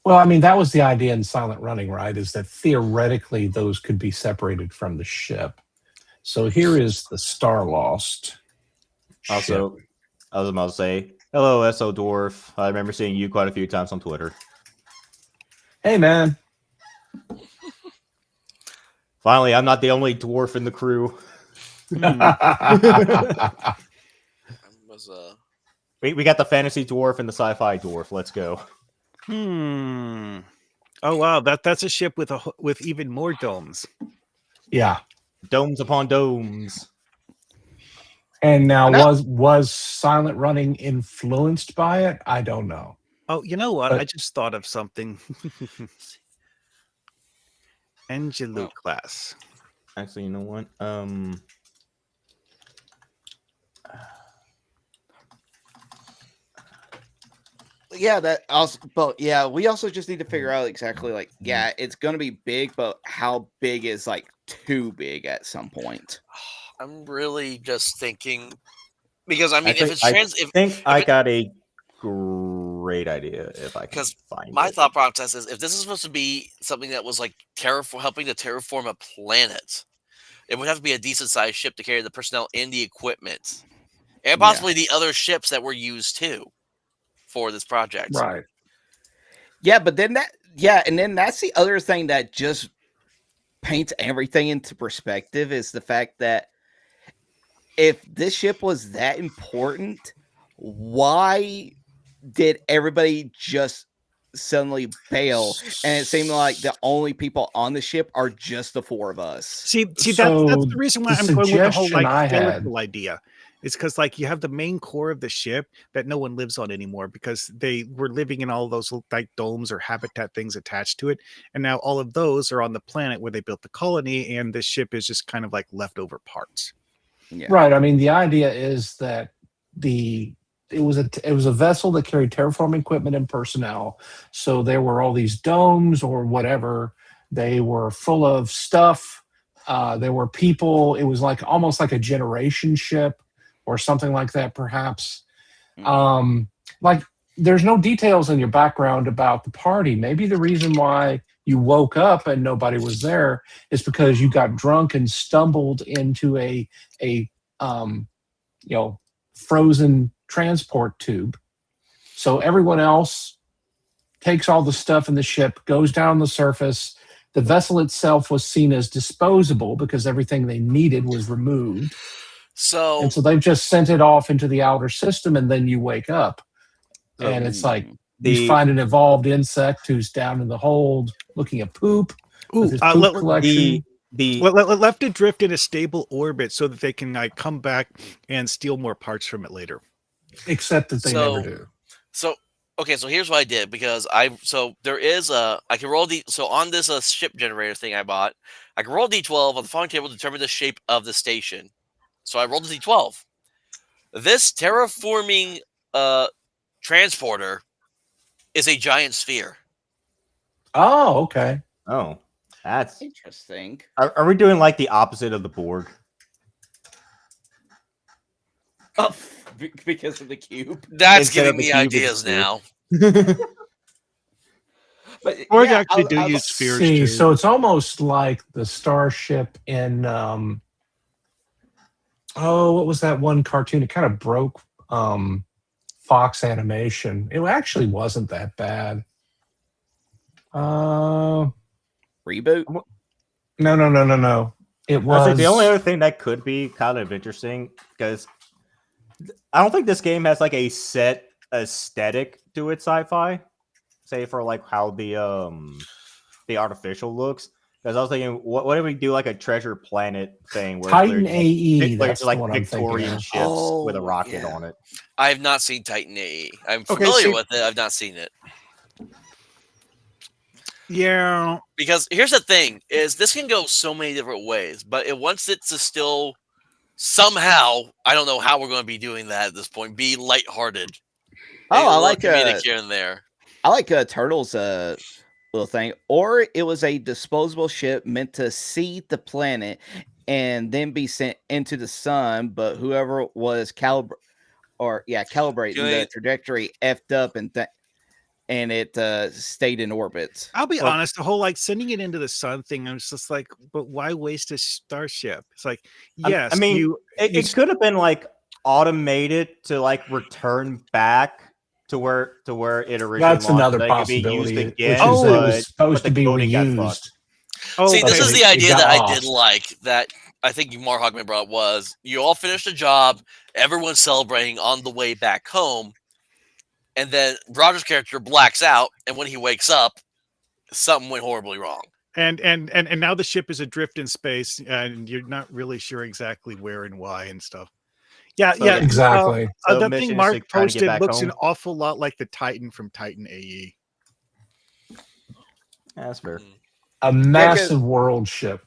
Well, I mean, that was the idea in Silent Running, right? Is that theoretically those could be separated from the ship. So here is the Star Lost ship. Also, I was about to say, hello, SO Dwarf. I remember seeing you quite a few times on Twitter. Hey, man. Finally, I'm not the only dwarf in the crew. Was We got the fantasy dwarf and the sci-fi dwarf. Let's go. Oh wow, that's a ship with even more domes. Yeah. Domes upon domes. And now No. was Silent Running influenced by it? I don't know. Oh, you know what? But- I just thought of something. Angelou Oh. class. Actually, you know what? Yeah, that also, but yeah, we also just need to figure out exactly like, yeah, it's gonna be big, but how big is like too big at some point? I'm really just thinking because I mean, Actually, if it's I got a great idea if I can 'cause find my it. thought process is if this is supposed to be something that was like helping to terraform a planet, it would have to be a decent sized ship to carry the personnel and the equipment, and Yeah. possibly the other ships that were used too for this project. Right. Yeah, but then and then that's the other thing that just paints everything into perspective is the fact that if this ship was that important, why did everybody just suddenly bail? And it seemed like the only people on the ship are just the four of us. See, that's So the reason why the I'm going with the whole suggestion like I had- skeletal idea. It's because like you have the main core of the ship that no one lives on anymore because they were living in all those like domes or habitat things attached to it, and now all of those are on the planet where they built the colony, and this ship is just kind of like leftover parts. Yeah. Right. I mean, the idea is that it was a vessel that carried terraforming equipment and personnel. So there were all these domes or whatever. They were full of stuff. There were people. It was like almost like a generation ship or something like that, perhaps. Mhm. Like there's no details in your background about the party. Maybe the reason why you woke up and nobody was there is because you got drunk and stumbled into a frozen transport tube. So everyone else takes all the stuff in the ship, goes down the surface. The vessel itself was seen as disposable because everything they needed was removed. So, And so they've just sent it off into the outer system, and then you wake up. And it's like you find an evolved insect who's down in the hold looking at poop with his poop collection. Left it drift in a stable orbit so that they can like come back and steal more parts from it later. Except that they never do. So okay, so here's what I did because there is I can roll on this ship generator thing I bought, I can roll D12 on the following table to determine the shape of the station. So I rolled a D12. This terraforming transporter is a giant sphere. Oh, okay. Oh, that's. Interesting. Are we doing like the opposite of the board? Oh, because of the cube. That's Instead of giving the me cube, ideas it's a now. But Or yeah, actually I- do I- use spheres See, too. so it's almost like the starship in what was that one cartoon? It kind of broke Fox Animation. It actually wasn't that bad. reboot. No. It I was say the only other thing that could be kind of interesting, because I don't think this game has like a set aesthetic to its sci-fi. Say for like how the artificial looks. Because I was thinking, what if we do like a treasure planet thing where Titan there's, AE. like, That's like the one I'm thinking Victorian of. ships with a Oh, rocket yeah. on it. I have not seen Titan AE. I'm Okay, familiar see- with it. I've not seen it. Yeah, Because here's the thing: is this can go so many different ways, but it wants it to still somehow, I don't know how we're going to be doing that at this point, be lighthearted. Oh, Maybe a I little like comedic here and there. I like Turtle's little thing. Or it was a disposable ship meant to see the planet and then be sent into the sun, but whoever was calibrating Can I- the trajectory effed up and it stayed in orbit. I'll be Well- honest. The whole like sending it into the sun thing, I'm just like, but why waste a starship? It's like, yes, I mean, you It could have been like automated to like return back to where it originally That's launched, another so they could be used possibility. again, Which is Oh, it but- was supposed but to the be coding got reused. fucked. oh, See, this okay. is the It idea got that I lost. did like that. I think Mark Hogman brought up was you all finished a job, everyone's celebrating on the way back home, and then Roger's character blacks out, and when he wakes up, something went horribly wrong. and now the ship is adrift in space, and you're not really sure exactly where and why and stuff. Yeah, So yeah, the- Exactly. So the mission thing is Mark to try to get posted back looks home? an awful lot like the Titan from Titan AE. Yeah, that's fair. A massive world ship.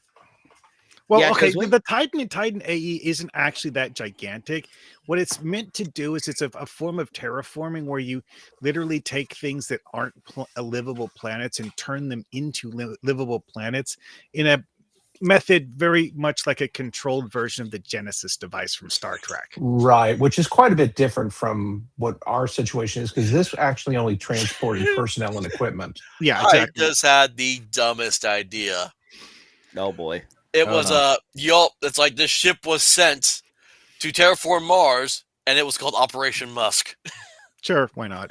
Well, Yeah, okay, 'cause we- the Titan in Titan AE isn't actually that gigantic. What it's meant to do is it's a form of terraforming where you literally take things that aren't livable planets and turn them into livable planets in a method very much like a controlled version of the Genesis device from Star Trek. Right, which is quite a bit different from what our situation is, because this actually only transported personnel and equipment. Yeah, I exactly. just had the dumbest idea. Oh boy. It Oh, was no. it's like this ship was sent to terraform Mars, and it was called Operation Musk. Sure, why not?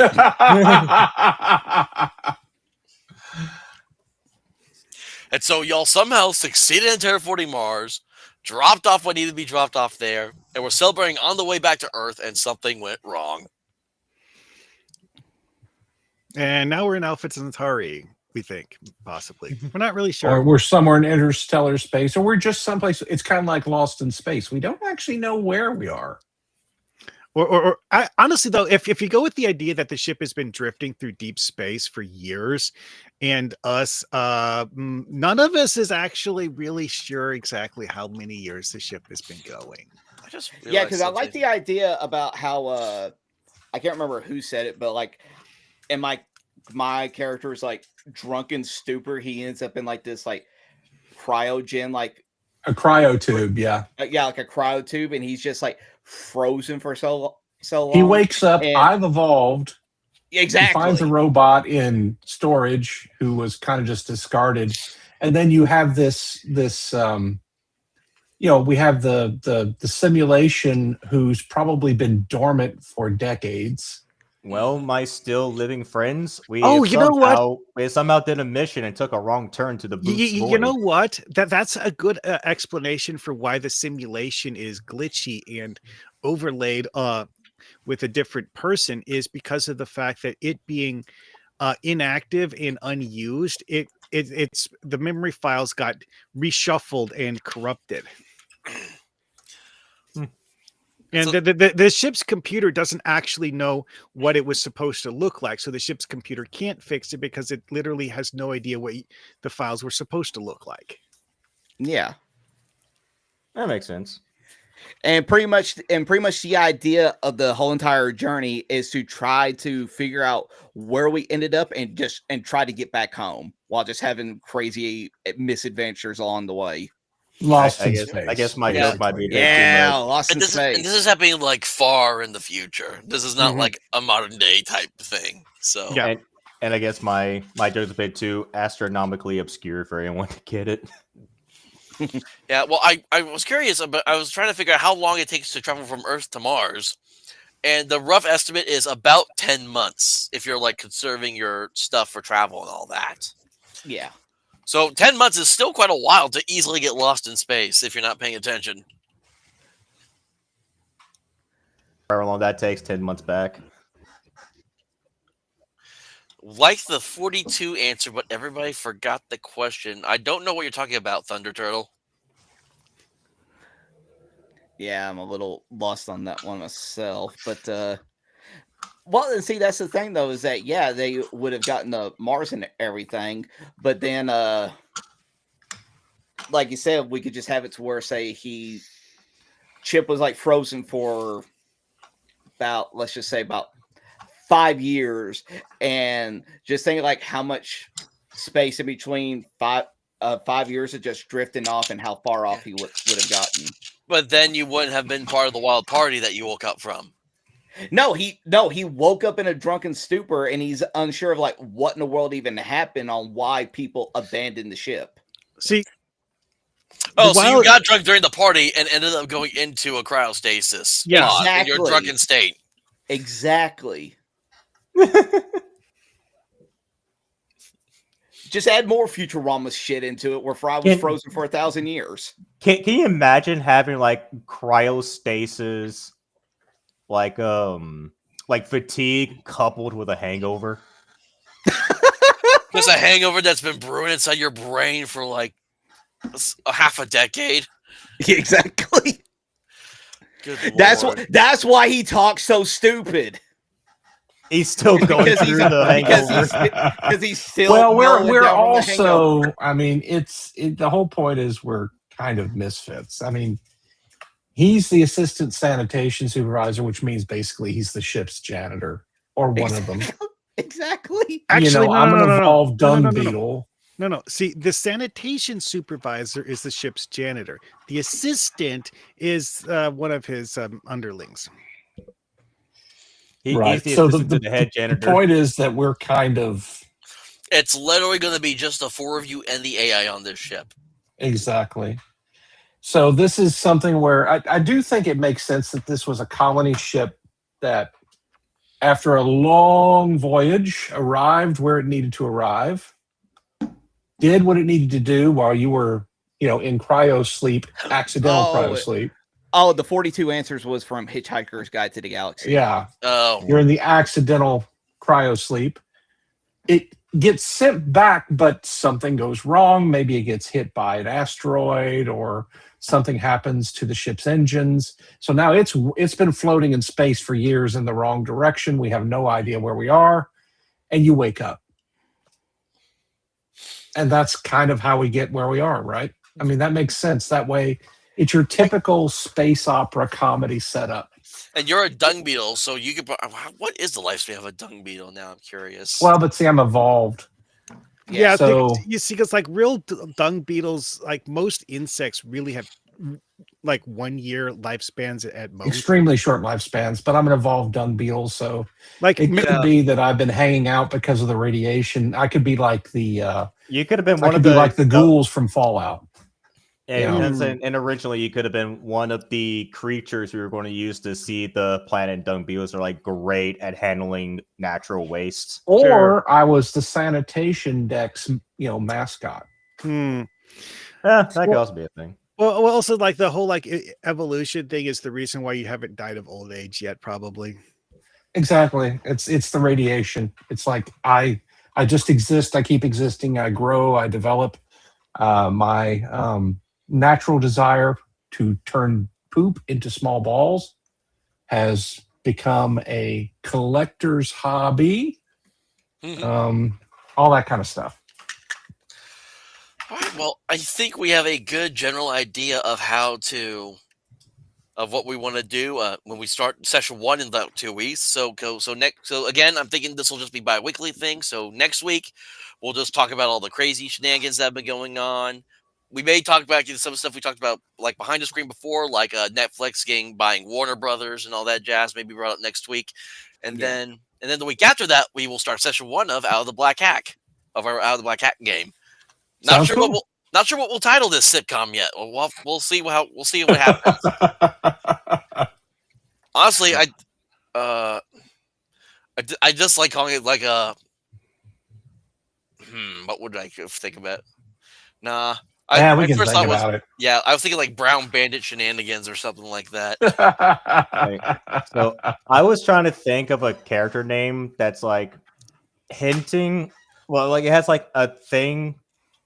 And so y'all somehow succeeded in terraforming Mars, dropped off what needed to be dropped off there, and were celebrating on the way back to Earth, and something went wrong. And now we're in Alpha Centauri, we think, possibly. We're not really Or sure. we're somewhere in interstellar space, or we're just someplace. It's kind of like Lost in Space. We don't actually know where we are. Honestly, though, if you go with the idea that the ship has been drifting through deep space for years, and none of us is actually really sure exactly how many years the ship has been going. I just Yeah, because I realized like something. the idea about how I can't remember who said it, but like in my character's like drunken stupor, he ends up in like this like cryogen like A cryotube, yeah. like a cryo tube, and he's just like frozen for so long. He wakes up. and- I've evolved. exactly. He finds a robot in storage who was kind of just discarded, and then you have this we have the simulation who's probably been dormant for decades. Well, my still living friends, we Oh, you know what? we somehow did a mission and took a wrong turn to the Boots You void. know what? That's a good explanation for why the simulation is glitchy and overlaid with a different person, is because of the fact that it being inactive and unused, it's the memory files got reshuffled and corrupted. And So- the ship's computer doesn't actually know what it was supposed to look like. So the ship's computer can't fix it because it literally has no idea what the files were supposed to look like. Yeah. That makes sense. And pretty much the idea of the whole entire journey is to try to figure out where we ended up and try to get back home. while just having crazy misadventures along the way. Lost I in guess- space. I guess my Yeah. joke might be a bit too Yeah, much. Lost in And Space. this is happening like far in the future. This is not Mhm. like a modern day type thing. So Yeah. And I guess my joke's a bit too astronomically obscure for anyone to get it. yeah. Well, I was curious, but I was trying to figure out how long it takes to travel from Earth to Mars, and the rough estimate is about 10 months if you're like conserving your stuff for travel and all that. Yeah. So 10 months is still quite a while to easily get lost in space if you're not paying attention. However long that takes, 10 months back. Like the 42 answer, but everybody forgot the question. I don't know what you're talking about, Thunder Turtle. Yeah, I'm a little lost on that one myself. But well, and see, that's the thing though, is that yeah, they would have gotten to Mars and everything, but then like you said, we could just have it to where say Chip was like frozen for about, let's just say about 5 years, and just think like how much space in between 5 years of just drifting off and how far off he would have gotten. But then you wouldn't have been part of the wild party that you woke up from. No, he woke up in a drunken stupor and he's unsure of like what in the world even happened on why people abandoned the ship. See, Oh, so you wild- got drunk during the party and ended up going into a cryostasis Yeah. pod in your Exactly. drunken state. Exactly. Just add more Futurama shit into it where Fry was Can- frozen for 1,000 years. Can you imagine having like cryostasis, like fatigue coupled with a hangover? There's a hangover that's been brewing inside your brain for like a half a decade. Exactly. Good Lord. That's why he talks so stupid. He's still going Because through he's- the because hangover. Because he's still Well, mellowing we're down from the hangover. also. I mean, the whole point is we're kind of misfits. I mean, he's the assistant sanitation supervisor, which means basically he's the ship's janitor or one of them. Exactly. actually, no, I'm no, an no, no, no. evolved dung No, no, no, no. beetle. No. See, the sanitation supervisor is the ship's janitor. The assistant is one of his underlings. Right. He's the So assistant to the head The janitor. point is that we're kind of It's literally going to be just the four of you and the AI on this ship. exactly. So this is something where I do think it makes sense that this was a colony ship that, after a long voyage, arrived where it needed to arrive, did what it needed to do while you were, in cryo sleep, accidental cryo sleep. Oh, the 42 answers was from Hitchhiker's Guide to the Galaxy. Yeah, Oh, you're in the accidental cryo sleep. It gets sent back, but something goes wrong. Maybe it gets hit by an asteroid or something happens to the ship's engines. So now it's been floating in space for years in the wrong direction. We have no idea where we are, and you wake up. And that's kind of how we get where we are, right? I mean, that makes sense. That way, it's your typical space opera comedy setup. and you're a dung beetle, so you could. What is the lifespan of a dung beetle? Now I'm curious. Well, but see, I'm evolved. Yeah, so- you see, because like real dung beetles, like most insects, really have like 1 year lifespans at most. Extremely short lifespans, but I'm an evolved dung beetle, so Like it could be that I've been hanging out because of the radiation. I could be like the You could have been I one could of be the like the ghouls from Fallout. Yeah, Yeah. and originally you could have been one of the creatures we were going to use to see the planet dung beetles are like great at handling natural waste. Or I was the sanitation deck's, mascot. Hmm. Yeah, that could also be a thing. Well, also like the whole like evolution thing is the reason why you haven't died of old age yet, probably. Exactly. It's the radiation. It's like I just exist. I keep existing. I grow. I develop. My natural desire to turn poop into small balls has become a collector's hobby. All that kind of stuff. All right, well, I think we have a good general idea of how to of what we want to do when we start session 1 in about 2 weeks. So again, I'm thinking this will just be bi-weekly thing. So next week we'll just talk about all the crazy shenanigans that have been going on. We may talk about some stuff we talked about like behind the screen before, like Netflix buying Warner Brothers and all that jazz. Maybe brought up next week, and then the week after that we will start session 1 of Out of the Black Hack game. Not Sounds sure cool. what we'll title this sitcom yet. We'll see what happens. Honestly, I just like calling it like a. What would I think about? Nah. Yeah, we my can first think thought was, about it. yeah, I was thinking like Brown Bandit shenanigans or something like that. So I was trying to think of a character name that's like hinting. Well, like it has like a thing,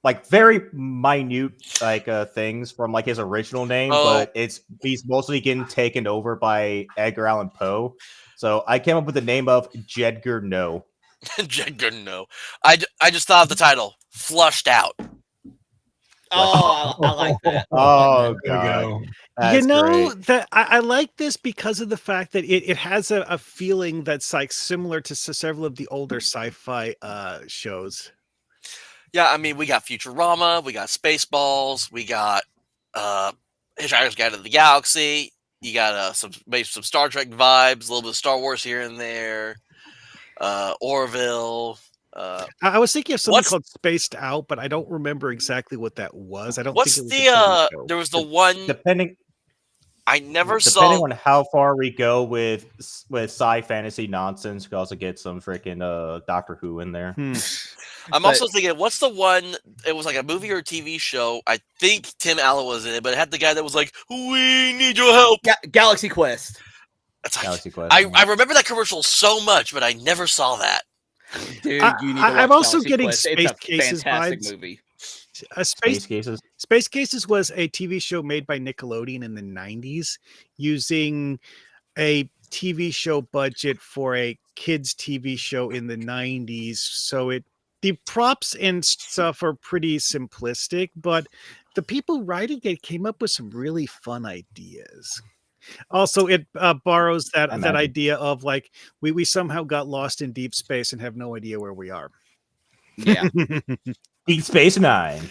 like very minute like things from like his original name, but he's mostly getting taken over by Edgar Allan Poe. So I came up with the name of Jedgar No. Jedgar No. I just thought of the title, Flushed Out. Oh, I like that. Oh There we god. go. That's great. that I like this because of the fact that it has a feeling that's like similar to several of the older sci-fi shows. Yeah, I mean, we got Futurama, we got Spaceballs, we got Hitchhiker's Guide to the Galaxy. You got maybe some Star Trek vibes, a little bit of Star Wars here and there. Orville. I was thinking of something called Spaced Out, but I don't remember exactly what that was. I don't think it was a TV show. There was the one Depending I never depending saw. on how far we go with sci fantasy nonsense, you can also get some freaking Doctor Who in there. I'm also thinking, what's the one? It was like a movie or a TV show. I think Tim Allen was in it, but it had the guy that was like, "We need your help." Galaxy Quest. That's like, Galaxy Quest. I remember that commercial so much, but I never saw that. Dude, you need to I'm watch also Galaxy getting Quest. Space It's a Cases fantastic vibes. movie. Space Cases. Space Cases was a TV show made by Nickelodeon in the 90s using a TV show budget for a kids TV show in the 90s. So the props and stuff are pretty simplistic, but the people writing it came up with some really fun ideas. Also, it borrows that idea of like we somehow got lost in deep space and have no idea where we are. Yeah. Deep Space Nine.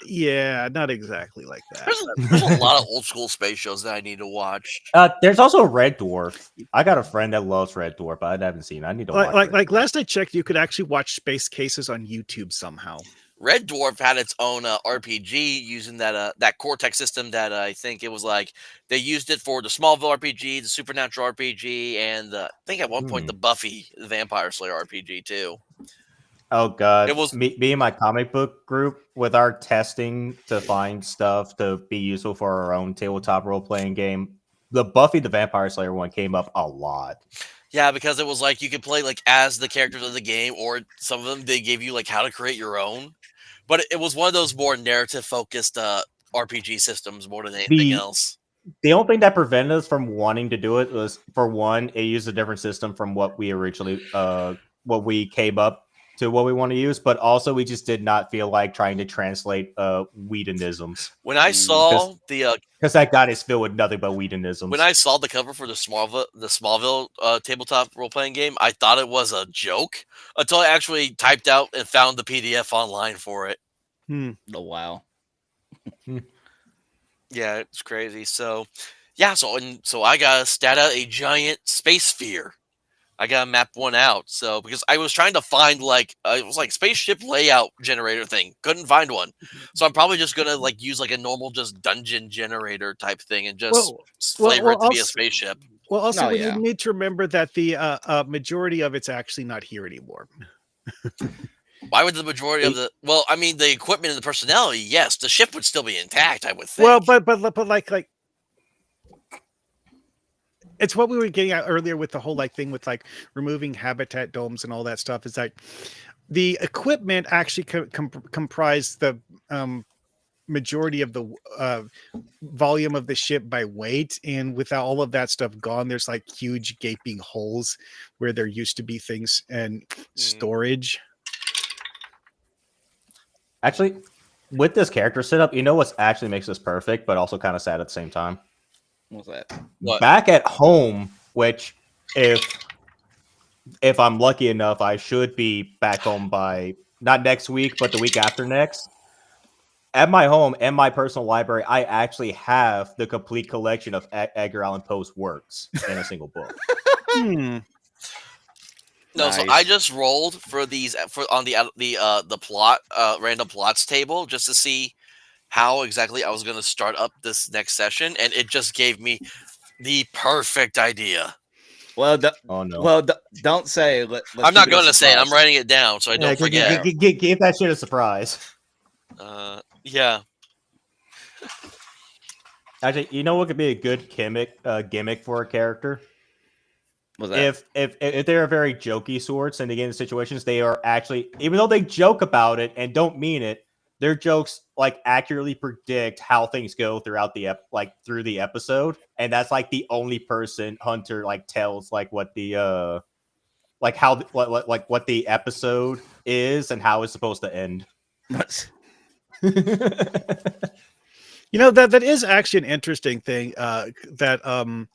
Yeah, not exactly like that. There's a lot of old school space shows that I need to watch. There's also Red Dwarf. I got a friend that loves Red Dwarf, but I haven't seen it. I need to watch it. Like last I checked, you could actually watch Space Cases on YouTube somehow. Red Dwarf had its own RPG using that Cortex system that I think it was like they used it for the Smallville RPG, the Supernatural RPG, and I think at one point the Buffy the Vampire Slayer RPG too. Oh god, It was me and my comic book group with our testing to find stuff to be useful for our own tabletop role playing game. The Buffy the Vampire Slayer one came up a lot. Yeah, because it was like you could play like as the characters of the game, or some of them they gave you like how to create your own. But it was one of those more narrative focused RPG systems more than anything else. The only thing that prevented us from wanting to do it was, for one, it used a different system from what we originally what we came up to what we want to use, but also we just did not feel like trying to translate Whedonisms. When I saw because that guide is filled with nothing but Whedonisms. When I saw the cover for the Smallville tabletop role playing game, I thought it was a joke until I actually typed out and found the PDF online for it. Oh wow. Yeah, it's crazy. So yeah, so I gotta stat out a giant space sphere. I gotta map one out. So because I was trying to find it was like spaceship layout generator thing, couldn't find one. So I'm probably just gonna like use like a normal just dungeon generator type thing and just flavor it to be a spaceship. Well, also you need to remember that the majority of it's actually not here anymore. Why would the majority of the the equipment and the personality, yes, the ship would still be intact, I would think. Well, but like it's what we were getting at earlier with the whole thing with removing habitat domes and all that stuff. Is like the equipment actually comprise the majority of the volume of the ship by weight, and without all of that stuff gone, there's like huge gaping holes where there used to be things and storage. Actually, with this character setup, you know what's actually makes this perfect, but also kind of sad at the same time? What's that? What? Back at home, which if I'm lucky enough, I should be back home by not next week, but the week after next. At my home and my personal library, I actually have the complete collection of Edgar Allan Poe's works in a single book. Hmm. No, so Nice. I just rolled for these on the plot random plots table just to see how exactly I was going to start up this next session, and it just gave me the perfect idea. Well, Oh no! well, don't say. I'm not going to say it. I'm writing it down so I don't forget. Give that shit a surprise. Yeah. Actually, you know what could be a good gimmick for a character? What's that? If they're very jokey sorts and they get into situations, they are actually, even though they joke about it and don't mean it, their jokes like accurately predict how things go throughout the through the episode, and that's like the only person Hunter like tells like what the like how what the episode is and how it's supposed to end. You know, that is actually an interesting thing. That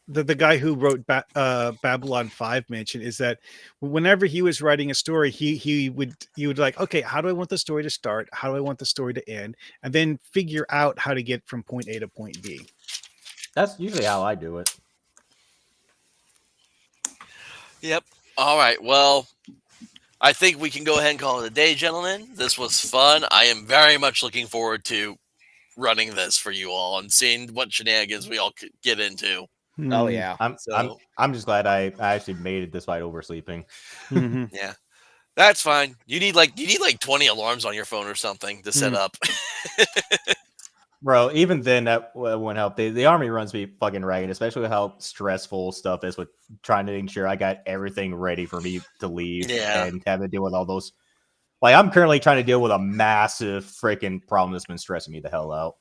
the guy who wrote Babylon 5 mentioned is that whenever he was writing a story, he would like, okay, how do I want the story to start? How do I want the story to end? And then figure out how to get from point A to point B. That's usually how I do it. Yep. All right. Well, I think we can go ahead and call it a day, gentlemen. This was fun. I am very much looking forward to running this for you all and seeing what shenanigans we all could get into. Oh yeah. I'm just glad I actually made it despite oversleeping. Mhm. Yeah. That's fine. You need like 20 alarms on your phone or something to set up. Bro, even then that wouldn't help. The army runs me fucking ragged, especially with how stressful stuff is with trying to ensure I got everything ready for me to leave and having to deal with all those. Like, I'm currently trying to deal with a massive freaking problem that's been stressing me the hell out.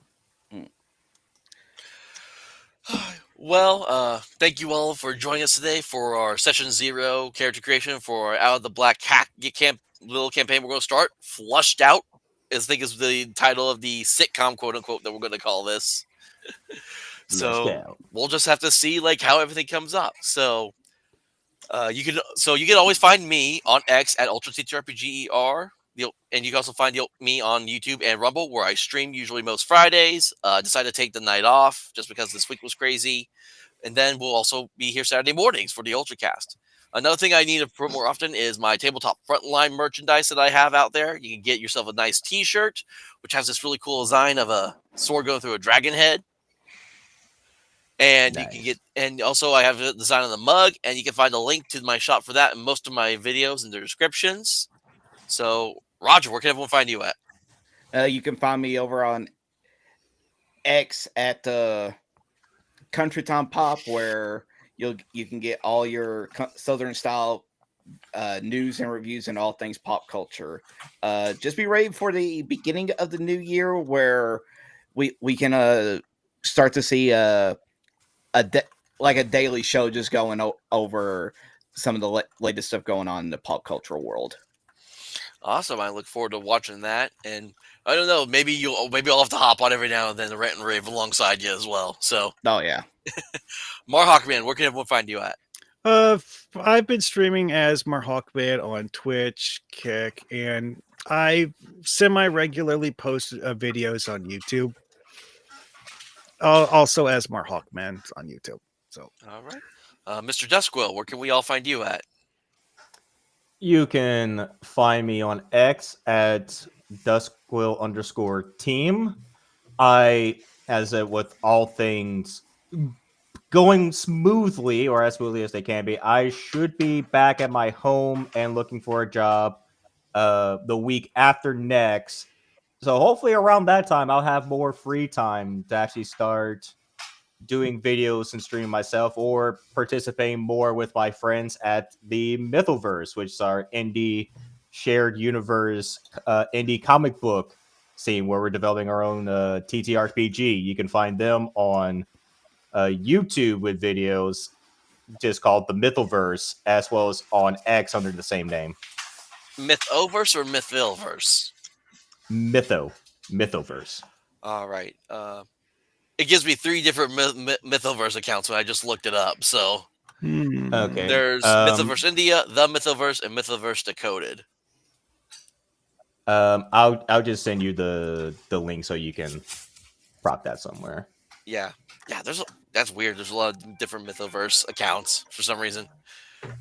Well, thank you all for joining us today for our session 0 character creation for Out of the Black Hat little campaign we're going to start. Flushed Out, I think is the title of the sitcom, quote unquote, that we're going to call this. So we'll just have to see like how everything comes up. So you can always find me on X at UltraTTRPGER. And you can also find me on YouTube and Rumble, where I stream usually most Fridays. Decided to take the night off just because this week was crazy. And then we'll also be here Saturday mornings for the UltraCast. Another thing I need to promote more often is my tabletop frontline merchandise that I have out there. You can get yourself a nice t-shirt, which has this really cool design of a sword going through a dragon head. And you can get, and also I have a design on the mug, and you can find a link to my shop for that in most of my videos in the descriptions. So, Roger, where can everyone find you at? You can find me over on X at Country Time Pop, where you can get all your Southern style news and reviews and all things pop culture. Just be ready for the beginning of the new year, where we can start to see a daily show just going over some of the latest stuff going on in the pop cultural world. Awesome. I look forward to watching that. And I don't know, maybe I'll have to hop on every now and then to rant and rave alongside you as well. So, oh yeah. Marhawkman, where can everyone find you at? I've been streaming as Marhawkman on Twitch, Kick, and I semi-regularly post videos on YouTube. Also as Marhawkman on YouTube. So, all right. Mr. Duskwill, where can we all find you at? You can find me on X at Duskwill_team. As with all things going smoothly, or as smoothly as they can be, I should be back at my home and looking for a job the week after next. So hopefully around that time, I'll have more free time to actually start doing videos and streaming myself, or participating more with my friends at the Mythoverse, which is our indie shared universe indie comic book scene, where we're developing our own TTRPG. You can find them on YouTube with videos just called the Mythoverse, as well as on X under the same name. Mythoverse or Mythvilleverse? Mythoverse. All right. It gives me 3 different Mythoverse accounts when I just looked it up. So Okay. there's Mythoverse India, the Mythoverse, and Mythoverse Decoded. I'll just send you the link so you can prop that somewhere. Yeah. That's weird. There's a lot of different Mythoverse accounts for some reason.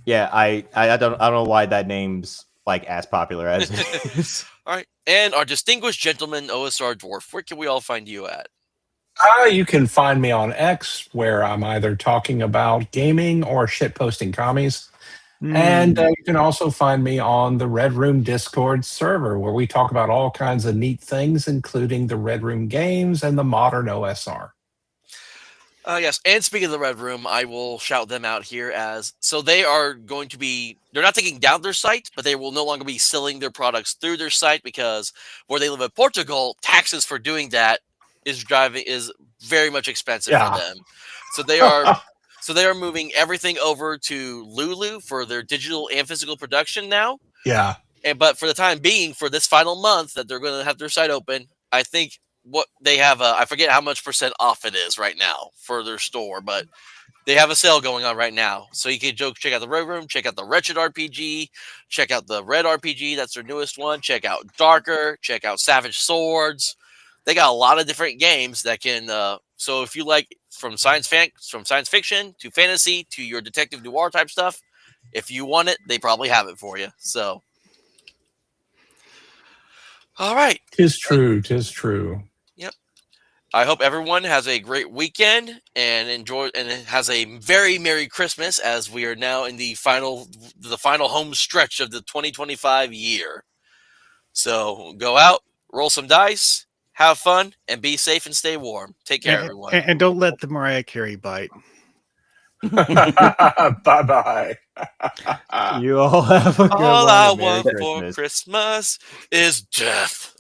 Yeah, I don't know why that name's like as popular as it is. All right. And our distinguished gentleman, OSR Dwarf, where can we all find you at? You can find me on X, where I'm either talking about gaming or shit posting commies. And you can also find me on the Red Room Discord server, where we talk about all kinds of neat things, including the Red Room games and the modern OSR. Yes, and speaking of the Red Room, I will shout them out here as so they are going to be. They're not taking down their site, but they will no longer be selling their products through their site because where they live in Portugal, taxes for doing that is very much expensive Yeah. for them. So they are moving everything over to Lulu for their digital and physical production now. Yeah. But for the time being, for this final month that they're going to have their site open, I think what they have, I forget how much % off it is right now for their store, but they have a sale going on right now. So you can check out the Red Room, check out the Wretched RPG, check out the Red RPG. That's their newest one. Check out Darker, check out Savage Swords. They got a lot of different games that can. So if you like from science fiction to fantasy to your detective noir type stuff, if you want it, they probably have it for you. So, all right. Tis true. Tis true. I hope everyone has a great weekend and has a very Merry Christmas as we are now in the final home stretch of the 2025 year. So go out, roll some dice, have fun, and be safe and stay warm. Take care, everyone. And don't let the Mariah Carey bite. Bye-bye. You all have a good All one. I and Merry want for Christmas. Christmas is death.